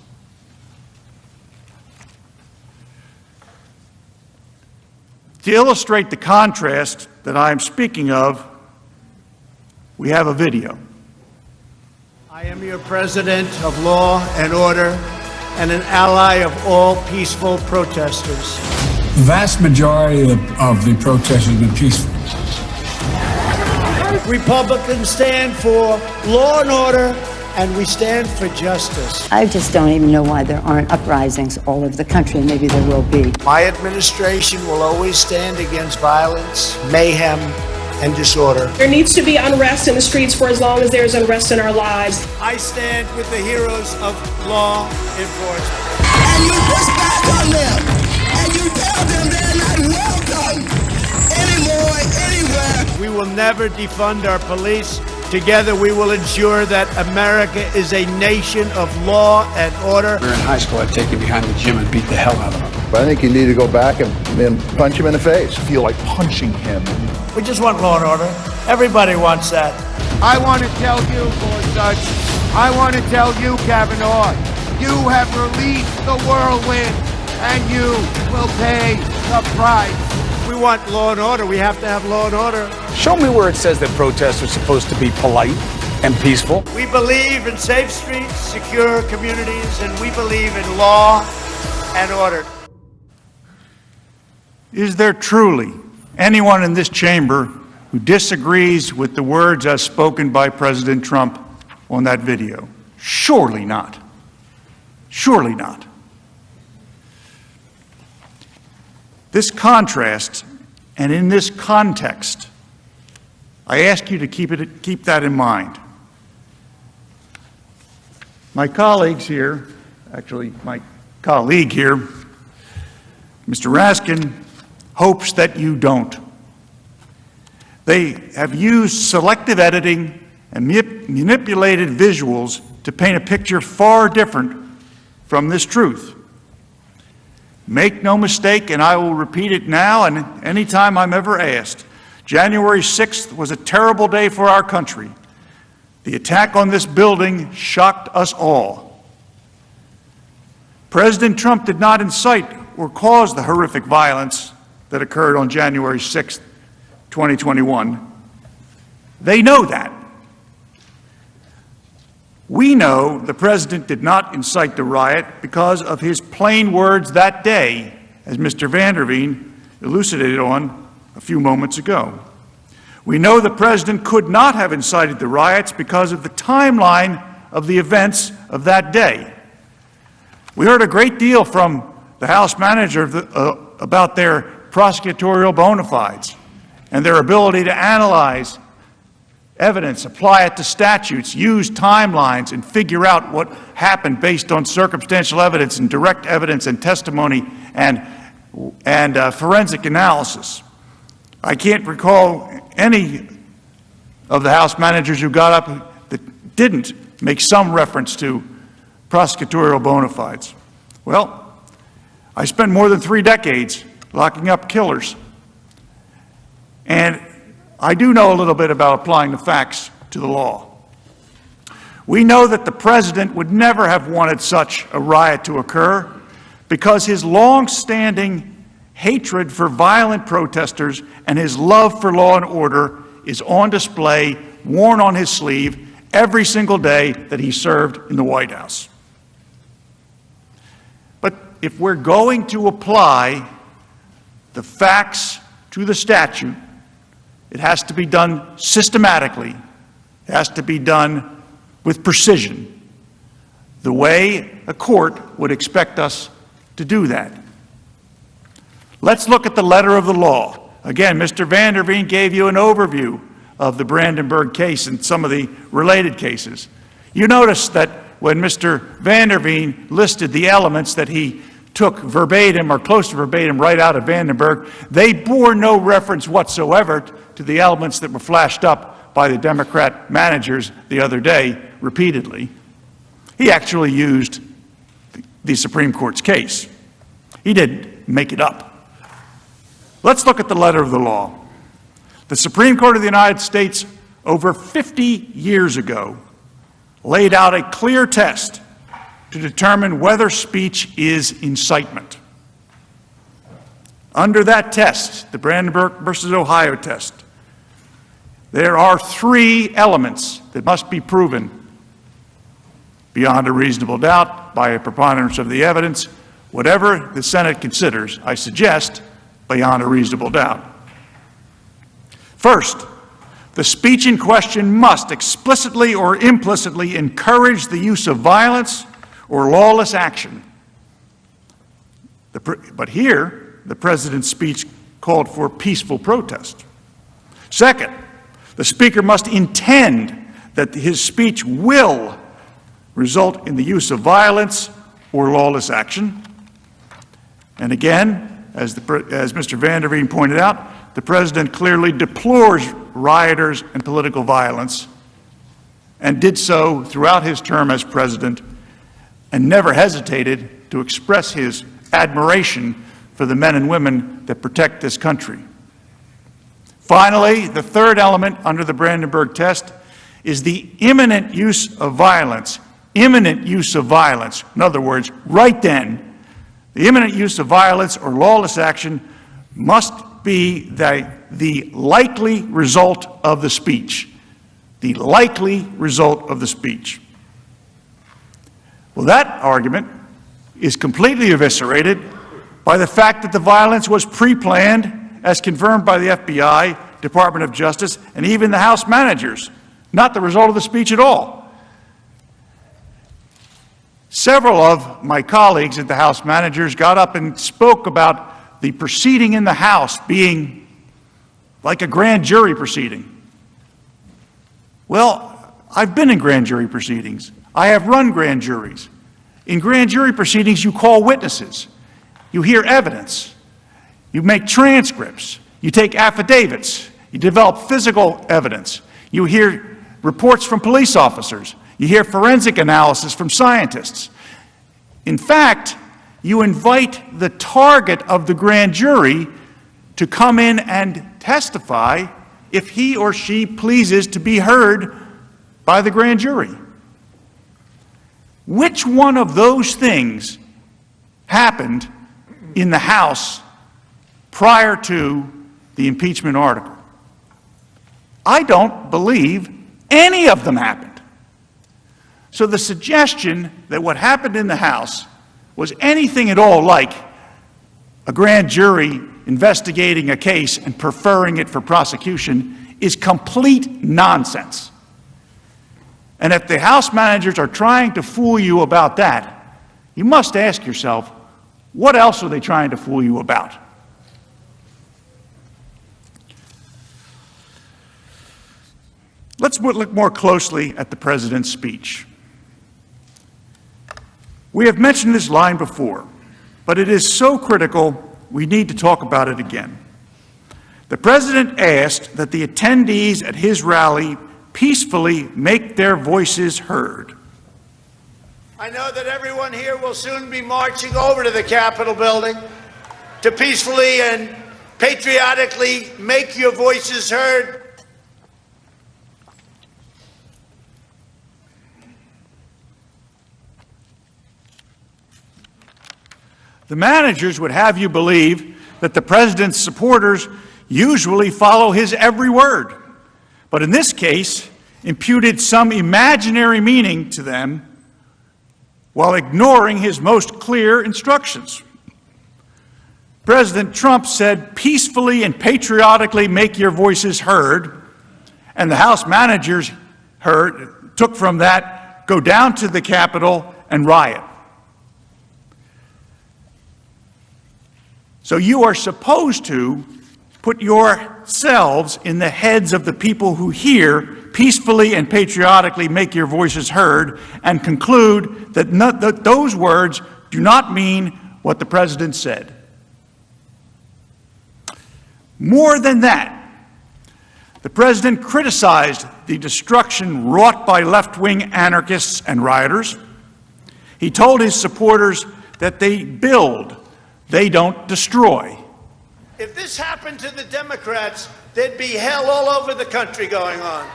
To illustrate the contrast that I am speaking of, we have a video. I am your president of law and order and an ally of all peaceful protesters. The vast majority of the protests have been peaceful. Republicans stand for law and order, and we stand for justice. I just don't even know why there aren't uprisings all over the country, and maybe there will be. My administration will always stand against violence, mayhem, and disorder. There needs to be unrest in the streets for as long as there's unrest in our lives. I stand with the heroes of law enforcement. And you push back on them, and you tell them they're not welcome anymore, anywhere. We will never defund our police. Together we will ensure that America is a nation of law and order. We were in high school, I'd take you behind the gym and beat the hell out of him. I think you need to go back and punch him in the face. Feel like punching him. We just want law and order. Everybody wants that. I want to tell you, Gorsuch, I want to tell you, Kavanaugh, you have released the whirlwind, and you will pay the price. We want law and order. We have to have law and order. Show me where it says that protests are supposed to be polite and peaceful. We believe in safe streets, secure communities, and we believe in law and order. Is there truly anyone in this chamber who disagrees with the words as spoken by President Trump on that video? Surely not. Surely not. This contrast, and in this context, I ask you to keep that in mind. My colleagues here, actually my colleague here, Mr. Raskin, hopes that you don't. They have used selective editing and manipulated visuals to paint a picture far different from this truth. Make no mistake, and I will repeat it now and any time I'm ever asked, January 6th was a terrible day for our country. The attack on this building shocked us all. President Trump did not incite or cause the horrific violence that occurred on January 6th, 2021. They know that. We know the president did not incite the riot because of his plain words that day, as Mr. Van der Veen elucidated on a few moments ago. We know the president could not have incited the riots because of the timeline of the events of that day. We heard a great deal from the House manager about their prosecutorial bona fides and their ability to analyze evidence, apply it to statutes, use timelines, and figure out what happened based on circumstantial evidence and direct evidence and testimony and forensic analysis. I can't recall any of the House managers who got up that didn't make some reference to prosecutorial bona fides. Well, I spent more than 3 decades locking up killers, and I do know a little bit about applying the facts to the law. We know that the president would never have wanted such a riot to occur because his long-standing hatred for violent protesters and his love for law and order is on display, worn on his sleeve, every single day that he served in the White House. But if we're going to apply the facts to the statute, it has to be done systematically. It has to be done with precision, the way a court would expect us to do that. Let's look at the letter of the law. Again, Mr. Van der Veen gave you an overview of the Brandenburg case and some of the related cases. You notice that when Mr. Van der Veen listed the elements that he took verbatim or close to verbatim right out of Brandenburg, they bore no reference whatsoever to the elements that were flashed up by the Democrat managers the other day repeatedly. He actually used the Supreme Court's case. He didn't make it up. Let's look at the letter of the law. The Supreme Court of the United States, over 50 years ago, laid out a clear test to determine whether speech is incitement. Under that test, the Brandenburg versus Ohio test, there are 3 elements that must be proven beyond a reasonable doubt by a preponderance of the evidence, whatever the Senate considers, I suggest, beyond a reasonable doubt. First, The speech in question must explicitly or implicitly encourage the use of violence or lawless action. But here, the president's speech called for peaceful protest. Second, the speaker must intend that his speech will result in the use of violence or lawless action. And again, as Mr. Van der Veen pointed out, the president clearly deplores rioters and political violence, and did so throughout his term as president, and never hesitated to express his admiration for the men and women that protect this country. Finally, the third element under the Brandenburg test is the imminent use of violence. Imminent use of violence. In other words, right then, the imminent use of violence or lawless action must be the likely result of the speech. The likely result of the speech. Well, that argument is completely eviscerated by the fact that the violence was pre-planned, as confirmed by the FBI, Department of Justice, and even the House managers, not the result of the speech at all. Several of my colleagues at the House managers got up and spoke about the proceeding in the House being like a grand jury proceeding. Well, I've been in grand jury proceedings. I have run grand juries. In grand jury proceedings, you call witnesses. You hear evidence. You make transcripts. You take affidavits. You develop physical evidence. You hear reports from police officers. You hear forensic analysis from scientists. In fact, you invite the target of the grand jury to come in and testify if he or she pleases to be heard by the grand jury. Which one of those things happened in the House prior to the impeachment article? I don't believe any of them happened. So the suggestion that what happened in the House was anything at all like a grand jury investigating a case and preferring it for prosecution is complete nonsense. And if the House managers are trying to fool you about that, you must ask yourself, what else are they trying to fool you about? Let's look more closely at the president's speech. We have mentioned this line before, but it is so critical we need to talk about it again. The president asked that the attendees at his rally peacefully make their voices heard. I know that everyone here will soon be marching over to the Capitol building to peacefully and patriotically make your voices heard. The managers would have you believe that the president's supporters usually follow his every word, but in this case, imputed some imaginary meaning to them while ignoring his most clear instructions. President Trump said, peacefully and patriotically make your voices heard, and the House managers took from that, go down to the Capitol and riot. So you are supposed to put yourselves in the heads of the people who hear peacefully and patriotically make your voices heard and conclude that those words do not mean what the president said. More than that, the president criticized the destruction wrought by left-wing anarchists and rioters. He told his supporters that they build, they don't destroy. If this happened to the Democrats, there'd be hell all over the country going on.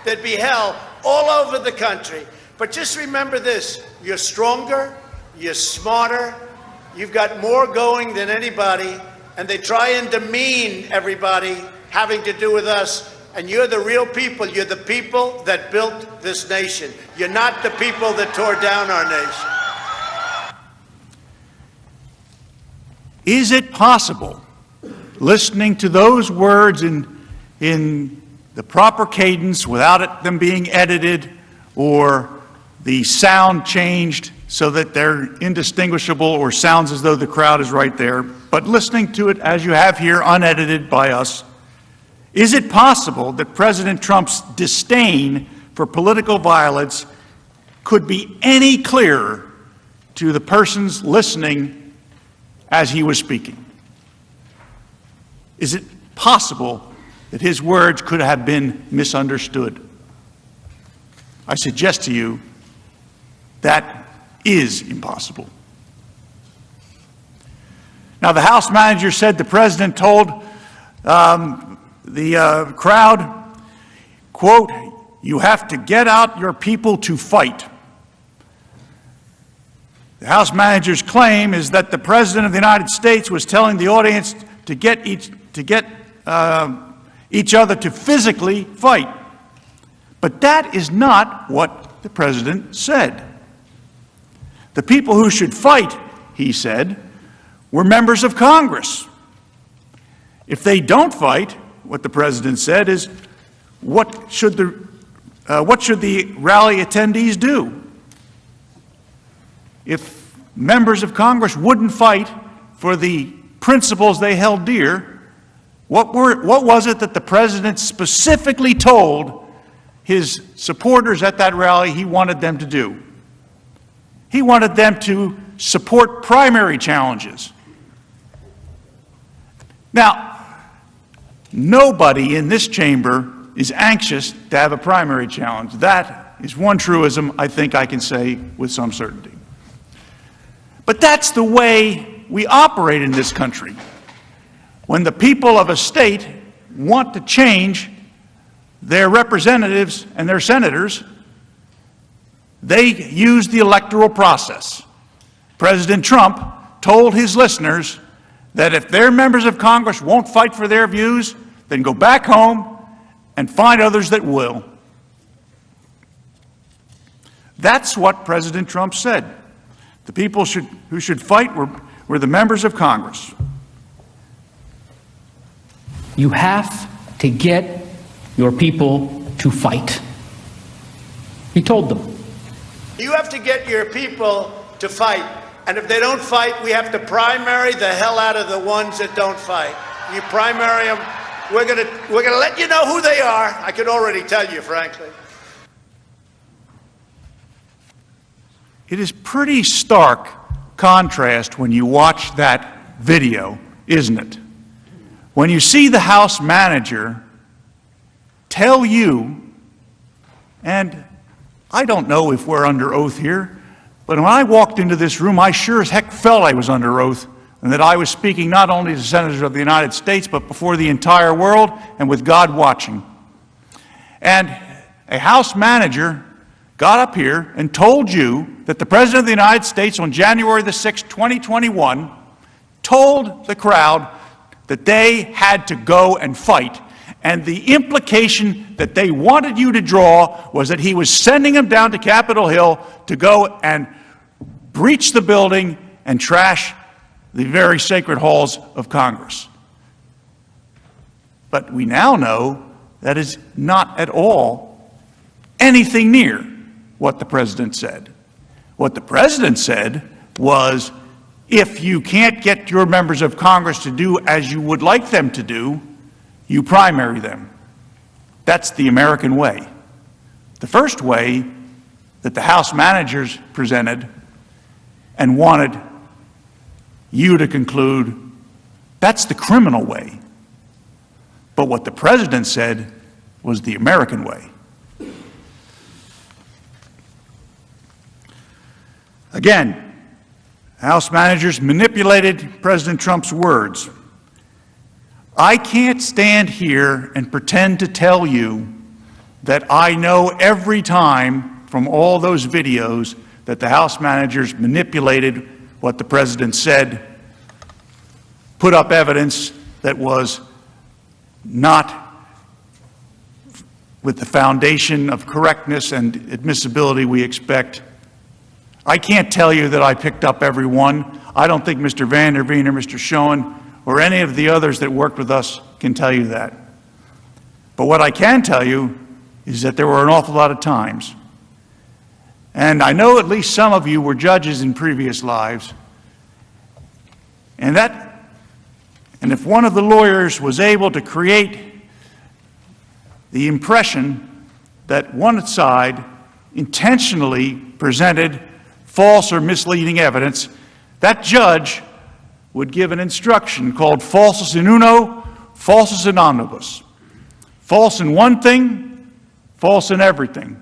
There'd be hell all over the country. But just remember this, you're stronger, you're smarter, you've got more going than anybody, and they try and demean everybody having to do with us, and you're the real people. You're the people that built this nation. You're not the people that tore down our nation. Is it possible, listening to those words in the proper cadence without them being edited or the sound changed so that they're indistinguishable or sounds as though the crowd is right there, but listening to it as you have here, unedited by us, is it possible that President Trump's disdain for political violence could be any clearer to the persons listening as he was speaking? Is it possible that his words could have been misunderstood? I suggest to you that is impossible. Now, the House manager said the president told the crowd, quote, "You have to get out your people to fight." The House manager's claim is that the President of the United States was telling the audience to get each other to physically fight. But that is not what the President said. The people who should fight, he said, were members of Congress. If they don't fight, what the President said is, what should the rally attendees do? If members of Congress wouldn't fight for the principles they held dear, what was it that the President specifically told his supporters at that rally he wanted them to do? He wanted them to support primary challenges. Now, nobody in this chamber is anxious to have a primary challenge. That is one truism I think I can say with some certainty. But that's the way we operate in this country. When the people of a state want to change their representatives and their senators, they use the electoral process. President Trump told his listeners that if their members of Congress won't fight for their views, then go back home and find others that will. That's what President Trump said. The people who should fight were the members of Congress. You have to get your people to fight. He told them. You have to get your people to fight. And if they don't fight, we have to primary the hell out of the ones that don't fight. You primary them, we're gonna let you know who they are. I could already tell you, frankly. It is pretty stark contrast when you watch that video, isn't it? When you see the House manager tell you, and I don't know if we're under oath here, but when I walked into this room, I sure as heck felt I was under oath, and that I was speaking not only to senators of the United States, but before the entire world, and with God watching. And a House manager got up here and told you that the President of the United States on January the 6th, 2021, told the crowd that they had to go and fight. And the implication that they wanted you to draw was that he was sending them down to Capitol Hill to go and breach the building and trash the very sacred halls of Congress. But we now know that is not at all anything near what the President said. What the President said was, if you can't get your members of Congress to do as you would like them to do, you primary them. That's the American way. The first way that the House managers presented and wanted you to conclude, that's the criminal way. But what the President said was the American way. Again, House managers manipulated President Trump's words. I can't stand here and pretend to tell you that I know every time from all those videos that the House managers manipulated what the President said, put up evidence that was not with the foundation of correctness and admissibility we expect. I can't tell you that I picked up every one. I don't think Mr. Van der Veen or Mr. Schoen or any of the others that worked with us can tell you that. But what I can tell you is that there were an awful lot of times, and I know at least some of you were judges in previous lives, and if one of the lawyers was able to create the impression that one side intentionally presented false or misleading evidence, that judge would give an instruction called falsus in uno, falsus in omnibus. False in one thing, false in everything.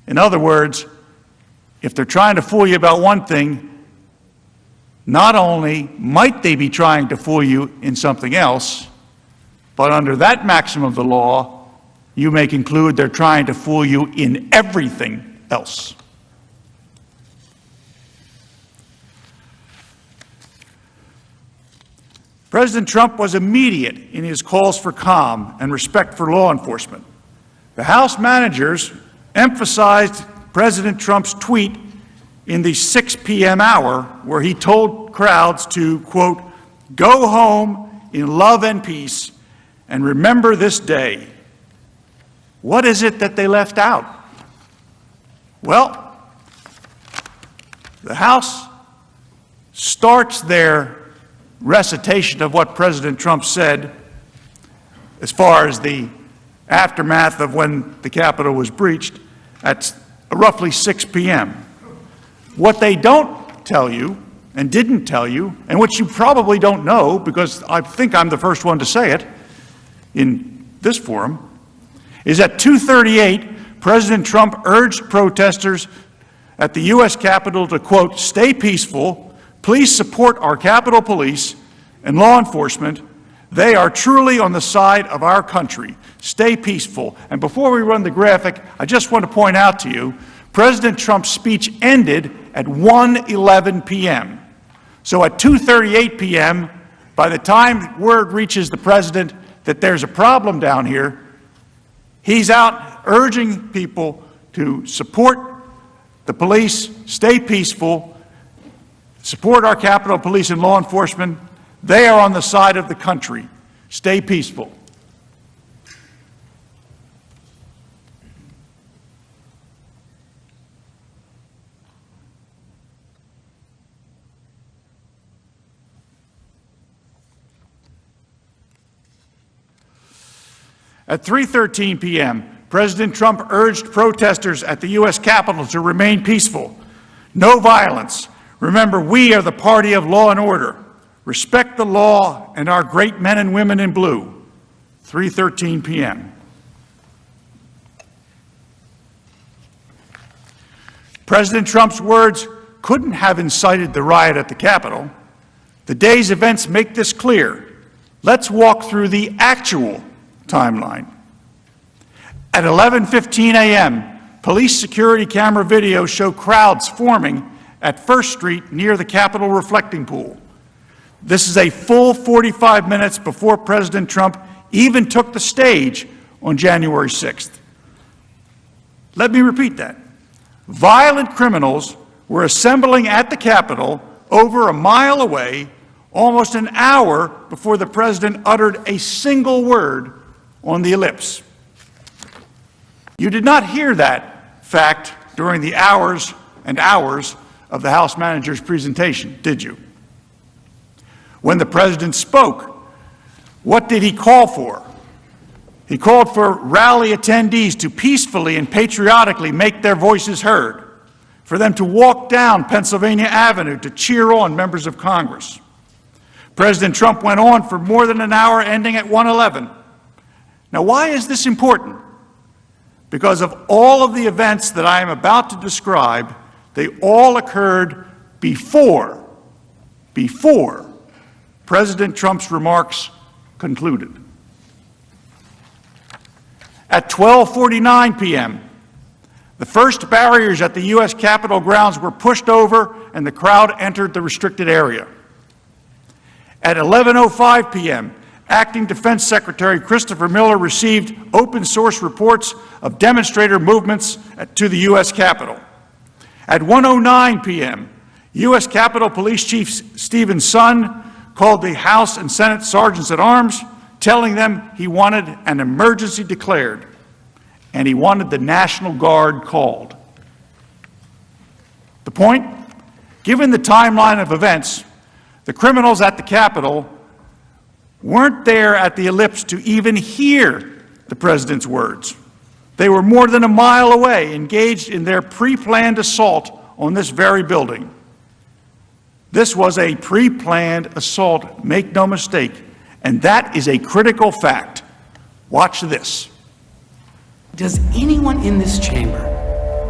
In other words, if they're trying to fool you about one thing, not only might they be trying to fool you in something else, but under that maxim of the law, you may conclude they're trying to fool you in everything else. President Trump was immediate in his calls for calm and respect for law enforcement. The House managers emphasized President Trump's tweet in the 6 p.m. hour where he told crowds to, quote, "Go home in love and peace and remember this day." What is it that they left out? Well, the House starts their recitation of what President Trump said as far as the aftermath of when the Capitol was breached at roughly 6 p.m. What they don't tell you and didn't tell you, and which you probably don't know because I think I'm the first one to say it in this forum, is at 2:38, President Trump urged protesters at the U.S. Capitol to, quote, "Stay peaceful, please support our Capitol Police and law enforcement. They are truly on the side of our country. Stay peaceful." And before we run the graphic, I just want to point out to you, President Trump's speech ended at 1:11 p.m. So at 2:38 p.m., by the time word reaches the president that there's a problem down here, he's out urging people to support the police, stay peaceful, support our Capitol Police and law enforcement. They are on the side of the country. Stay peaceful. At 3:13 p.m., President Trump urged protesters at the U.S. Capitol to remain peaceful. No violence. Remember, we are the party of law and order. Respect the law and our great men and women in blue. 3:13 p.m. President Trump's words couldn't have incited the riot at the Capitol. The day's events make this clear. Let's walk through the actual timeline. At 11:15 a.m., police security camera videos show crowds forming at First Street near the Capitol reflecting pool. This is a full 45 minutes before President Trump even took the stage on January 6th. Let me repeat that. Violent criminals were assembling at the Capitol over a mile away almost an hour before the president uttered a single word on the ellipse. You did not hear that fact during the hours and hours of the House manager's presentation, did you? When the president spoke, what did he call for? He called for rally attendees to peacefully and patriotically make their voices heard, for them to walk down Pennsylvania Avenue to cheer on members of Congress. President Trump went on for more than an hour, ending at 1:11. Now, why is this important? Because of all of the events that I am about to describe, they all occurred before President Trump's remarks concluded. At 12:49 p.m., the first barriers at the U.S. Capitol grounds were pushed over and the crowd entered the restricted area. At 11:05 p.m., Acting Defense Secretary Christopher Miller received open source reports of demonstrator movements to the U.S. Capitol. At 1:09 p.m., U.S. Capitol Police Chief Stephen Sun called the House and Senate Sergeants at Arms telling them he wanted an emergency declared and he wanted the National Guard called. The point? Given the timeline of events, the criminals at the Capitol weren't there at the ellipse to even hear the president's words. They were more than a mile away, engaged in their pre-planned assault on this very building. This was a pre-planned assault, make no mistake, and that is a critical fact. Watch this. Does anyone in this chamber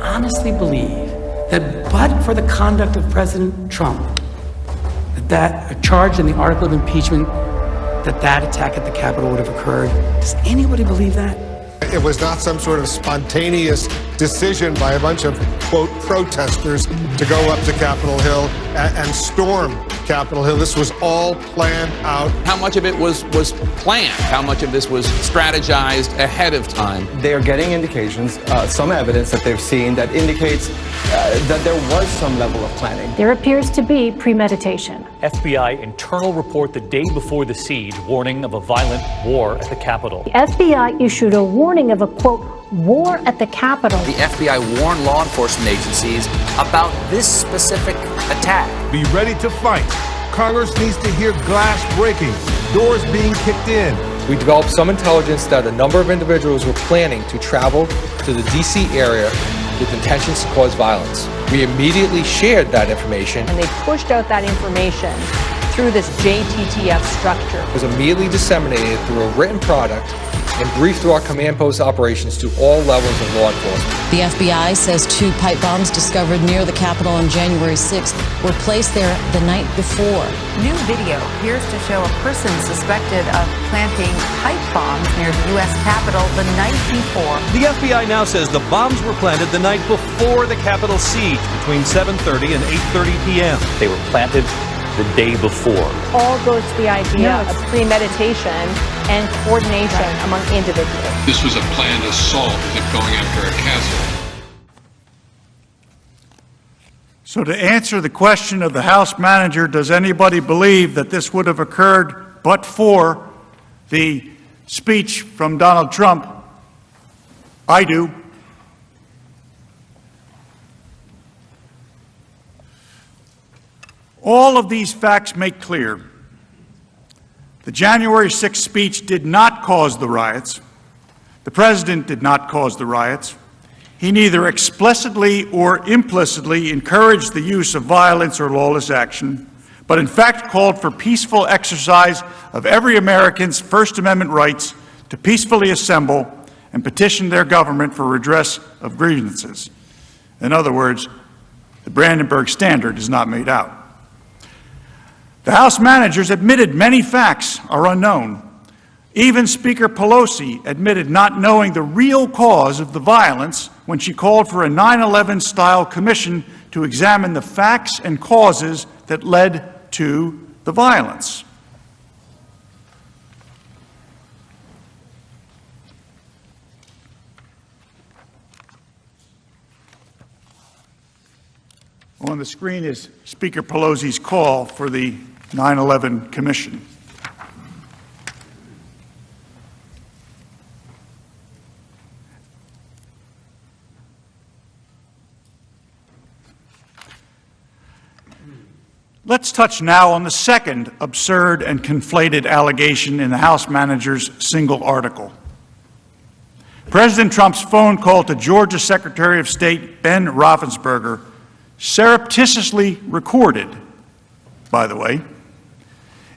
honestly believe that but for the conduct of President Trump, that charged in the article of impeachment, that attack at the Capitol would have occurred? Does anybody believe that? It was not some sort of spontaneous decision by a bunch of, quote, protesters to go up to Capitol Hill and storm Capitol Hill. This was all planned out. How much of it was planned? How much of this was strategized ahead of time? They are getting indications, some evidence that they've seen that indicates that there was some level of planning. There appears to be premeditation. FBI internal report the day before the siege, warning of a violent war at the Capitol. The FBI issued a warning of a, quote, war at the Capitol. The FBI warned law enforcement agencies about this specific attack. Be ready to fight. Congress needs to hear glass breaking, doors being kicked in. We developed some intelligence that a number of individuals were planning to travel to the D.C. area with intentions to cause violence. We immediately shared that information. And they pushed out that information through this JTTF structure. It was immediately disseminated through a written product and briefed through our command post operations to all levels of law enforcement. The FBI says 2 pipe bombs discovered near the Capitol on January 6th were placed there the night before. New video appears to show a person suspected of planting pipe bombs near the U.S. Capitol the night before. The FBI now says the bombs were planted the night before the Capitol siege between 7:30 and 8:30 p.m. They were planted the day before. All goes to the idea of premeditation and coordination among individuals. This was a planned assault as if going after a castle. So to answer the question of the House manager, does anybody believe that this would have occurred but for the speech from Donald Trump? I do. All of these facts make clear the January 6th speech did not cause the riots. The president did not cause the riots. He neither explicitly or implicitly encouraged the use of violence or lawless action, but in fact called for peaceful exercise of every American's First Amendment rights to peacefully assemble and petition their government for redress of grievances. In other words, the Brandenburg Standard is not made out. The House managers admitted many facts are unknown. Even Speaker Pelosi admitted not knowing the real cause of the violence when she called for a 9/11-style commission to examine the facts and causes that led to the violence. On the screen is Speaker Pelosi's call for the 9/11 Commission. Let's touch now on the second absurd and conflated allegation in the House manager's single article. President Trump's phone call to Georgia Secretary of State Ben Roethlisberger, surreptitiously recorded, by the way,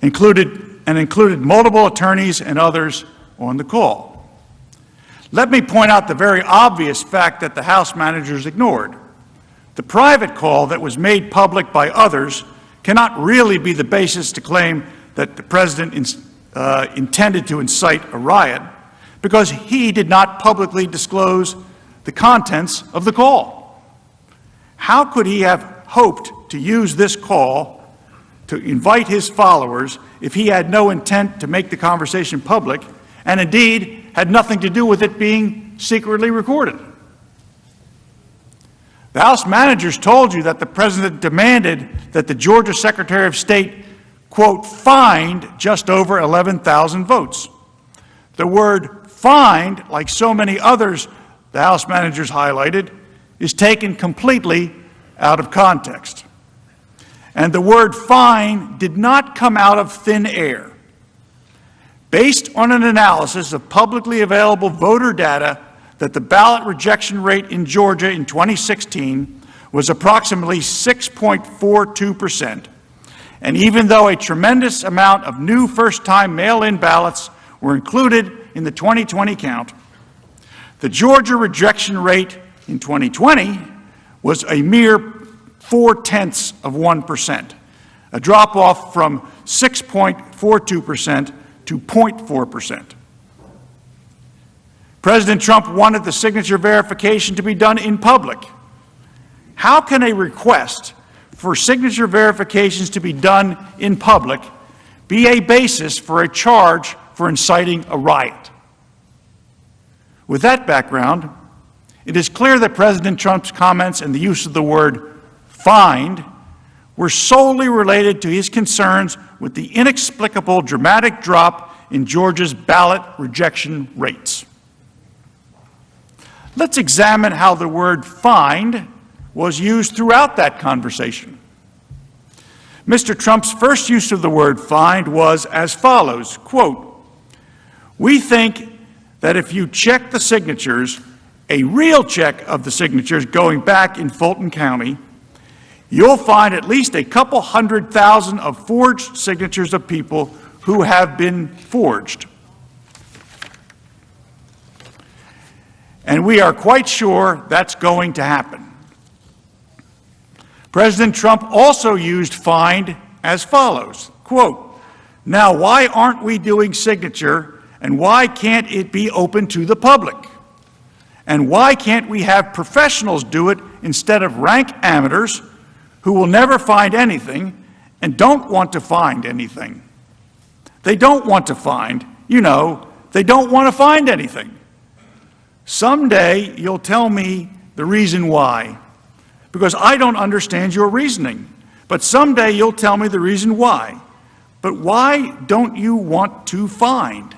included multiple attorneys and others on the call. Let me point out the very obvious fact that the House managers ignored. The private call that was made public by others cannot really be the basis to claim that the president intended to incite a riot, because he did not publicly disclose the contents of the call. How could he have hoped to use this call to invite his followers if he had no intent to make the conversation public and indeed had nothing to do with it being secretly recorded? The House managers told you that the president demanded that the Georgia Secretary of State, quote, find just over 11,000 votes. The word find, like so many others the House managers highlighted, is taken completely out of context. And the word find did not come out of thin air. Based on an analysis of publicly available voter data that the ballot rejection rate in Georgia in 2016 was approximately 6.42%. And even though a tremendous amount of new first-time mail-in ballots were included in the 2020 count, the Georgia rejection rate in 2020 was a mere 0.4%, a drop-off from 6.42% to 0.4%. President Trump wanted the signature verification to be done in public. How can a request for signature verifications to be done in public be a basis for a charge for inciting a riot? With that background, it is clear that President Trump's comments and the use of the word find were solely related to his concerns with the inexplicable dramatic drop in Georgia's ballot rejection rates. Let's examine how the word find was used throughout that conversation. Mr. Trump's first use of the word find was as follows, quote, "We think that if you check the signatures, a real check of the signatures going back in Fulton County, you'll find at least a couple 100,000 of forged signatures of people who have been forged. And we are quite sure that's going to happen." President Trump also used find as follows, quote, "Now why aren't we doing signature, and why can't it be open to the public? And why can't we have professionals do it instead of rank amateurs who will never find anything and don't want to find anything? They don't want to find, they don't want to find anything. Someday you'll tell me the reason why, because I don't understand your reasoning. But someday you'll tell me the reason why. But why don't you want to find?"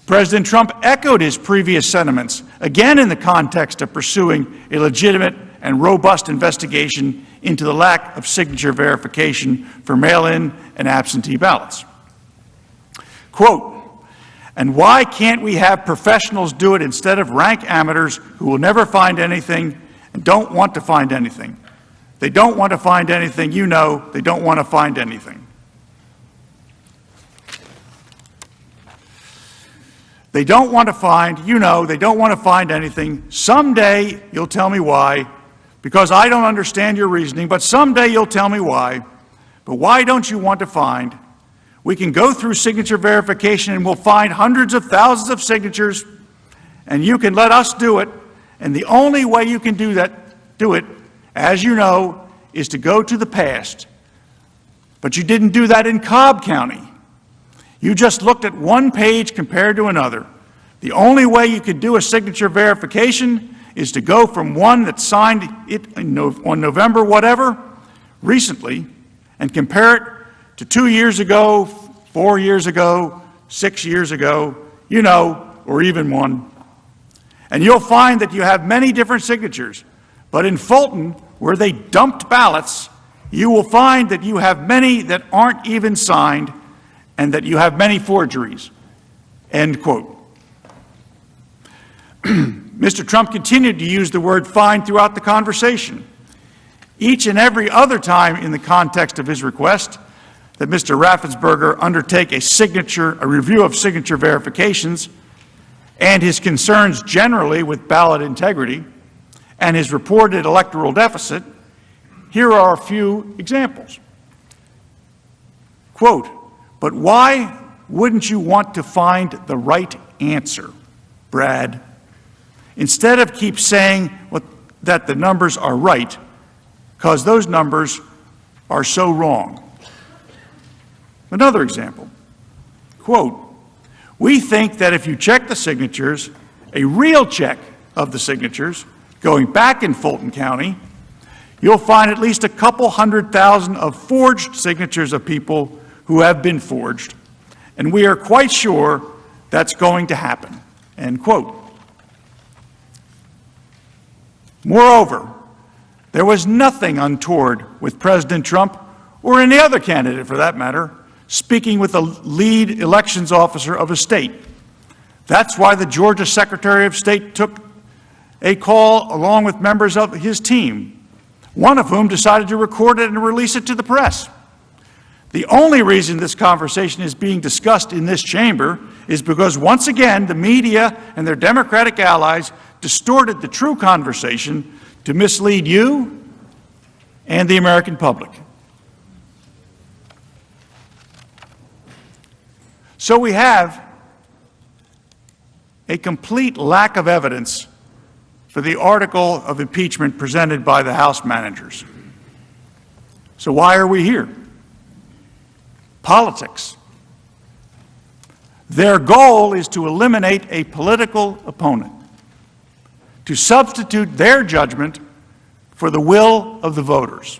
President Trump echoed his previous sentiments, again in the context of pursuing a legitimate and robust investigation into the lack of signature verification for mail-in and absentee ballots. Quote, "And why can't we have professionals do it instead of rank amateurs who will never find anything and don't want to find anything? They don't want to find anything, they don't want to find anything. They don't want to find, they don't want to find anything. Someday you'll tell me why, because I don't understand your reasoning, but someday you'll tell me why. But why don't you want to find? We can go through signature verification and we'll find hundreds of thousands of signatures, and you can let us do it. And the only way you can do it, as you know, is to go to the past. But you didn't do that in Cobb County. You just looked at one page compared to another. The only way you could do a signature verification is to go from one that signed it on November whatever, recently, and compare it to 2 years ago, 4 years ago, 6 years ago, or even one. And you'll find that you have many different signatures. But in Fulton, where they dumped ballots, you will find that you have many that aren't even signed and that you have many forgeries." End quote. Mr. Trump continued to use the word find throughout the conversation. Each and every other time in the context of his request that Mr. Raffensperger undertake a review of signature verifications, and his concerns generally with ballot integrity and his reported electoral deficit, here are a few examples. Quote, "But why wouldn't you want to find the right answer, Brad? Instead of keep saying that the numbers are right, because those numbers are so wrong." Another example, quote, "We think that if you check the signatures, a real check of the signatures going back in Fulton County, you'll find at least a couple 100,000 of forged signatures of people who have been forged. and we are quite sure that's going to happen, end quote. Moreover, there was nothing untoward with President Trump, or any other candidate for that matter, speaking with the lead elections officer of a state. That's why the Georgia Secretary of State took a call along with members of his team, one of whom decided to record it and release it to the press. The only reason this conversation is being discussed in this chamber is because, once again, the media and their Democratic allies distorted the true conversation to mislead you and the American public. So we have a complete lack of evidence for the article of impeachment presented by the House managers. So why are we here? Politics. Their goal is to eliminate a political opponent, to substitute their judgment for the will of the voters.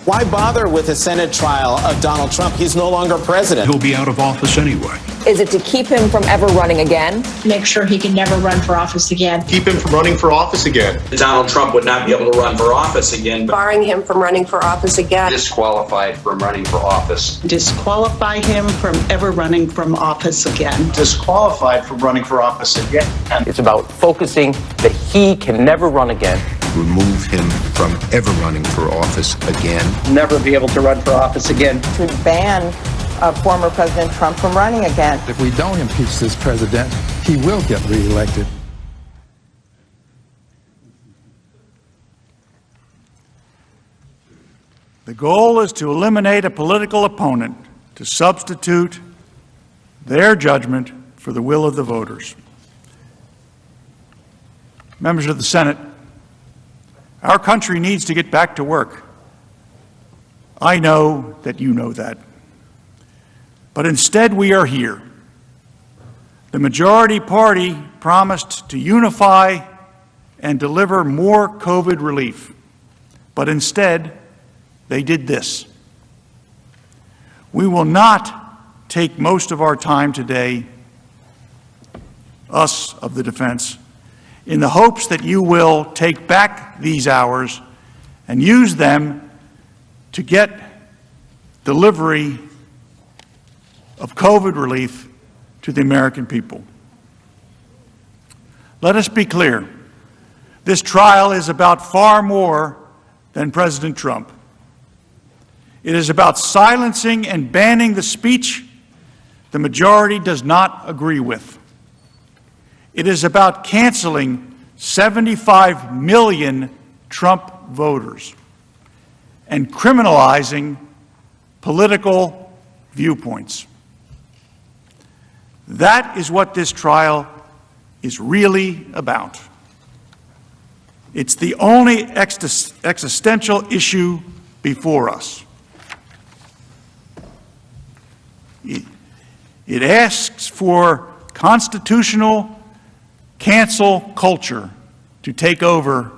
Why bother with a Senate trial of Donald Trump? He's no longer president. He'll be out of office anyway. Is it to keep him from ever running again? Make sure he can never run for office again. Keep him from running for office again. Donald Trump would not be able to run for office again. Barring him from running for office again. Disqualified from running for office. Disqualify him from ever running from office again. Disqualified from running for office again. It's about focusing that he can never run again. Remove him from ever running for office again. Never be able to run for office again. To ban former President Trump from running again. If we don't impeach this president, he will get reelected. The goal is to eliminate a political opponent, to substitute their judgment for the will of the voters. Members of the Senate, our country needs to get back to work. I know that you know that. But instead, we are here. The majority party promised to unify and deliver more COVID relief. But instead, they did this. We will not take most of our time today, us of the defense, in the hopes that you will take back these hours and use them to get delivery of COVID relief to the American people. Let us be clear. This trial is about far more than President Trump. It is about silencing and banning the speech the majority does not agree with. It is about canceling 75 million Trump voters and criminalizing political viewpoints. That is what this trial is really about. It's the only existential issue before us. It asks for constitutional cancel culture to take over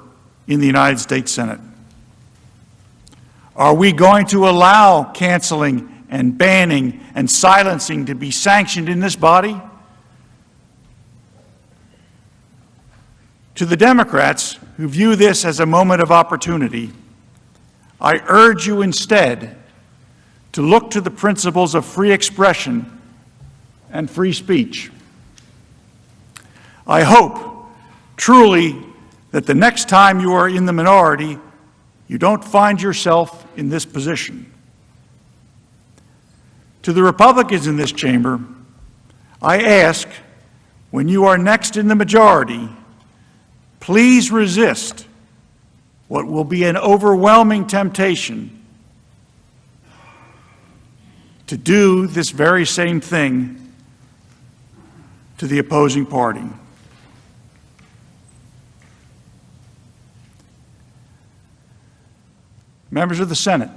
in the United States Senate. Are we going to allow canceling and banning and silencing to be sanctioned in this body? To the Democrats who view this as a moment of opportunity, I urge you instead to look to the principles of free expression and free speech. I hope truly that the next time you are in the minority, you don't find yourself in this position. To the Republicans in this chamber, I ask, when you are next in the majority, please resist what will be an overwhelming temptation to do this very same thing to the opposing party. Members of the Senate,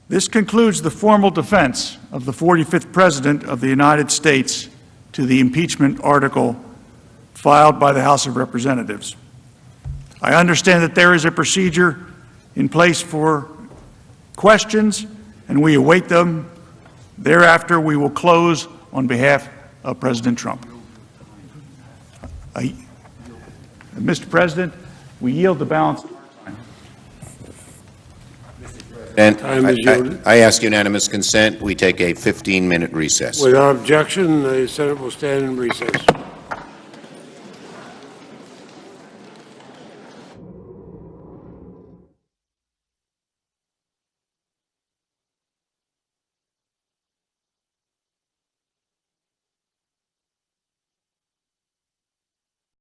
this concludes the formal defense of the 45th President of the United States to the impeachment article filed by the House of Representatives. I understand that there is a procedure in place for questions, and we await them Thereafter, we will close on behalf of President Trump. Mr. President, we yield the balance. And I ask unanimous consent. We take a 15-minute recess. Without objection, the Senate will stand in recess.